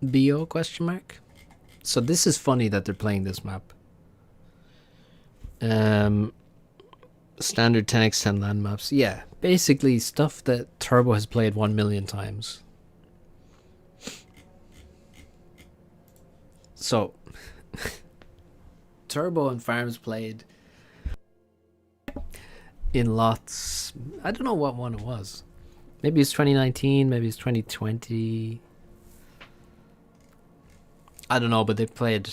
BO question mark. So this is funny that they're playing this map. Standard 10x10 land maps. Yeah, basically stuff that Turbo has played 1 million times. So Turbo and Farms played in LoTS. I don't know what one it was. Maybe it's 2019, maybe it's 2020. I don't know, but they played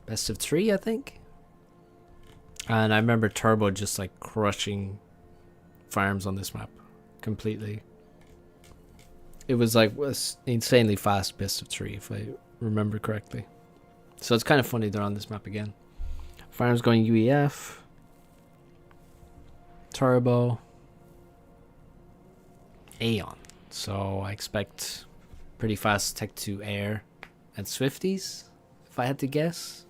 best of 3, I think. And I remember Turbo just like crushing Farms on this map completely. It was like insanely fast best of 3, if I remember correctly. So it's kind of funny they're on this map again. Farms going UEF. Turbo. Aeon. So I expect pretty fast tech to air. And Swifties, if I had to guess.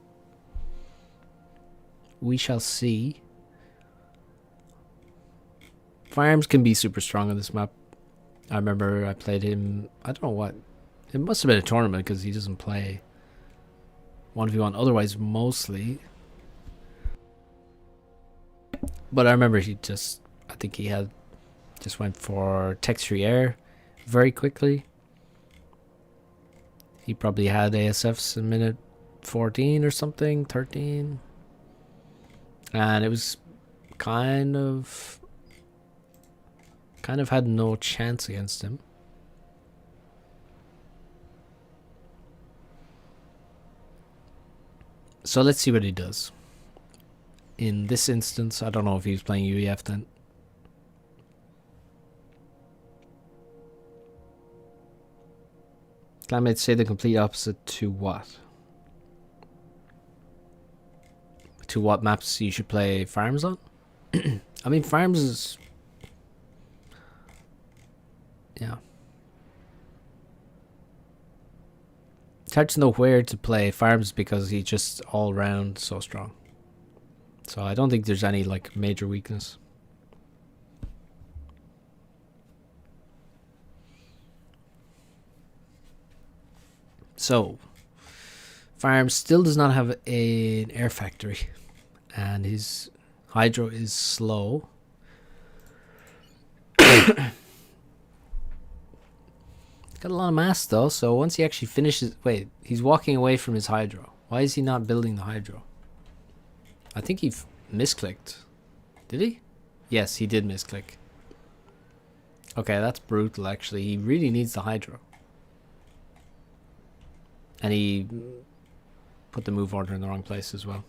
We shall see. Farms can be super strong on this map. I remember I played him, I don't know what. It must have been a tournament because he doesn't play 1v1 otherwise mostly. But I remember I think he had just went for tech 3 air. very quickly. He probably had ASFs in minute 14 or something, 13. And it was kind of had no chance against him. So let's see what he does. In this instance, I don't know if he was playing UEF then. I might say the complete opposite to what? To what maps you should play farms on? I mean, farms is... yeah. It's hard to know where to play farms because he's just all round so strong. So I don't think there's any like major weakness. So, farm still does not have an air factory, and his hydro is slow. Got a lot of mass though, so once he actually finishes... wait, he's walking away from his hydro. Why is he not building the hydro? I think he misclicked. Did he? Yes, he did misclick. Okay, that's brutal actually. He really needs the hydro. And he put the move order in the wrong place as well.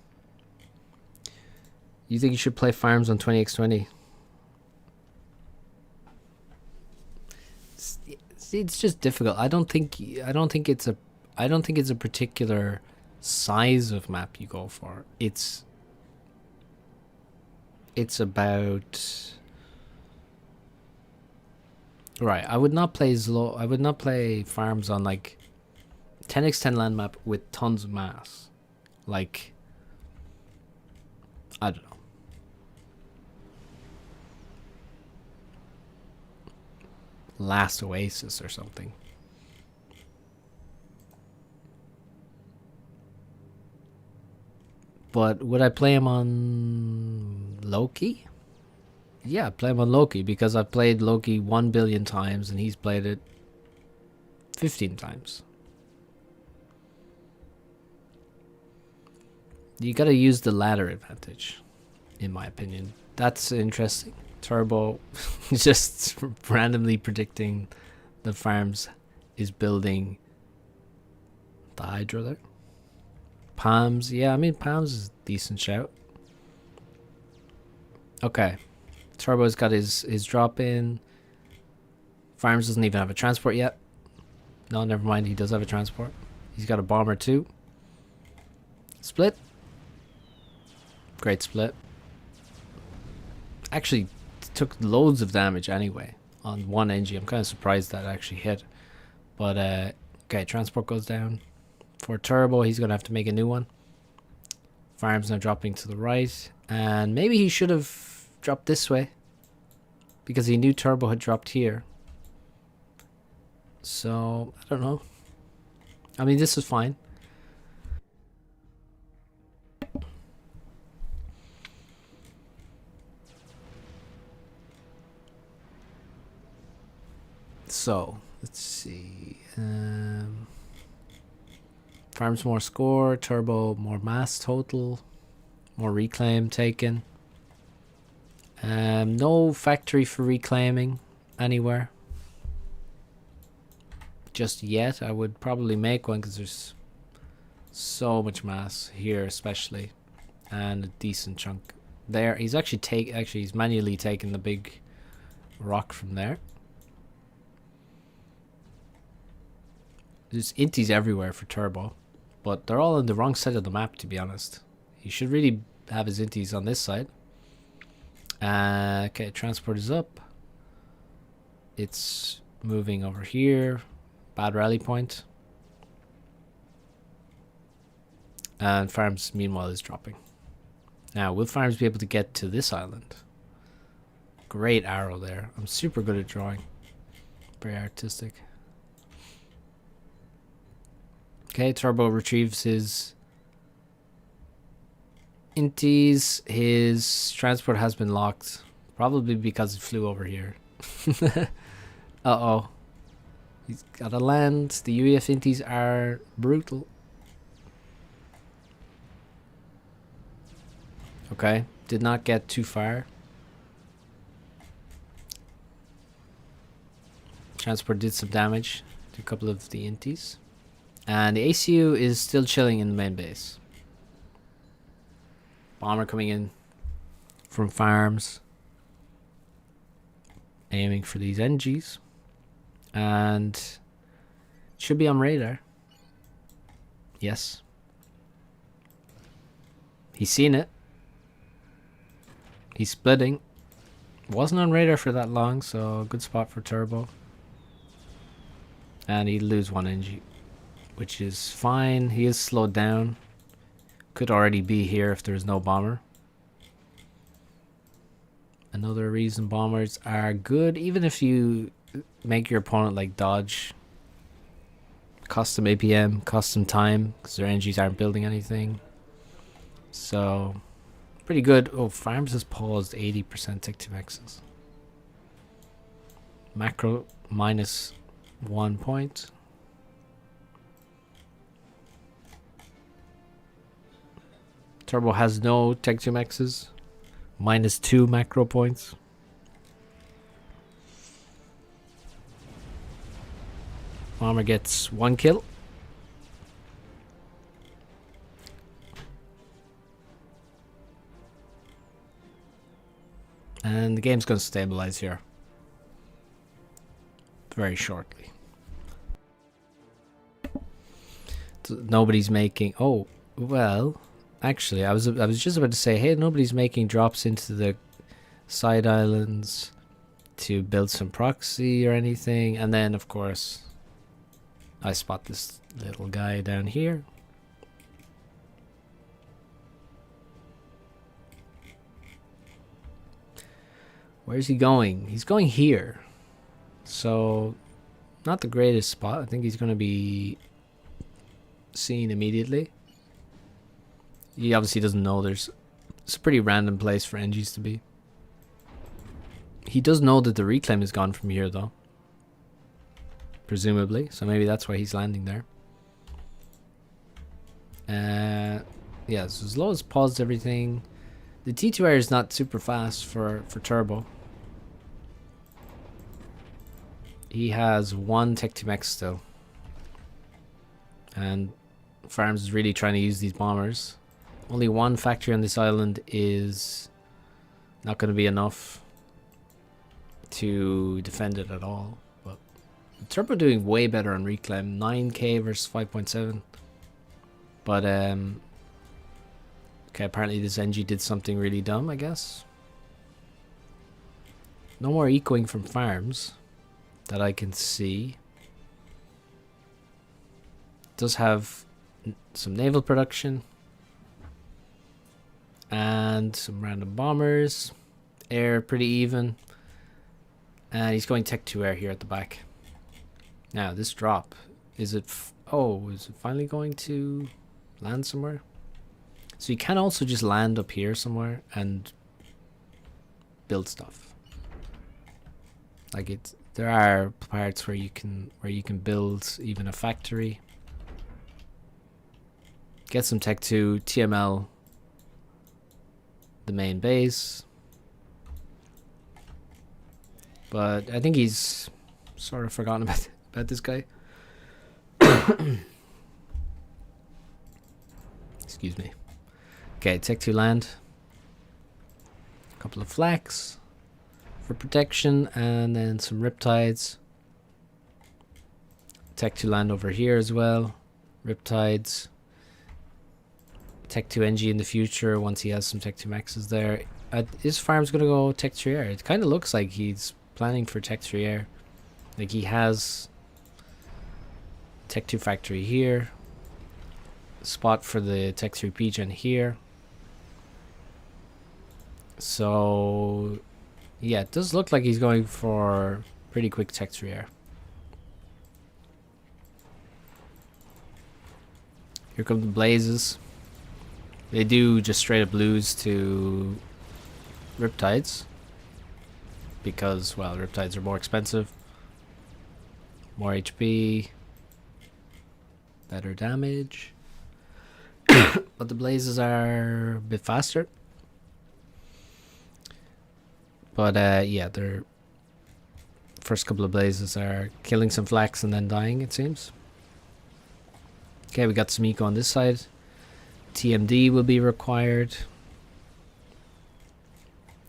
You think you should play farms on 20x20? It's just difficult. I don't think it's a particular size of map you go for. It's about... right, I would not play Zlow. I would not play farms on like 10x10 land map with tons of mass. Like, I don't know. Last Oasis or something. But would I play him on Loki? Yeah, play him on Loki because I've played Loki 1 billion times and he's played it 15 times. You gotta use the ladder advantage, in my opinion. That's interesting. Turbo just randomly predicting the farms is building the hydro there. Palms, yeah, I mean Palms is a decent shout. Okay. Turbo's got his drop in. Farms doesn't even have a transport yet. No, never mind, he does have a transport. He's got a bomber too. Split. Great split. Actually took loads of damage anyway on one NG. I'm kind of surprised that actually hit. But okay, transport goes down. For Turbo, he's going to have to make a new one. Farm's now dropping to the right. And maybe he should have dropped this way, because he knew Turbo had dropped here. So, I don't know. I mean, this is fine. So, let's see. Farms more score, Turbo more mass total, more reclaim taken. No factory for reclaiming anywhere just yet. I would probably make one because there's so much mass here, especially, and a decent chunk there. He's actually he's manually taking the big rock from there. There's inties everywhere for Turbo, but they're all on the wrong side of the map, to be honest. He should really have his inties on this side. Okay, transport is up. It's moving over here. Bad rally point. And Farms, meanwhile, is dropping. Now, will Farms be able to get to this island? Great arrow there. I'm super good at drawing. Very artistic. Okay, Turbo retrieves his inties. His transport has been locked. Probably because it flew over here. Uh-oh. He's got a land. The UEF inties are brutal. Okay, did not get too far. Transport did some damage to a couple of the inties. And the ACU is still chilling in the main base. Bomber coming in from farms. Aiming for these NGs. And should be on radar. Yes. He's seen it. He's splitting. Wasn't on radar for that long, so good spot for Turbo. And he'd lose one NG, which is fine. He is slowed down. Could already be here if there's no bomber. Another reason bombers are good, even if you make your opponent like dodge. Cost them APM, cost them time, because their NGs aren't building anything. So, pretty good. Oh, Farms has paused 80% tick to maxes. Macro minus 1 point. Turbo has no tech 2 maxes. Minus 2 macro points. Bomber gets 1 kill. And the game's going to stabilize here. Very shortly. So nobody's making... Oh, well... Actually, I was just about to say, hey, nobody's making drops into the side islands to build some proxy or anything. And then, of course, I spot this little guy down here. Where's he going? He's going here. So, not the greatest spot. I think he's going to be seen immediately. He obviously doesn't know it's a pretty random place for NGs to be. He does know that the reclaim is gone from here though. Presumably. So maybe that's why he's landing there. Yeah, so Zlow has paused everything. The T2R is not super fast for Turbo. He has 1 Tech 2 Max still. And Farms is really trying to use these bombers. Only 1 factory on this island is not going to be enough to defend it at all. But Turbo doing way better on reclaim. 9k versus 5.7. But okay, apparently this NG did something really dumb, I guess. No more ecoing from farms that I can see. Does have some naval production. And some random bombers. Air pretty even. And he's going tech 2 air here at the back. Now this drop. Is it... is it finally going to land somewhere? So you can also just land up here somewhere and build stuff. Like there are parts where you can build even a factory. Get some tech 2, TML the main base. But I think he's sort of forgotten about this guy. Excuse me. Okay, tech 2 land. A couple of flags for protection and then some riptides. Tech 2 land over here as well. Riptides. Tech 2 NG in the future once he has some Tech 2 maxes there. His farm's going to go Tech 3 air. It kind of looks like he's planning for Tech 3 air. Like he has Tech 2 factory here. Spot for the Tech 3 PGen here. So yeah, it does look like he's going for pretty quick Tech 3 air. Here come the blazes. They do just straight up lose to Riptides because, well, Riptides are more expensive. More HP. Better damage. But the blazes are a bit faster. But yeah, their first couple of blazes are killing some flax and then dying, it seems. Okay, we got some eco on this side. TMD will be required.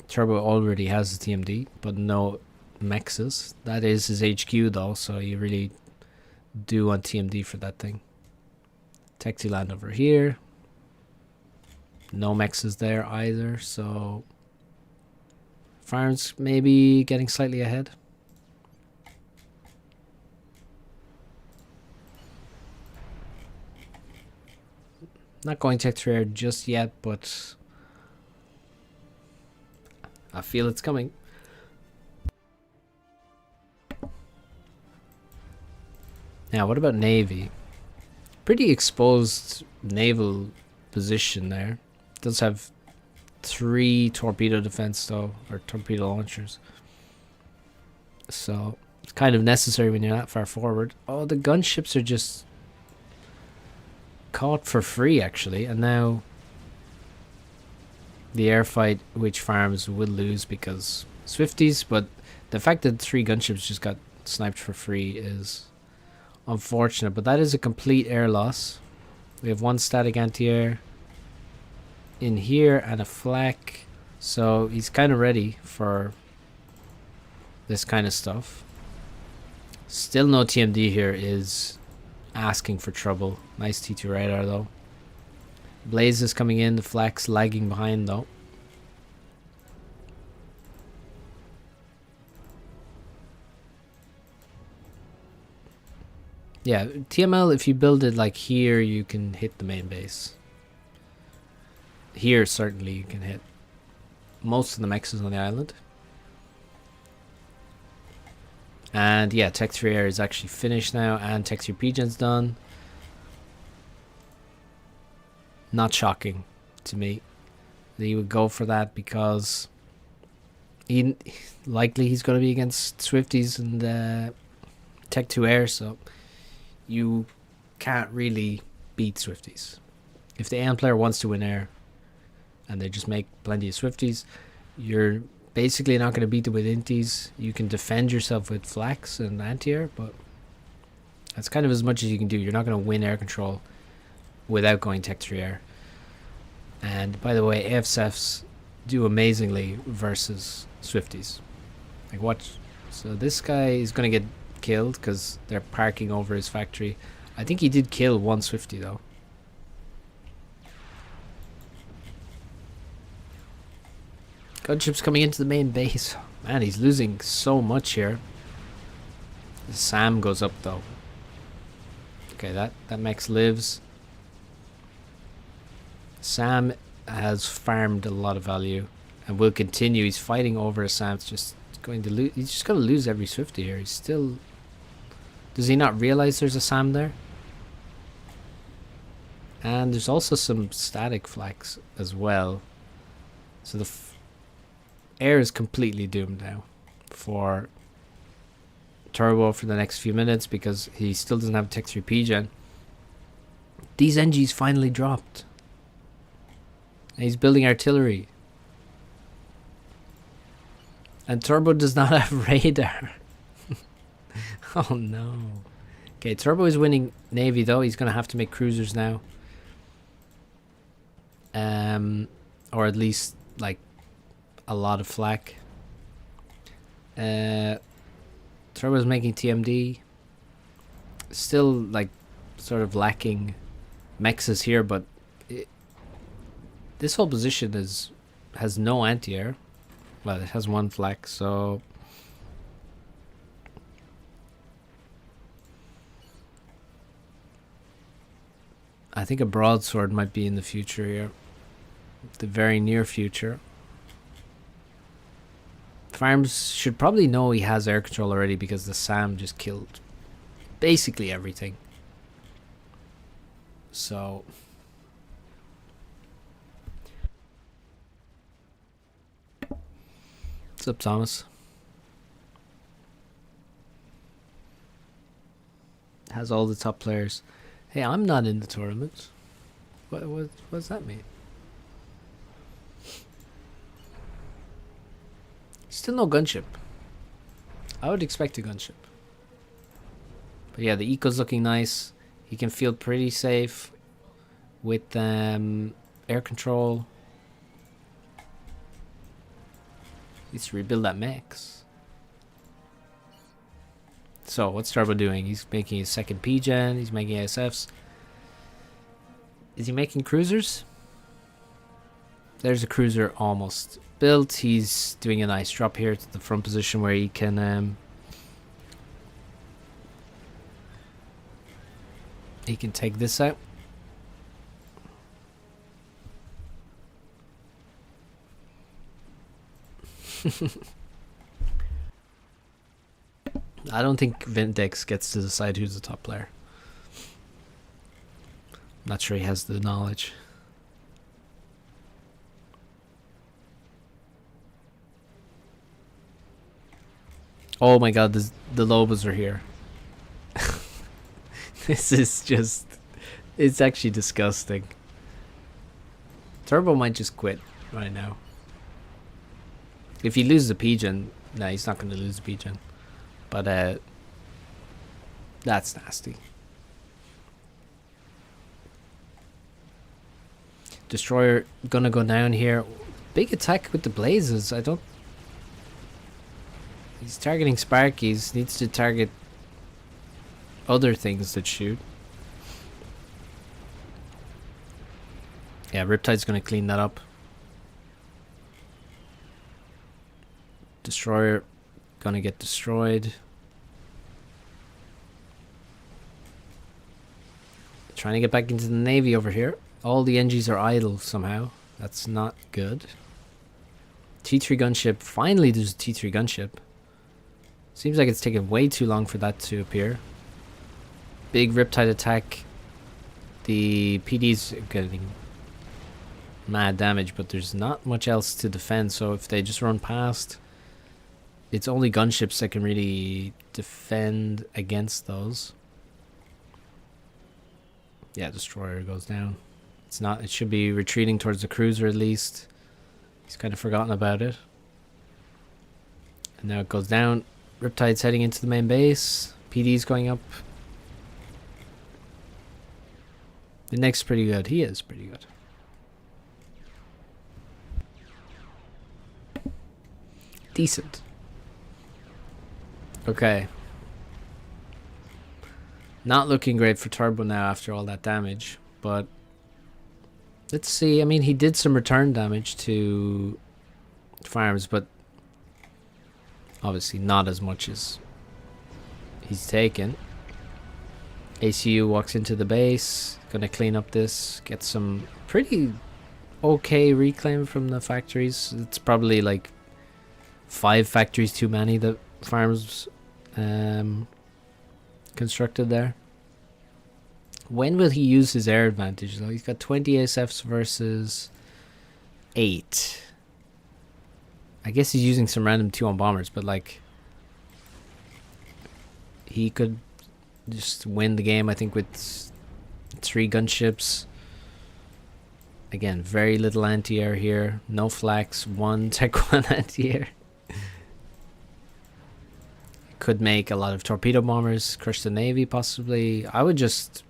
Turbo already has the TMD, but no mexes. That is his HQ though, so you really do want TMD for that thing. Techie land over here. No mexes there either, so farms maybe getting slightly ahead. Not going tech rare just yet, but I feel it's coming. Now, what about Navy? Pretty exposed naval position there. Does have 3 torpedo defense though, or torpedo launchers. So it's kind of necessary when you're that far forward. Oh, the gunships are just caught for free actually, and now the air fight, which farms will lose because Swifties, but the fact that 3 gunships just got sniped for free is unfortunate, but that is a complete air loss. We have 1 static anti-air in here and a flak, so he's kind of ready for this kind of stuff. Still no TMD here is asking for trouble. Nice T2 radar though. Blaze is coming in, the flak's lagging behind though. Yeah, TML, if you build it like here, you can hit the main base. Here, certainly, you can hit most of the mexes on the island. And yeah, Tech 3 Air is actually finished now, and Tech 3 P-Gen's done. Not shocking to me that he would go for that, because likely he's going to be against Swifties and Tech 2 Air, so you can't really beat Swifties. If the AM player wants to win air and they just make plenty of Swifties, you're basically not going to beat them with inties. You can defend yourself with flax and anti-air, but that's kind of as much as you can do. You're not going to win air control without going Tech 3 Air. And by the way, AFSFs do amazingly versus Swifties. Like watch. So this guy is going to get killed because they're parking over his factory. I think he did kill 1 Swiftie though. Gunship's coming into the main base. Man, he's losing so much here. Sam goes up though. Okay, that mech lives. Sam has farmed a lot of value and will continue. He's fighting over Sam. It's just going to lose. He's just going to lose every Swiftie here. He's still. Does he not realize there's a Sam there? And there's also some static flags as well. So the air is completely doomed now for Turbo for the next few minutes because he still doesn't have Tech 3 P-Gen. These NGs finally dropped. And he's building artillery. And Turbo does not have radar. Oh no. Okay, Turbo is winning Navy though. He's going to have to make cruisers now. Or at least like a lot of flak. Turbo's making TMD. Still like sort of lacking mexes here, but this whole position has no anti-air. Well, it has 1 flak, so I think a broadsword might be in the future here. The very near future. Farms should probably know he has air control already because the SAM just killed basically everything. So what's up, Thomas? has all the top players. Hey, I'm not in the tournament. What does that mean? Still no gunship. I would expect a gunship. But yeah, the eco's looking nice. He can feel pretty safe with air control. Needs to rebuild that mix. So what's Turbo doing? He's making his second P-Gen. He's making ASFs. Is he making cruisers? There's a cruiser almost built. He's doing a nice drop here to the front position where he can take this out. I don't think Vindex gets to decide who's the top player. Not sure he has the knowledge. Oh my god, the Lobos are here. This is just... It's actually disgusting. Turbo might just quit right now. If he loses a P-Gen... No, he's not going to lose a P-Gen. But, that's nasty. Destroyer gonna go down here. Big attack with the blazes. I don't... He's targeting Sparkies. Needs to target other things that shoot. Yeah, Riptide's gonna clean that up. Destroyer gonna get destroyed. Trying to get back into the Navy over here. All the NGs are idle somehow. That's not good. T3 gunship. Finally there's a T3 gunship. Seems like it's taken way too long for that to appear. Big Riptide attack. The PD's getting mad damage, but there's not much else to defend, so if they just run past, it's only gunships that can really defend against those. Yeah, Destroyer goes down. It's not, it should be retreating towards the cruiser at least. He's kind of forgotten about it. And now it goes down. Riptide's heading into the main base. PD's going up. The Nexus is pretty good. He is pretty good. Decent. Okay. Not looking great for Turbo now after all that damage, but let's see. I mean, he did some return damage to farms, but obviously not as much as he's taken. ACU walks into the base, gonna clean up this, get some pretty okay reclaim from the factories. It's probably like 5 factories too many that farms constructed there. When will he use his air advantage though? He's got 20 ASFs versus 8. I guess he's using some random 2-on bombers, but like he could just win the game, I think, with 3 gunships. Again, very little anti-air here. No flax, 1 Tech 1 anti-air. Could make a lot of torpedo bombers, crush the Navy possibly. I would just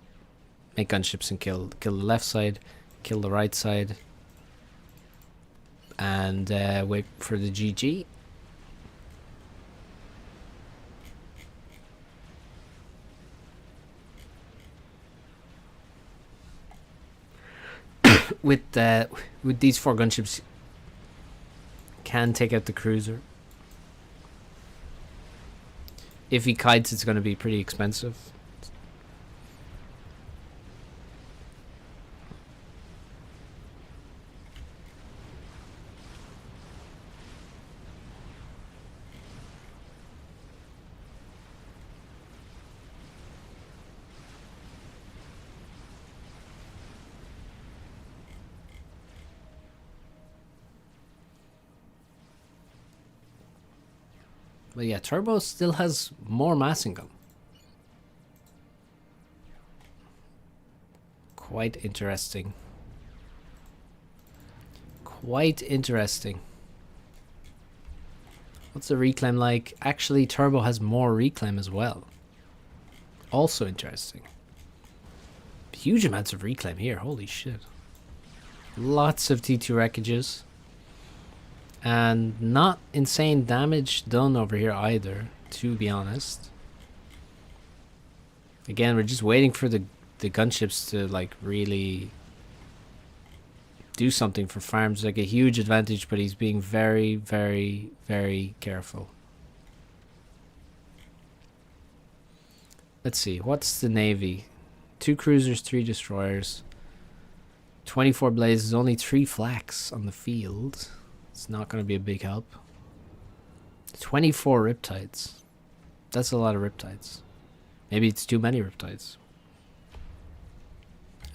make gunships and kill the left side, kill the right side, and wait for the GG. with these 4 gunships, can take out the cruiser. If he kites, it's going to be pretty expensive. But yeah, Turbo still has more mass income. Quite interesting. Quite interesting. What's the reclaim like? Actually, Turbo has more reclaim as well. Also interesting. Huge amounts of reclaim here. Holy shit. Lots of T2 wreckages. And not insane damage done over here either, to be honest. Again, we're just waiting for the gunships to like really do something for farms. Like a huge advantage, but he's being very, very, very careful. Let's see, what's the Navy? 2 cruisers, 3 destroyers, 24 blazes, only 3 flaks on the field. It's not going to be a big help. 24 riptides. That's a lot of riptides. Maybe it's too many riptides.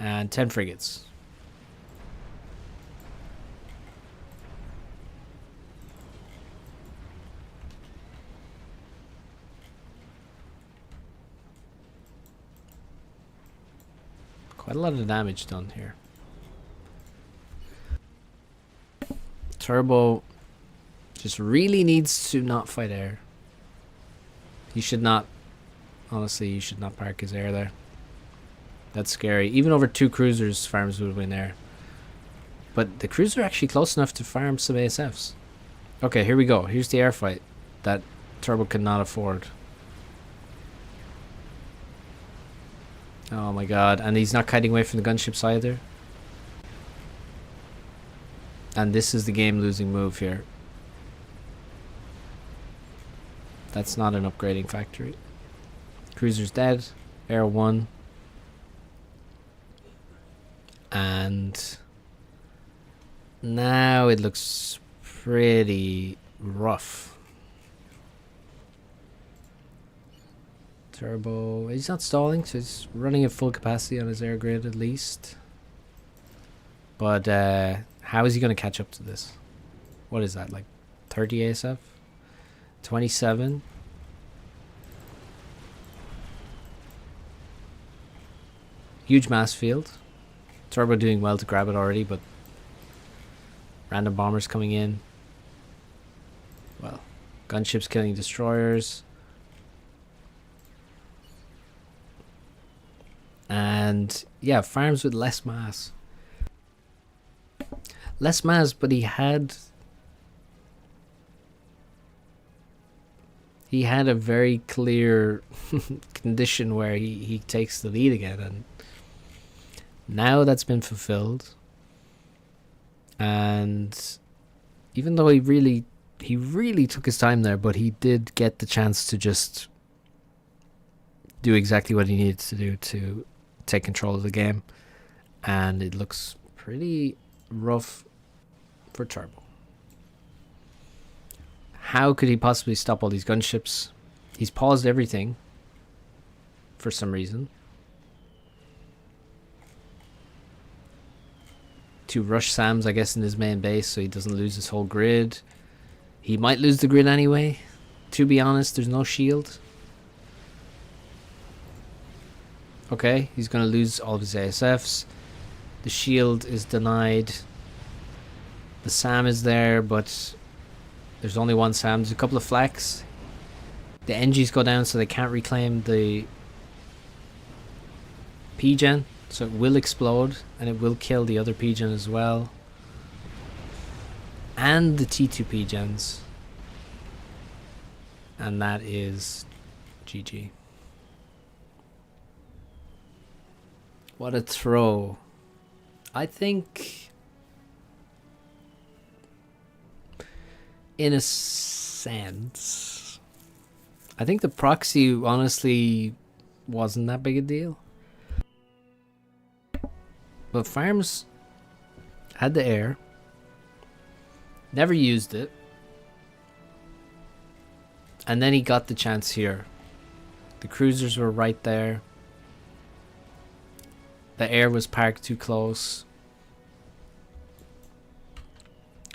And 10 frigates. Quite a lot of damage done here. Turbo just really needs to not fight air. He should not. Honestly, you should not park his air there. That's scary. Even over 2 cruisers, farms would win air. But the cruisers are actually close enough to farm some ASFs. Okay, here we go. Here's the air fight that Turbo cannot afford. Oh my god. And he's not kiting away from the gunships either. And this is the game-losing move here. That's not an upgrading factory. Cruiser's dead. Air 1. And now it looks pretty rough. Turbo, he's not stalling, so he's running at full capacity on his air grid at least. But how is he going to catch up to this? What is that, like 30 ASF? 27? Huge mass field. Turbo doing well to grab it already, but random bombers coming in. Well, gunships killing destroyers. And yeah, farms with less mass. Less mass, but he had a very clear condition where he takes the lead again, and now that's been fulfilled. And even though he really took his time there, but he did get the chance to just do exactly what he needed to do to take control of the game. And it looks pretty rough for Turbo. How could he possibly stop all these gunships? He's paused everything for some reason to rush Sams, I guess, in his main base so he doesn't lose his whole grid. He might lose the grid anyway. To be honest, there's no shield. Okay, he's going to lose all of his ASFs. The shield is denied. The SAM is there, but there's only one SAM. There's a couple of flaks. The NGs go down so they can't reclaim the P-Gen. So it will explode and it will kill the other P-Gen as well. And the T2 P-Gens. And that is GG. What a throw. I think in a sense, I think the proxy honestly wasn't that big a deal. But Farms had the air, never used it, and then he got the chance here. The cruisers were right there. The air was parked too close.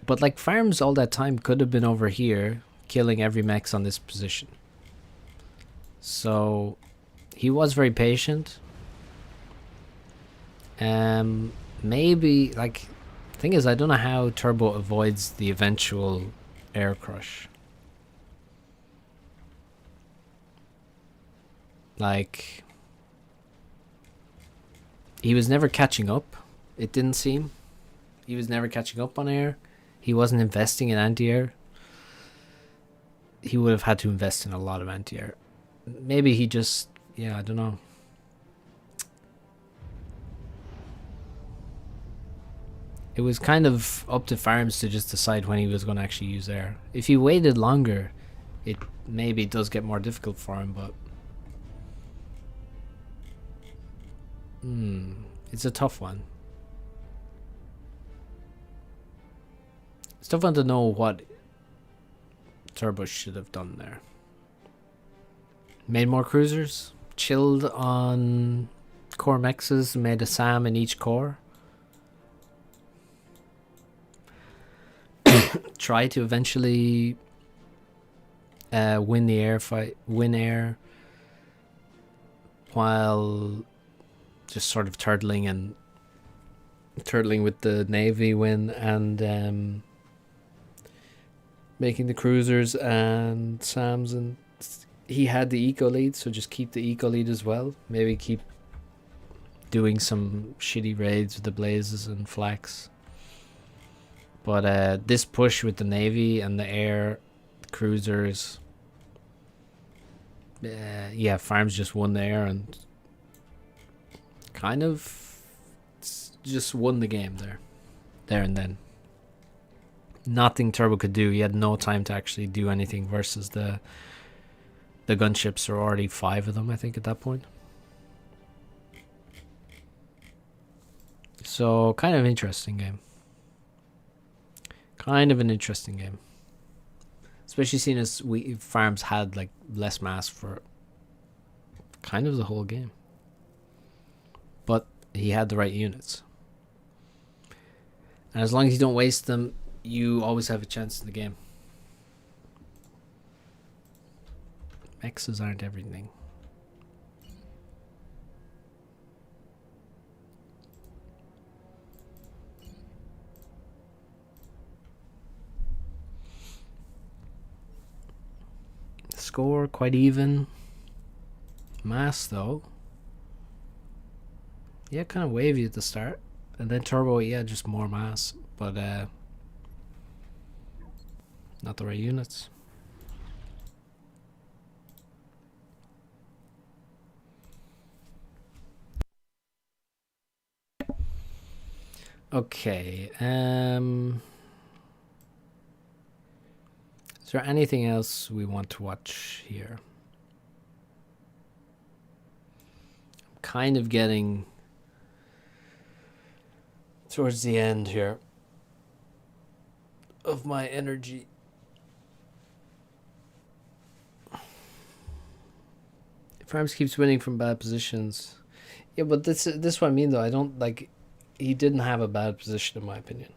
But like Farms all that time could have been over here killing every mechs on this position. So he was very patient. Maybe, like, thing is, I don't know how Turbo avoids the eventual air crush. Like, he was never catching up, it didn't seem. He was never catching up on air. He wasn't investing in anti-air. He would have had to invest in a lot of anti-air. Maybe he just, yeah, I don't know. It was kind of up to Farms to just decide when he was going to actually use air. If he waited longer, it maybe does get more difficult for him, but it's a tough one. It's tough one to know what Turbo should have done there. Made more cruisers, chilled on core mexes, made a SAM in each core. Try to eventually win the air fight, win air, while just sort of turtling with the Navy win and making the cruisers and SAMs, and he had the eco lead, so just keep the eco lead as well. Maybe keep doing some shitty raids with the blazes and flax. But this push with the Navy and the air cruisers, yeah, Farms just won there and kind of just won the game there and then. Nothing Turbo could do. He had no time to actually do anything versus the gunships. Are already 5 of them, I think, at that point. So kind of interesting game. Kind of an interesting game. Especially seeing as Farms had like less mass for kind of the whole game. But he had the right units. And as long as you don't waste them, you always have a chance in the game. Mexes aren't everything. Score quite even. Mass though, yeah, kind of wavy at the start, and then Turbo, yeah, just more mass, but not the right units. Okay, is there anything else we want to watch here? I'm kind of getting towards the end here of my energy. Farms keeps winning from bad positions. Yeah, but this what I mean though. I don't like. He didn't have a bad position in my opinion.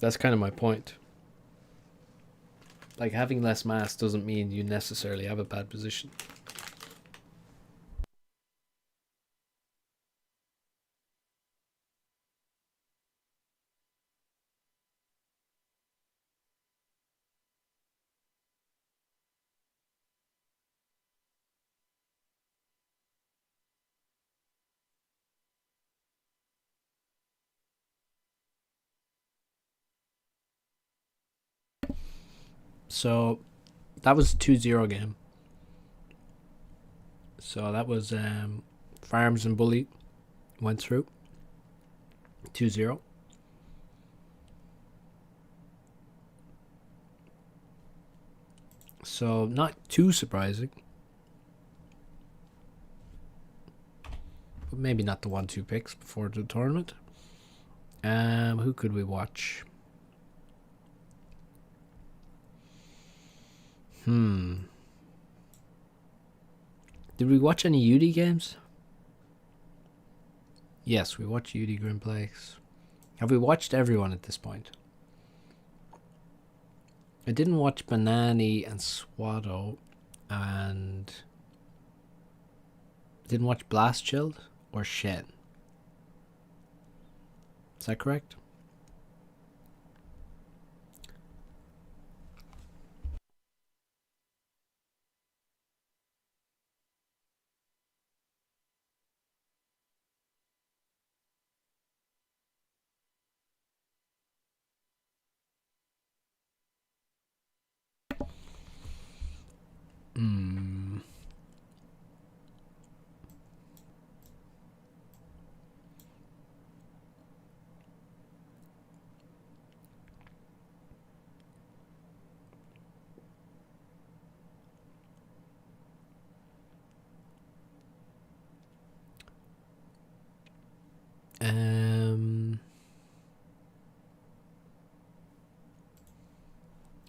That's kind of my point. Like, having less mass doesn't mean you necessarily have a bad position. So that was a 2-0 game. So that was Farms and Bully went through 2-0. So not too surprising. But maybe not the 1-2 picks before the tournament. Who could we watch? Did we watch any Yudi games? Yes, we watched Yudi Grimlex. Have we watched everyone at this point? I didn't watch Banani and Swado, and didn't watch Blast Chilled. or Shen. Is that correct? Hmm.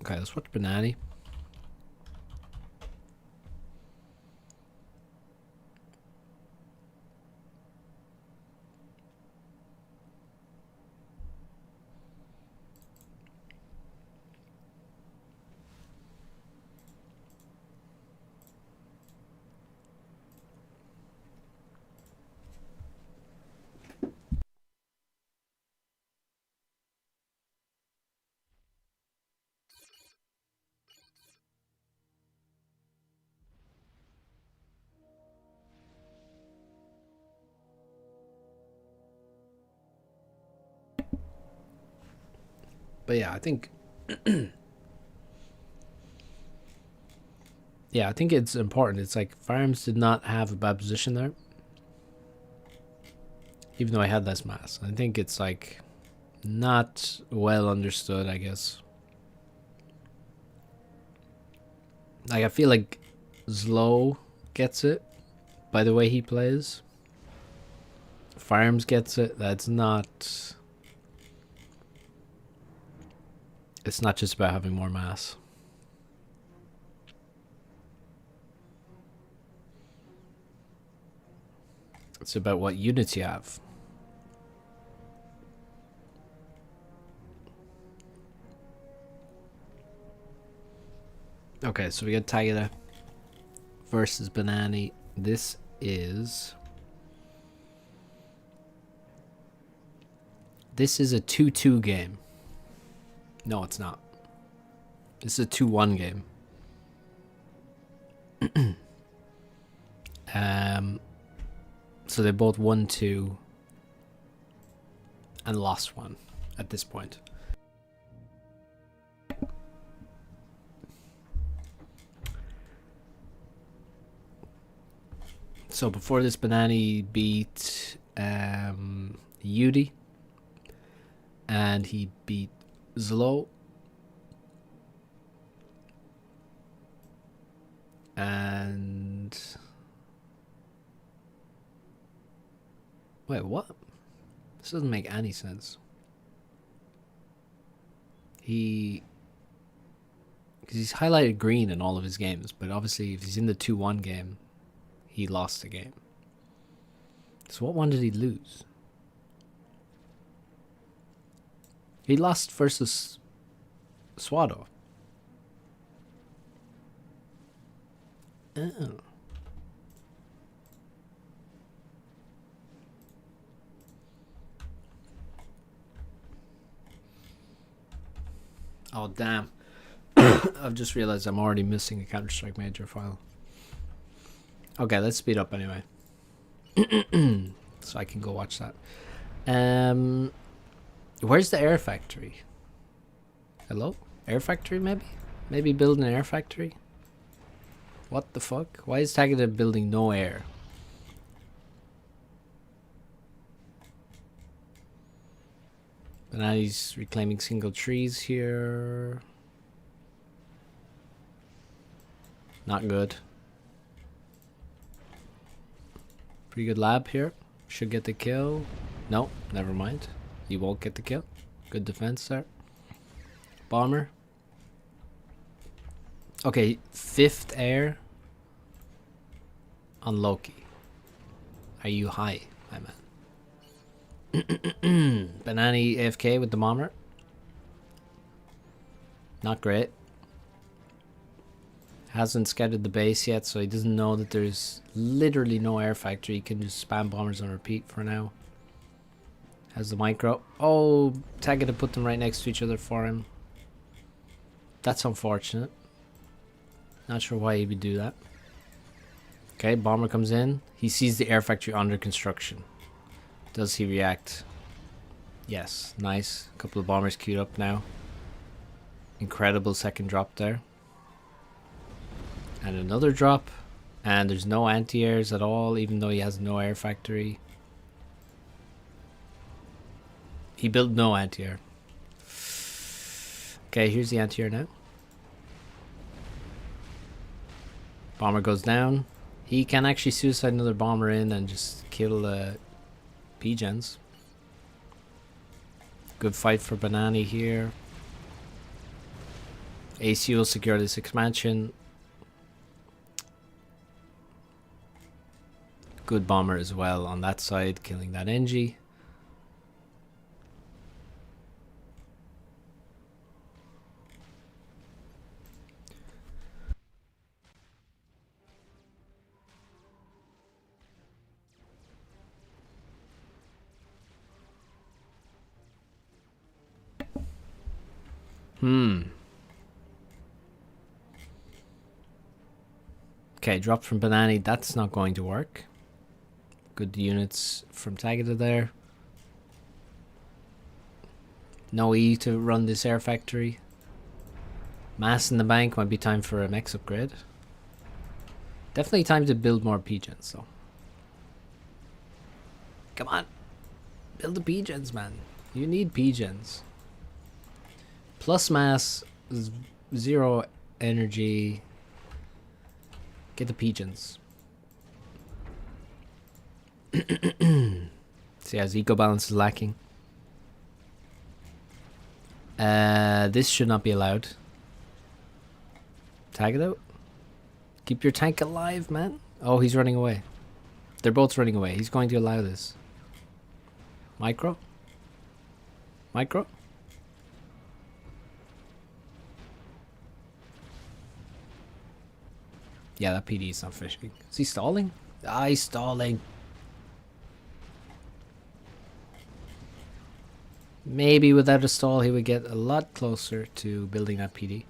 Okay, let's watch Banani. But yeah, I think yeah, I think it's important. It's like Farms did not have a bad position there. Even though I had less mass. I think it's like not well understood, I guess. Like I feel like Zlow gets it by the way he plays. Farms gets it. That's not. It's not just about having more mass. It's about what units you have. Okay, so we got Taga versus Banani. This is a 2-2 game. No, it's not. This is a 2-1 game. So they both won 2 and lost 1 at this point. So before this, Banani beat Yudi, and he beat Zlow, and wait, what? This doesn't make any sense. Because he's highlighted green in all of his games, but obviously if he's in the 2-1 game, he lost the game. So what one did he lose? He lost versus Swado. Oh. Oh, damn. I've just realized I'm already missing a Counter-Strike Major file. Okay, let's speed up anyway. So I can go watch that. Where's the air factory? Hello? Air factory, maybe? Maybe build an air factory? What the fuck? Why is Taga building no air? But now he's reclaiming single trees here. Not good. Pretty good lab here. Should get the kill. No, never mind. He won't get the kill. Good defense there. Bomber. Okay, 5th air on Loki. Are you high, my man? Banani AFK with the bomber. Not great. Hasn't scouted the base yet, so he doesn't know that there's literally no air factory. He can just spam bombers on repeat for now. Has the micro. Oh, Taga to put them right next to each other for him. That's unfortunate. Not sure why he would do that. Okay, bomber comes in. He sees the air factory under construction. Does he react? Yes, nice. A couple of bombers queued up now. Incredible second drop there. And another drop. And there's no anti-airs at all, even though he has no air factory. He built no anti-air. Okay, here's the anti-air now. Bomber goes down. He can actually suicide another bomber in and just kill P-gens. Good fight for Banani here. AC will secure this expansion. Good bomber as well on that side, killing that NG. Okay, drop from Banani. That's not going to work. Good units from Taga there. No E to run this air factory. Mass in the bank. Might be time for a mech upgrade. Definitely time to build more P-gens though. Come on. Build the P-gens, man. You need P-gens. Plus mass, 0 energy. Get the P-gens. See, his eco balance is lacking. This should not be allowed. Tag it out. Keep your tank alive, man. Oh, he's running away. They're both running away. He's going to allow this. Micro? Micro? Yeah, that PD is not fishing. Is he stalling? Ah, he's stalling. Maybe without a stall, he would get a lot closer to building that PD.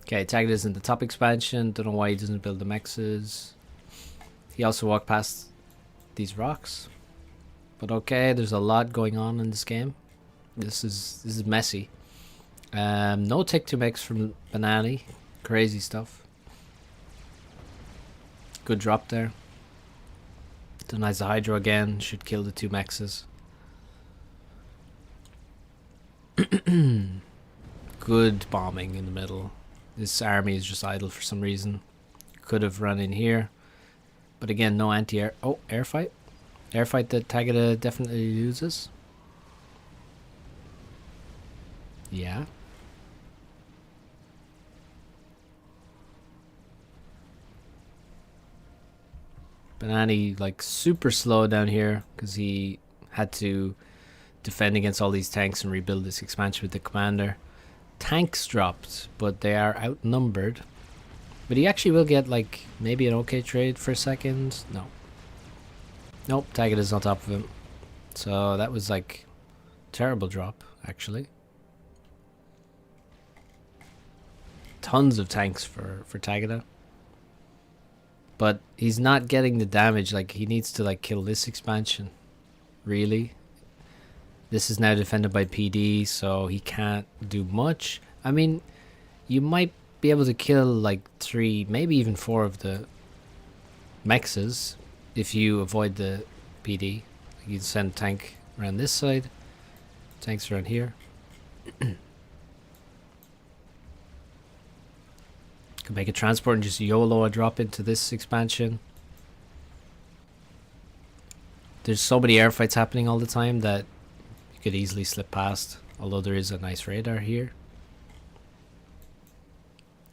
Okay, Taga is in the top expansion. Don't know why he doesn't build the mexes. He also walked past these rocks. But okay, there's a lot going on in this game. This is messy. No tech to mix from Banani. Crazy stuff. Good drop there. Denies the Hydro again. Should kill the 2 mexes. Good bombing in the middle. This army is just idle for some reason. Could have run in here. But again, no anti-air. Oh, air fight. Air fight that Taga definitely loses. Yeah. Banani like super slow down here because he had to defend against all these tanks and rebuild this expansion with the commander. Tanks dropped, but they are outnumbered. But he actually will get like maybe an okay trade for a second. No. Nope, Taga is on top of him. So that was like terrible drop actually. Tons of tanks for Taga. But he's not getting the damage. Like, he needs to like kill this expansion. Really. This is now defended by PD, so he can't do much. I mean, you might be able to kill like 3, maybe even 4 of the mexes if you avoid the PD. You can send tank around this side. Tanks around here. Could make a transport and just YOLO a drop into this expansion. There's so many air fights happening all the time that you could easily slip past. Although there is a nice radar here.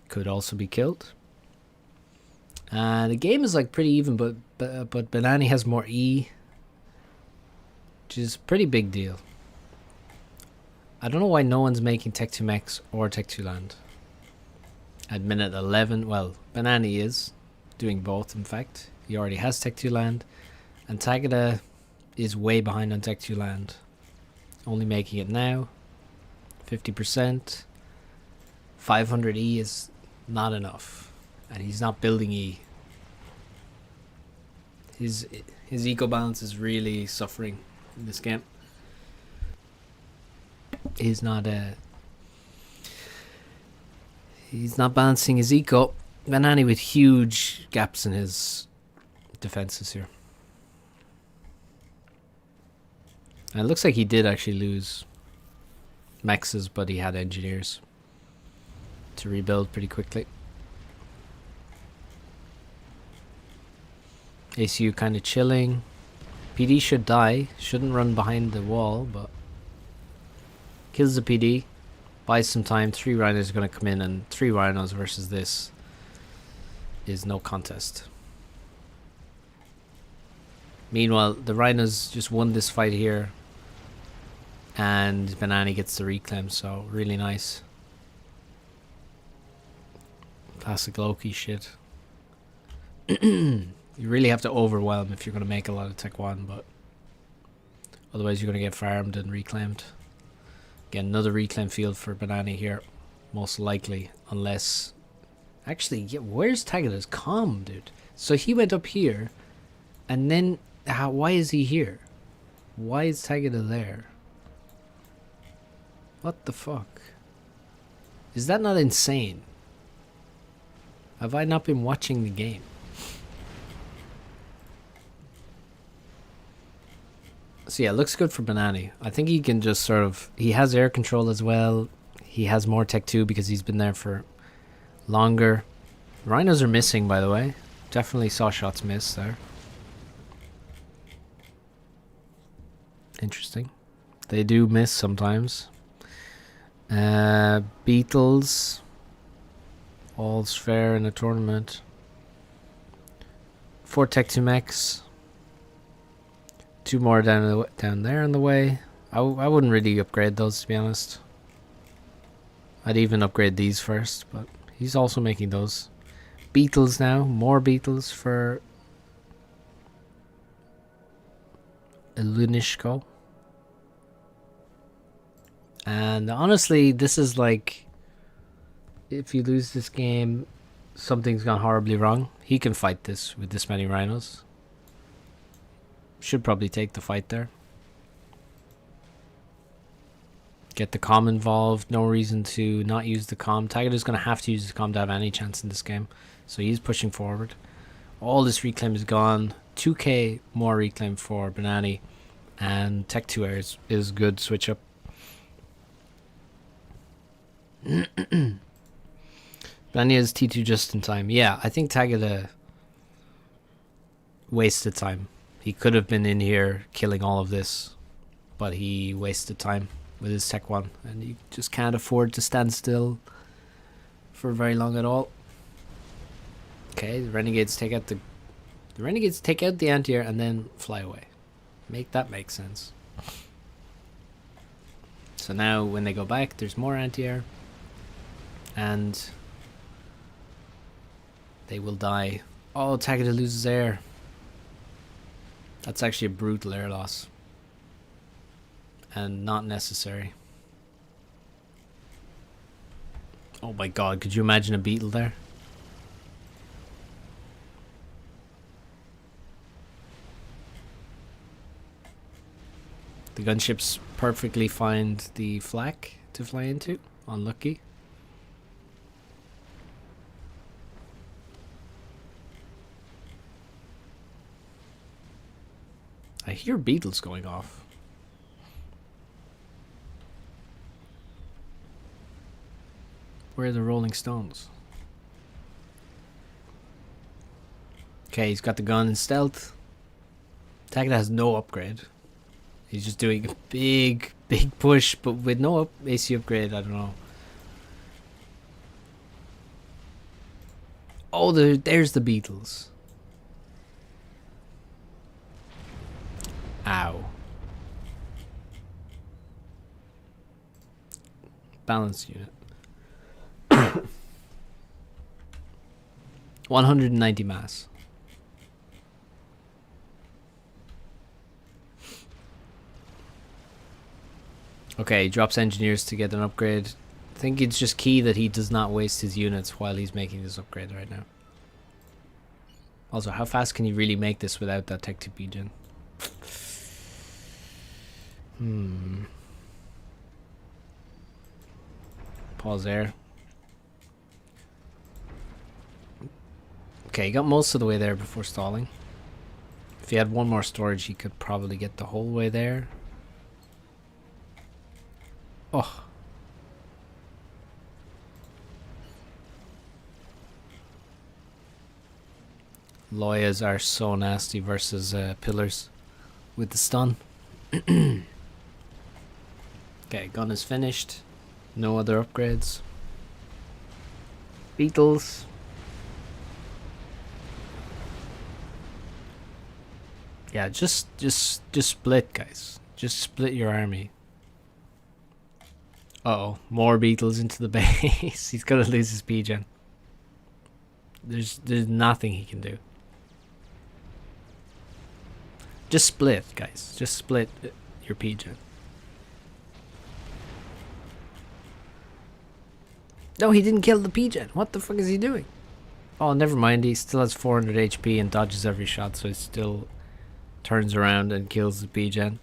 Could also be killed. The game is like pretty even, but Banani has more E, which is a pretty big deal. I don't know why no one's making Tech 2 Mechs or Tech 2 Land. At minute 11, well, Banani is doing both, in fact. He already has Tech 2 Land. And Taga is way behind on Tech 2 Land. Only making it now. 50%. 500 E is not enough. And he's not building E. His eco balance is really suffering in this game. He's not balancing his eco. Banani with huge gaps in his defenses here. And it looks like he did actually lose Mexes, but he had engineers to rebuild pretty quickly. ACU kind of chilling. PD should die. Shouldn't run behind the wall, but kills the PD. Buys some time. 3 rhinos are going to come in, and 3 rhinos versus this is no contest. Meanwhile, the rhinos just won this fight here, and Banani gets the reclaim, so really nice. Classic Loki shit. You really have to overwhelm if you're going to make a lot of Tech 1, but otherwise you're going to get farmed and reclaimed. Again, another reclaim field for Banani here, most likely, unless... Actually, yeah, where's Tagada's comm, dude? So he went up here, and then... why is he here? Why is Tagada there? What the fuck? Is that not insane? Have I not been watching the game? So yeah, it looks good for Banani. I think he can just sort of... He has air control as well. He has more Tech 2 because he's been there for longer. Rhinos are missing, by the way. Definitely saw shots miss there. Interesting. They do miss sometimes. Beetles. All's fair in a tournament. 4 Tech 2 mechs. 2 more down there in the way. I wouldn't really upgrade those, to be honest. I'd even upgrade these first, but he's also making those. Beetles now. More beetles for Ilunishko. And honestly, this is like... If you lose this game, something's gone horribly wrong. He can fight this with this many rhinos. Should probably take the fight there. Get the comm involved. No reason to not use the comm. Tagada's going to have to use the comm to have any chance in this game. So he's pushing forward. All this reclaim is gone. 2k more reclaim for Banani. And Tech 2 air is good switch up. Banani has T2 just in time. Yeah, I think Tagada wasted time. He could have been in here killing all of this, but he wasted time with his Tech 1, and you just can't afford to stand still for very long at all. Okay, the Renegades take out the anti-air and then fly away. Make that make sense. So now when they go back, there's more anti-air, and they will die. Oh, Tagada loses air. That's actually a brutal air loss. And not necessary. Oh my god, could you imagine a beetle there? The gunships perfectly find the flak to fly into. Unlucky. I hear beetles going off. Where are the Rolling Stones? Okay, he's got the gun in stealth. Taga has no upgrade. He's just doing a big push, but with no AC upgrade, I don't know. Oh, there's the beetles. Ow. balanced unit. 190 mass. Okay, he drops engineers to get an upgrade. I think it's just key that he does not waste his units while he's making this upgrade right now. Also, how fast can you really make this without that Tech 2 gen? Pause there. Okay, he got most of the way there before stalling. If he had one more storage, he could probably get the whole way there. Oh. Lawyers are so nasty versus pillars with the stun. Okay, gun is finished. No other upgrades. Beetles. Yeah, just split, guys. Just split your army. Uh-oh, more beetles into the base. He's gonna lose his P-gen. There's nothing he can do. Just split, guys. Just split your P-gen. No, he didn't kill the P-gen. What the fuck is he doing? Oh, never mind. He still has 400 HP and dodges every shot, so he still turns around and kills the P-gen.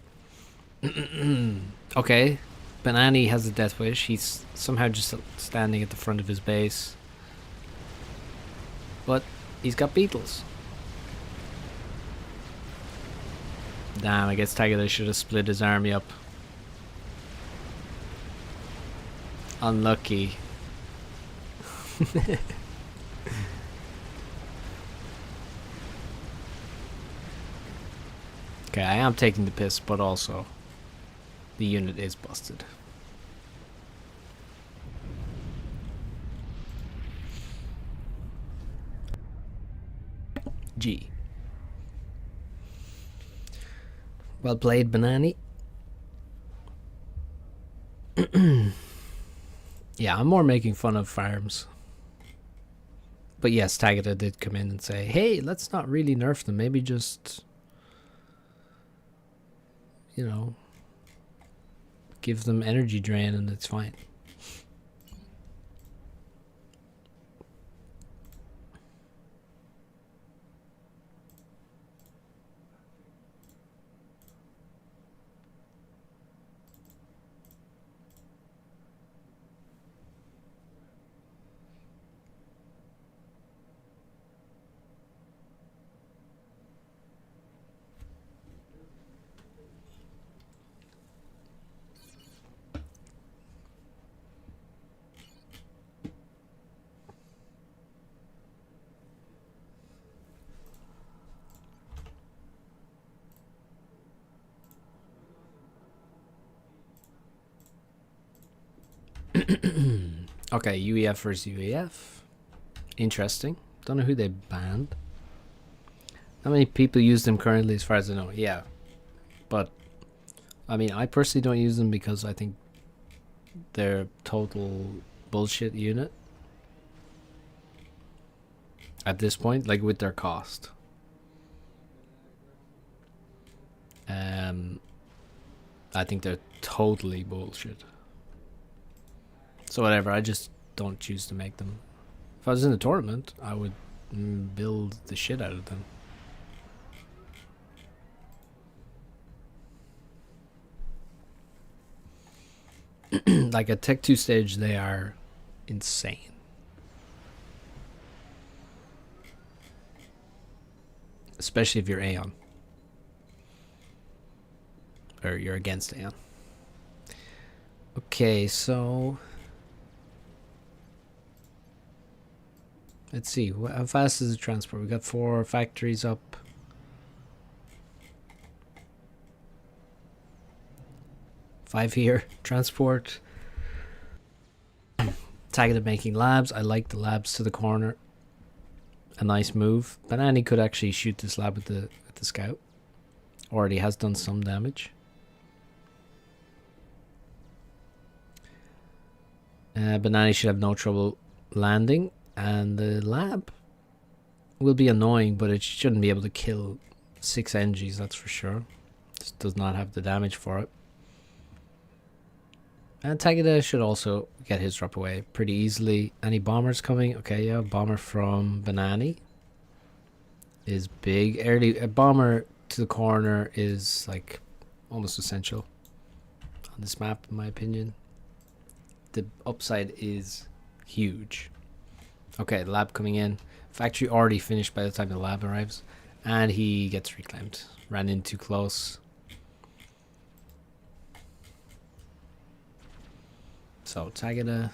Okay. Banani has a death wish. He's somehow just standing at the front of his base. But he's got beetles. Damn, I guess Taga should have split his army up. Unlucky. Okay, I am taking the piss, but also the unit is busted. G. Well played, Banani. Yeah, I'm more making fun of farms. But yes, Tagada did come in and say, hey, let's not really nerf them. Maybe just, you know, give them energy drain and it's fine. Okay, UEF versus UEF. Interesting. Don't know who they banned. How many people use them currently as far as I know? Yeah. But, I mean, I personally don't use them because I think they're total bullshit unit. At this point, like with their cost. I think they're totally bullshit. So whatever, I just don't choose to make them. If I was in a tournament, I would build the shit out of them. Like at Tech 2 stage, they are insane. Especially if you're Aeon. Or you're against Aeon. Okay, so let's see. How fast is the transport? We got 4 factories up. Five here. Transport. Targeted making labs. I like the labs to the corner. A nice move. Banani could actually shoot this lab with the scout. Already has done some damage. Banani should have no trouble landing, and the lab will be annoying, but it shouldn't be able to kill 6 NGs, that's for sure. Just does not have the damage for it. And Taga should also get his drop away pretty easily. Any bombers coming? Okay, yeah, bomber from Banani is big. Early a bomber to the corner is like almost essential on this map, in my opinion. The upside is huge. Okay, lab coming in. Factory already finished by the time the lab arrives, and he gets reclaimed. Ran in too close. So Taga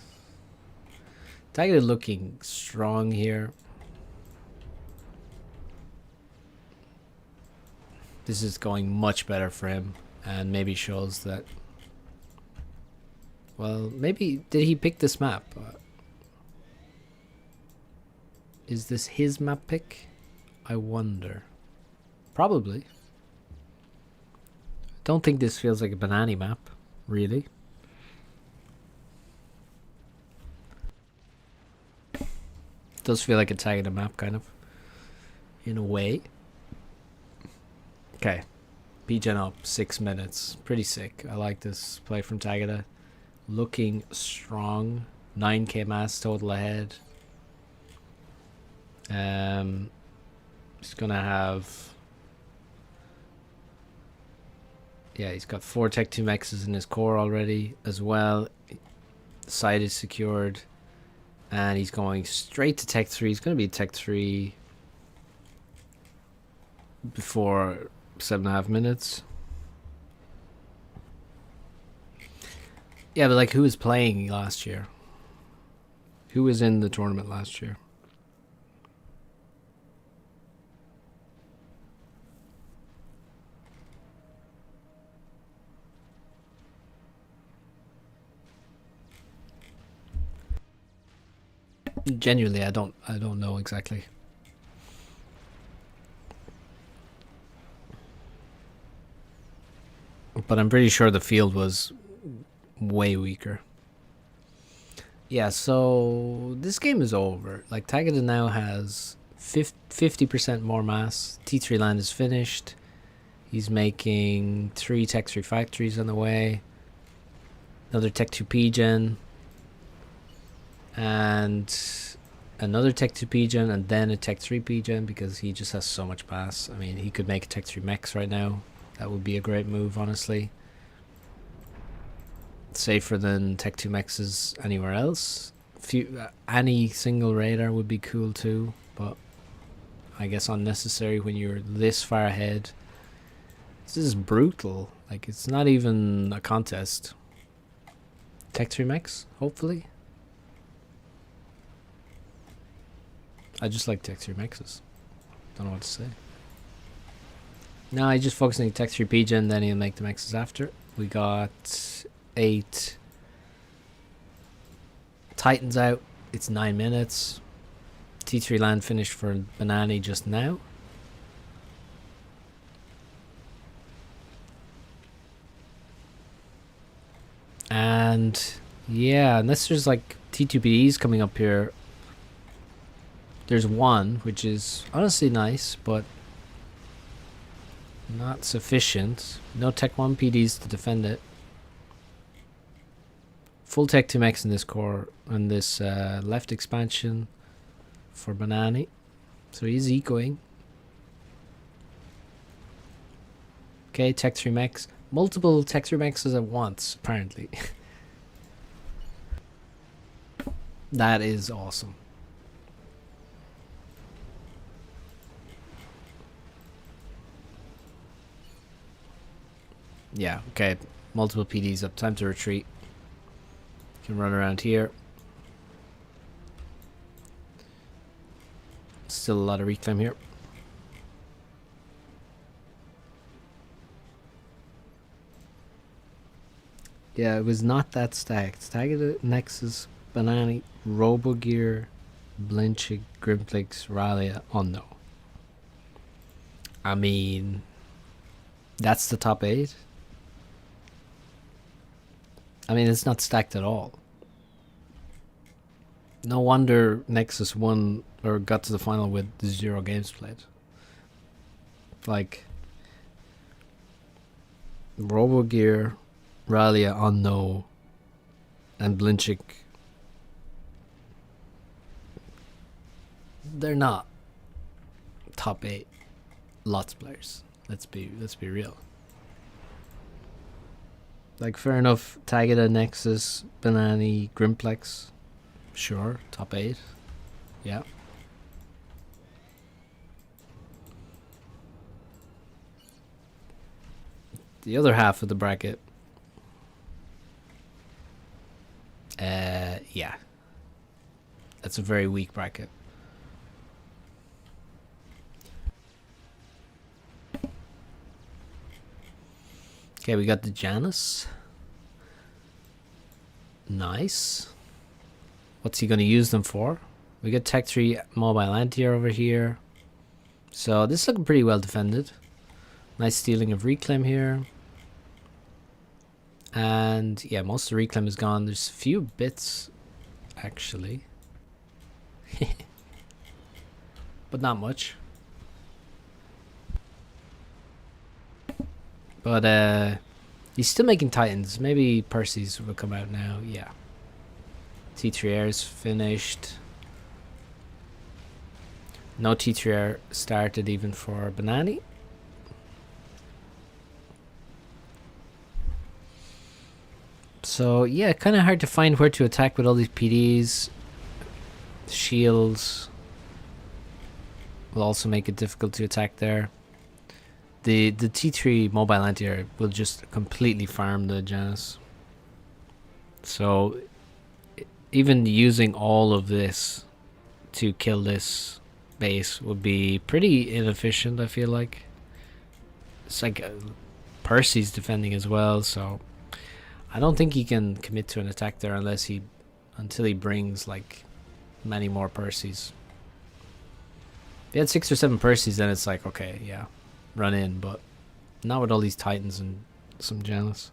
looking strong here. This is going much better for him, and maybe shows that. Well, maybe did he pick this map? Is this his map pick? I wonder. Probably. Don't think this feels like a Banani map, really. Does feel like a Taga map, kind of, in a way. Okay, B-Gen up 6 minutes. Pretty sick. I like this play from Taga. Looking strong. 9k mass total ahead. He's gonna have. Yeah, he's got 4 Tech 2 Mexes in his core already as well. The side is secured. And he's going straight to Tech 3. He's going to be Tech 3 before 7.5 minutes. Yeah, but like, who was playing last year? Who was in the tournament last year? Genuinely, I don't know exactly. But I'm pretty sure the field was way weaker. Yeah, so this game is over. Like, Taga now has 50% more mass. T3 land is finished. He's making 3 Tech 3 factories on the way. Another Tech 2 P-Gen. And another Tech 2 P-Gen, and then a Tech 3 P-Gen, because he just has so much mass. I mean, he could make a Tech 3 Mex right now. That would be a great move, honestly. Safer than Tech 2 Mexes anywhere else. Any single radar would be cool too, but I guess unnecessary when you're this far ahead. This is brutal. Like, it's not even a contest. Tech 3 Mex, hopefully. I just like Tech 3 Mexes. Don't know what to say. No, I just focusing on Tech 3 P-Gen, then he'll make the Mexes after. We got 8 Titans out. It's 9 minutes. T3 land finished for Banani just now. And yeah, unless there's like T2BEs coming up here. There's one, which is honestly nice, but not sufficient. No Tech 1 PDs to defend it. Full Tech 2 Mex in this core, and this left expansion for Banani. So he's ecoing. Okay, Tech 3 Mex. Multiple Tech 3 Mexes at once, apparently. That is awesome. Yeah, okay. Multiple PDs up. Time to retreat. Can run around here. Still a lot of reclaim here. Yeah, it was not that stacked. Taga, Nexus, Banani, Robo Gear, Blinchig, Grimlex, Rallia, Unknown. I mean, that's the top 8. I mean, it's not stacked at all. No wonder Nexus won or got to the final with 0 games played. Like Robo Gear, Rallia on no, and Blinchik. They're not top 8 LoTS players. Let's be real. Like, fair enough, Taga, Nexus, Banani, Grimlex. Sure, top 8. Yeah. The other half of the bracket. Yeah. That's a very weak bracket. Okay, we got the Janus. Nice. What's he going to use them for? We got Tech 3 Mobile Anti-Air over here. So this is looking pretty well defended. Nice stealing of Reclaim here. And yeah, most of the Reclaim is gone. There's a few bits, actually. But not much. But he's still making Titans. Maybe Percy's will come out now. Yeah. T3 Air is finished. No T3 Air started even for Banani. So yeah, kind of hard to find where to attack with all these PDs. Shields will also make it difficult to attack there. The T3 mobile anti-air will just completely farm the Janus. So even using all of this to kill this base would be pretty inefficient, I feel like. It's like Percy's defending as well, so I don't think he can commit to an attack there until he brings like many more Percys. If he had 6 or 7 Percys, then it's like, okay, yeah, run in, but not with all these Titans and some Janus.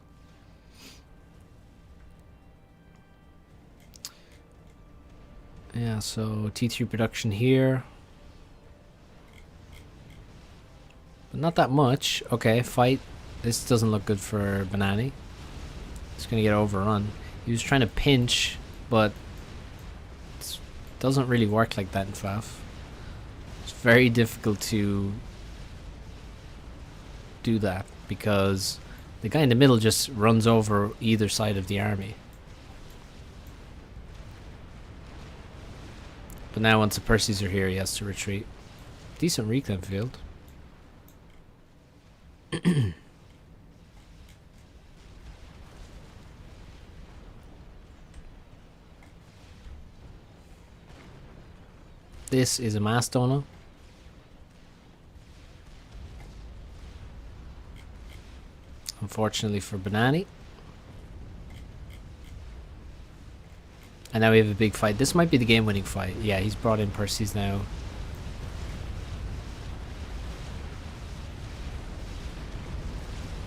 Yeah, so T3 production here. But not that much. Okay, fight. This doesn't look good for Banani. It's going to get overrun. He was trying to pinch, but it doesn't really work like that in FAF. It's very difficult to do that because the guy in the middle just runs over either side of the army. But now once the Percys are here, he has to retreat. Decent reclaim field. This is a mass donor. Unfortunately for Banani. And now we have a big fight. This might be the game-winning fight. Yeah, he's brought in Percys now.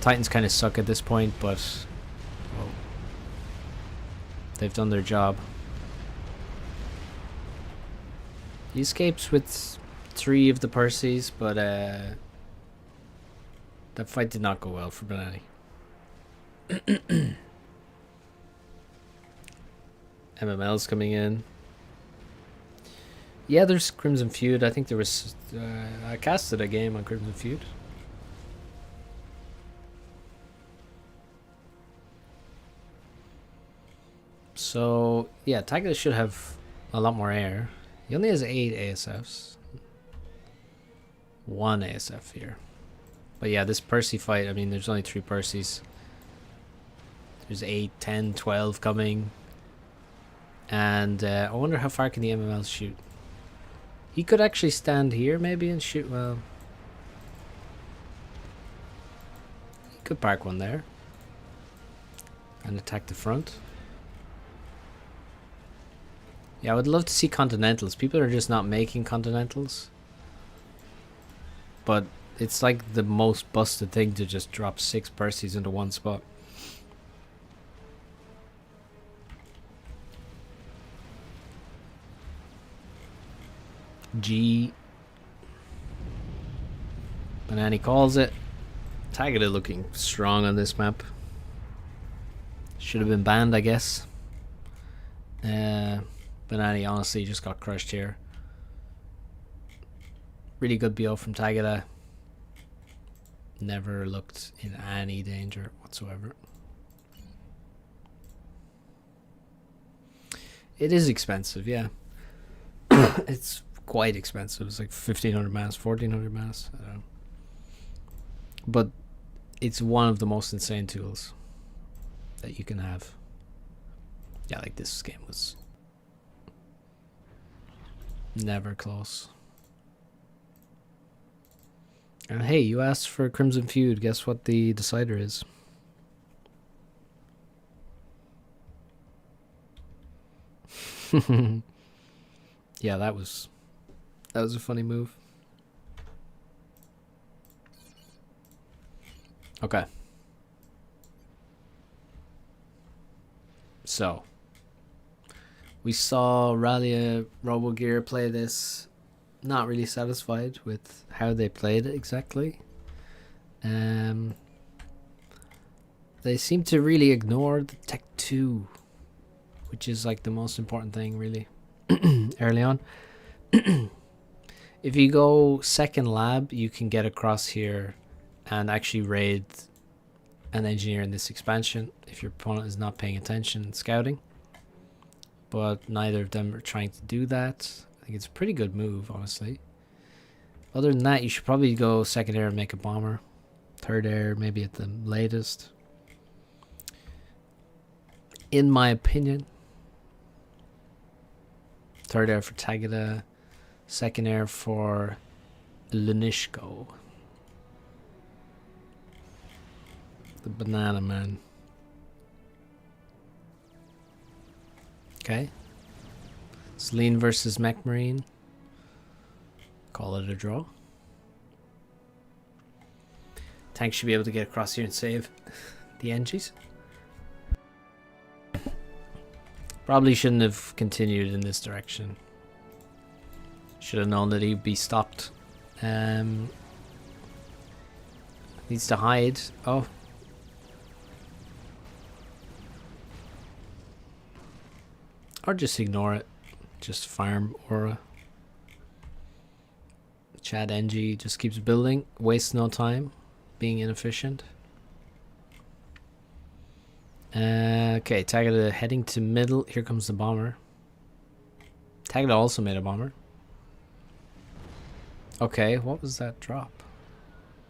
Titans kind of suck at this point, but well, they've done their job. He escapes with 3 of the Percys, but that fight did not go well for Banani. MML's coming in. Yeah, there's Crimson Feud. I think there was... I casted a game on Crimson Feud. So, yeah, Taga should have a lot more air. He only has 8 ASFs. 1 ASF here. But yeah, this Percy fight, I mean, there's only 3 Percys. There's 8, 10, 12 coming. And I wonder how far can the MMLs shoot. He could actually stand here maybe and shoot, well. He could park one there. And attack the front. Yeah, I would love to see Continentals. People are just not making Continentals. But it's like the most busted thing to just drop 6 Percys into one spot. G. Banani calls it. Taga looking strong on this map. Should have been banned, I guess. Banani honestly just got crushed here. Really good BO from Taga. Never looked in any danger whatsoever. It is expensive, yeah. It's quite expensive. It's like 1500 mass, 1400 mass. I don't know. But it's one of the most insane tools that you can have. Yeah, like this game was never close. And hey, you asked for Crimson Feud. Guess what the decider is? Yeah, that was a funny move. Okay. So we saw Rallia Robo Gear play this. Not really satisfied with how they played it exactly. They seem to really ignore the Tech 2, which is like the most important thing really early on. If you go second lab, you can get across here and actually raid an engineer in this expansion if your opponent is not paying attention and scouting. But neither of them are trying to do that. I think it's a pretty good move, honestly. Other than that, you should probably go second air and make a bomber. Third air, maybe at the latest. In my opinion. Third air for Taga. Second air for Lunishko. The banana man. Okay. Celine versus Mech Marine. Call it a draw. Tank should be able to get across here and save the Engies. Probably shouldn't have continued in this direction. Should have known that he'd be stopped. Needs to hide. Oh. Or just ignore it. Just farm aura. Chad NG just keeps building. Wastes no time. Being inefficient. Okay, Taga heading to middle. Here comes the bomber. Taga also made a bomber. Okay, what was that drop?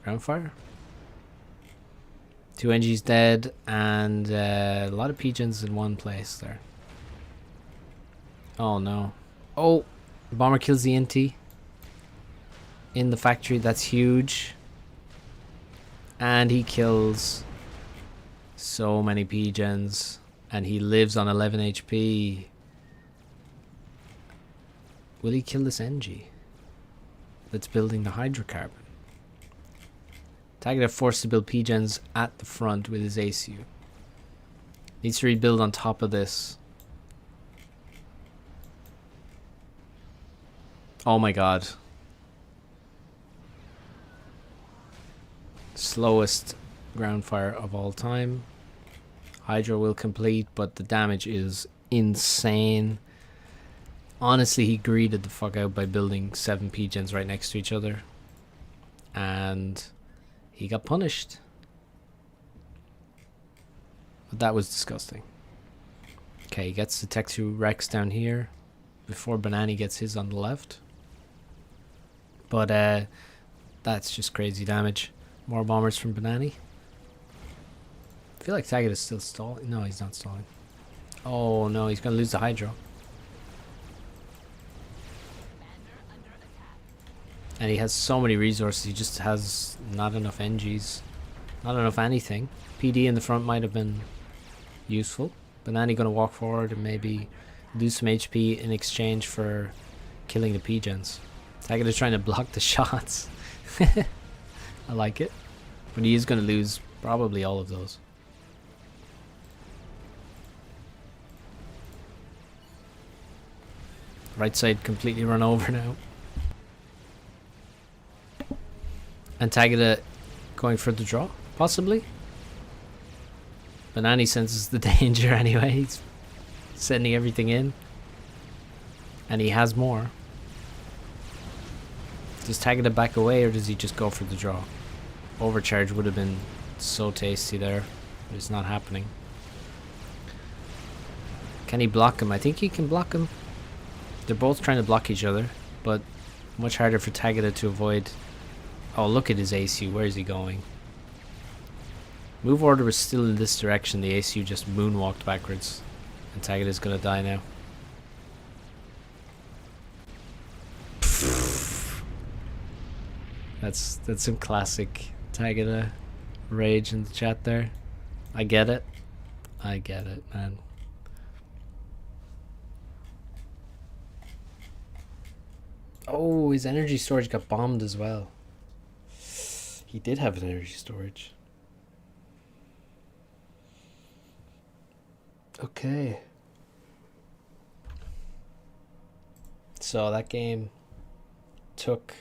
Ground fire? 2 NGs dead and a lot of pigeons in one place there. Oh no. Oh, bomber kills the NT in the factory. That's huge. And he kills so many pigeons. And he lives on 11 HP. Will he kill this NG that's building the hydrocarbon? Taga forced to build pigeons at the front with his ACU. Needs to rebuild on top of this. Oh my god. Slowest ground fire of all time. Hydro will complete, but the damage is insane. Honestly, he greeted the fuck out by building 7 pigeons right next to each other. And he got punished. But that was disgusting. Okay, he gets the Tech 2 Rex down here before Banani gets his on the left. But that's just crazy damage. More bombers from Banani. I feel like Taga is still stalling. No, he's not stalling. Oh no, he's gonna lose the Hydro. And he has so many resources, he just has not enough NGs. Not enough anything. PD in the front might have been useful. Banani gonna walk forward and maybe lose some HP in exchange for killing the pigeons. Taga is trying to block the shots. I like it. But he is gonna lose probably all of those. Right side completely run over now. And Taga going for the draw, possibly. Banani senses the danger anyway. He's sending everything in. And he has more. Does Taga back away or does he just go for the draw? Overcharge would have been so tasty there. But it's not happening. Can he block him? I think he can block him. They're both trying to block each other. But much harder for Taga to avoid. Oh, look at his ACU. Where is he going? Move order was still in this direction. The ACU just moonwalked backwards. And Taga is going to die now. That's some classic Taga rage in the chat there. I get it. I get it, man. Oh, his energy storage got bombed as well. He did have an energy storage. Okay. So that game took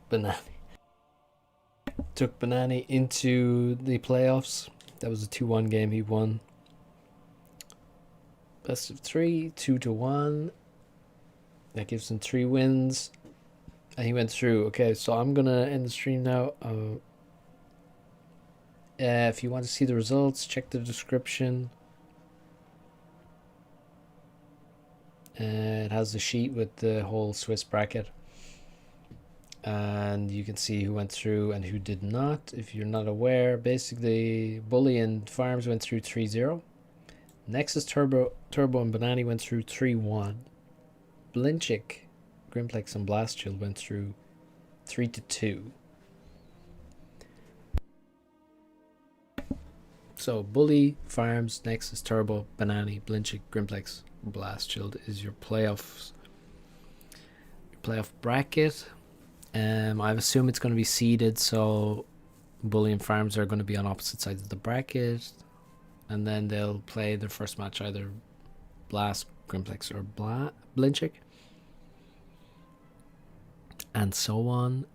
Banani into the playoffs. That was a 2-1 game he won. Best of 3, 2-1. That gives him 3 wins. And he went through. Okay, so I'm gonna end the stream now. If you want to see the results, check the description. It has the sheet with the whole Swiss bracket. And you can see who went through and who did not. If you're not aware, basically Bully and Farms went through 3-0. Nexus, Turbo and Banani went through 3-1. Blinchik, Grimlex and Blastchill went through 3-2. So Bully, Farms, Nexus, Turbo, Banani, Blinchik, Grimlex, Blastchill is your playoff bracket. I assume it's going to be seeded, so Bully and Farms are going to be on opposite sides of the bracket, and then they'll play their first match either Blast, Grimlex, or Blinchik, and so on.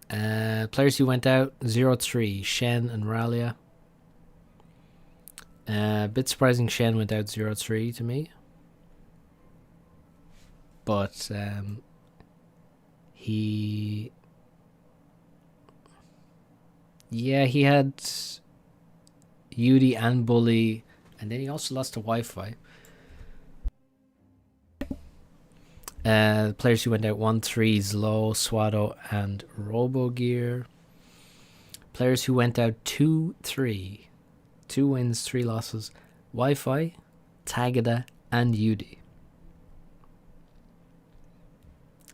Players who went out 0-3, Shen and Rallia. A bit surprising Shen went out 0-3 to me, but he had Yudi and Bully, and then he also lost to Wi-Fi. Players who went out 1-3, Zlow, Swado, and Robo Gear. Players who went out 2-3, 2 wins, 3 losses, Wi-Fi, Taga, and Yudi.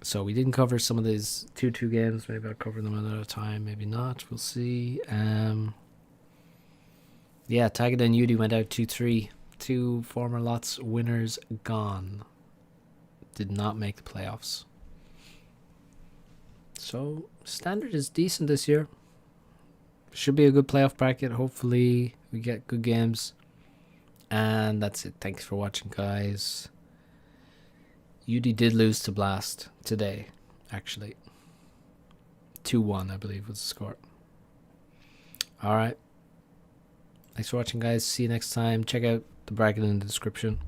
So we didn't cover some of these 2-2 games. Maybe I'll cover them another time. Maybe not. We'll see. Yeah, Taga and Yudi went out 2-3. 2 former LoTS winners gone. Did not make the playoffs. So standard is decent this year. Should be a good playoff bracket. Hopefully we get good games. And that's it. Thanks for watching, guys. Yudi did lose to Blast today, actually. 2-1, I believe, was the score. Alright. Thanks for watching, guys. See you next time. Check out the bracket in the description.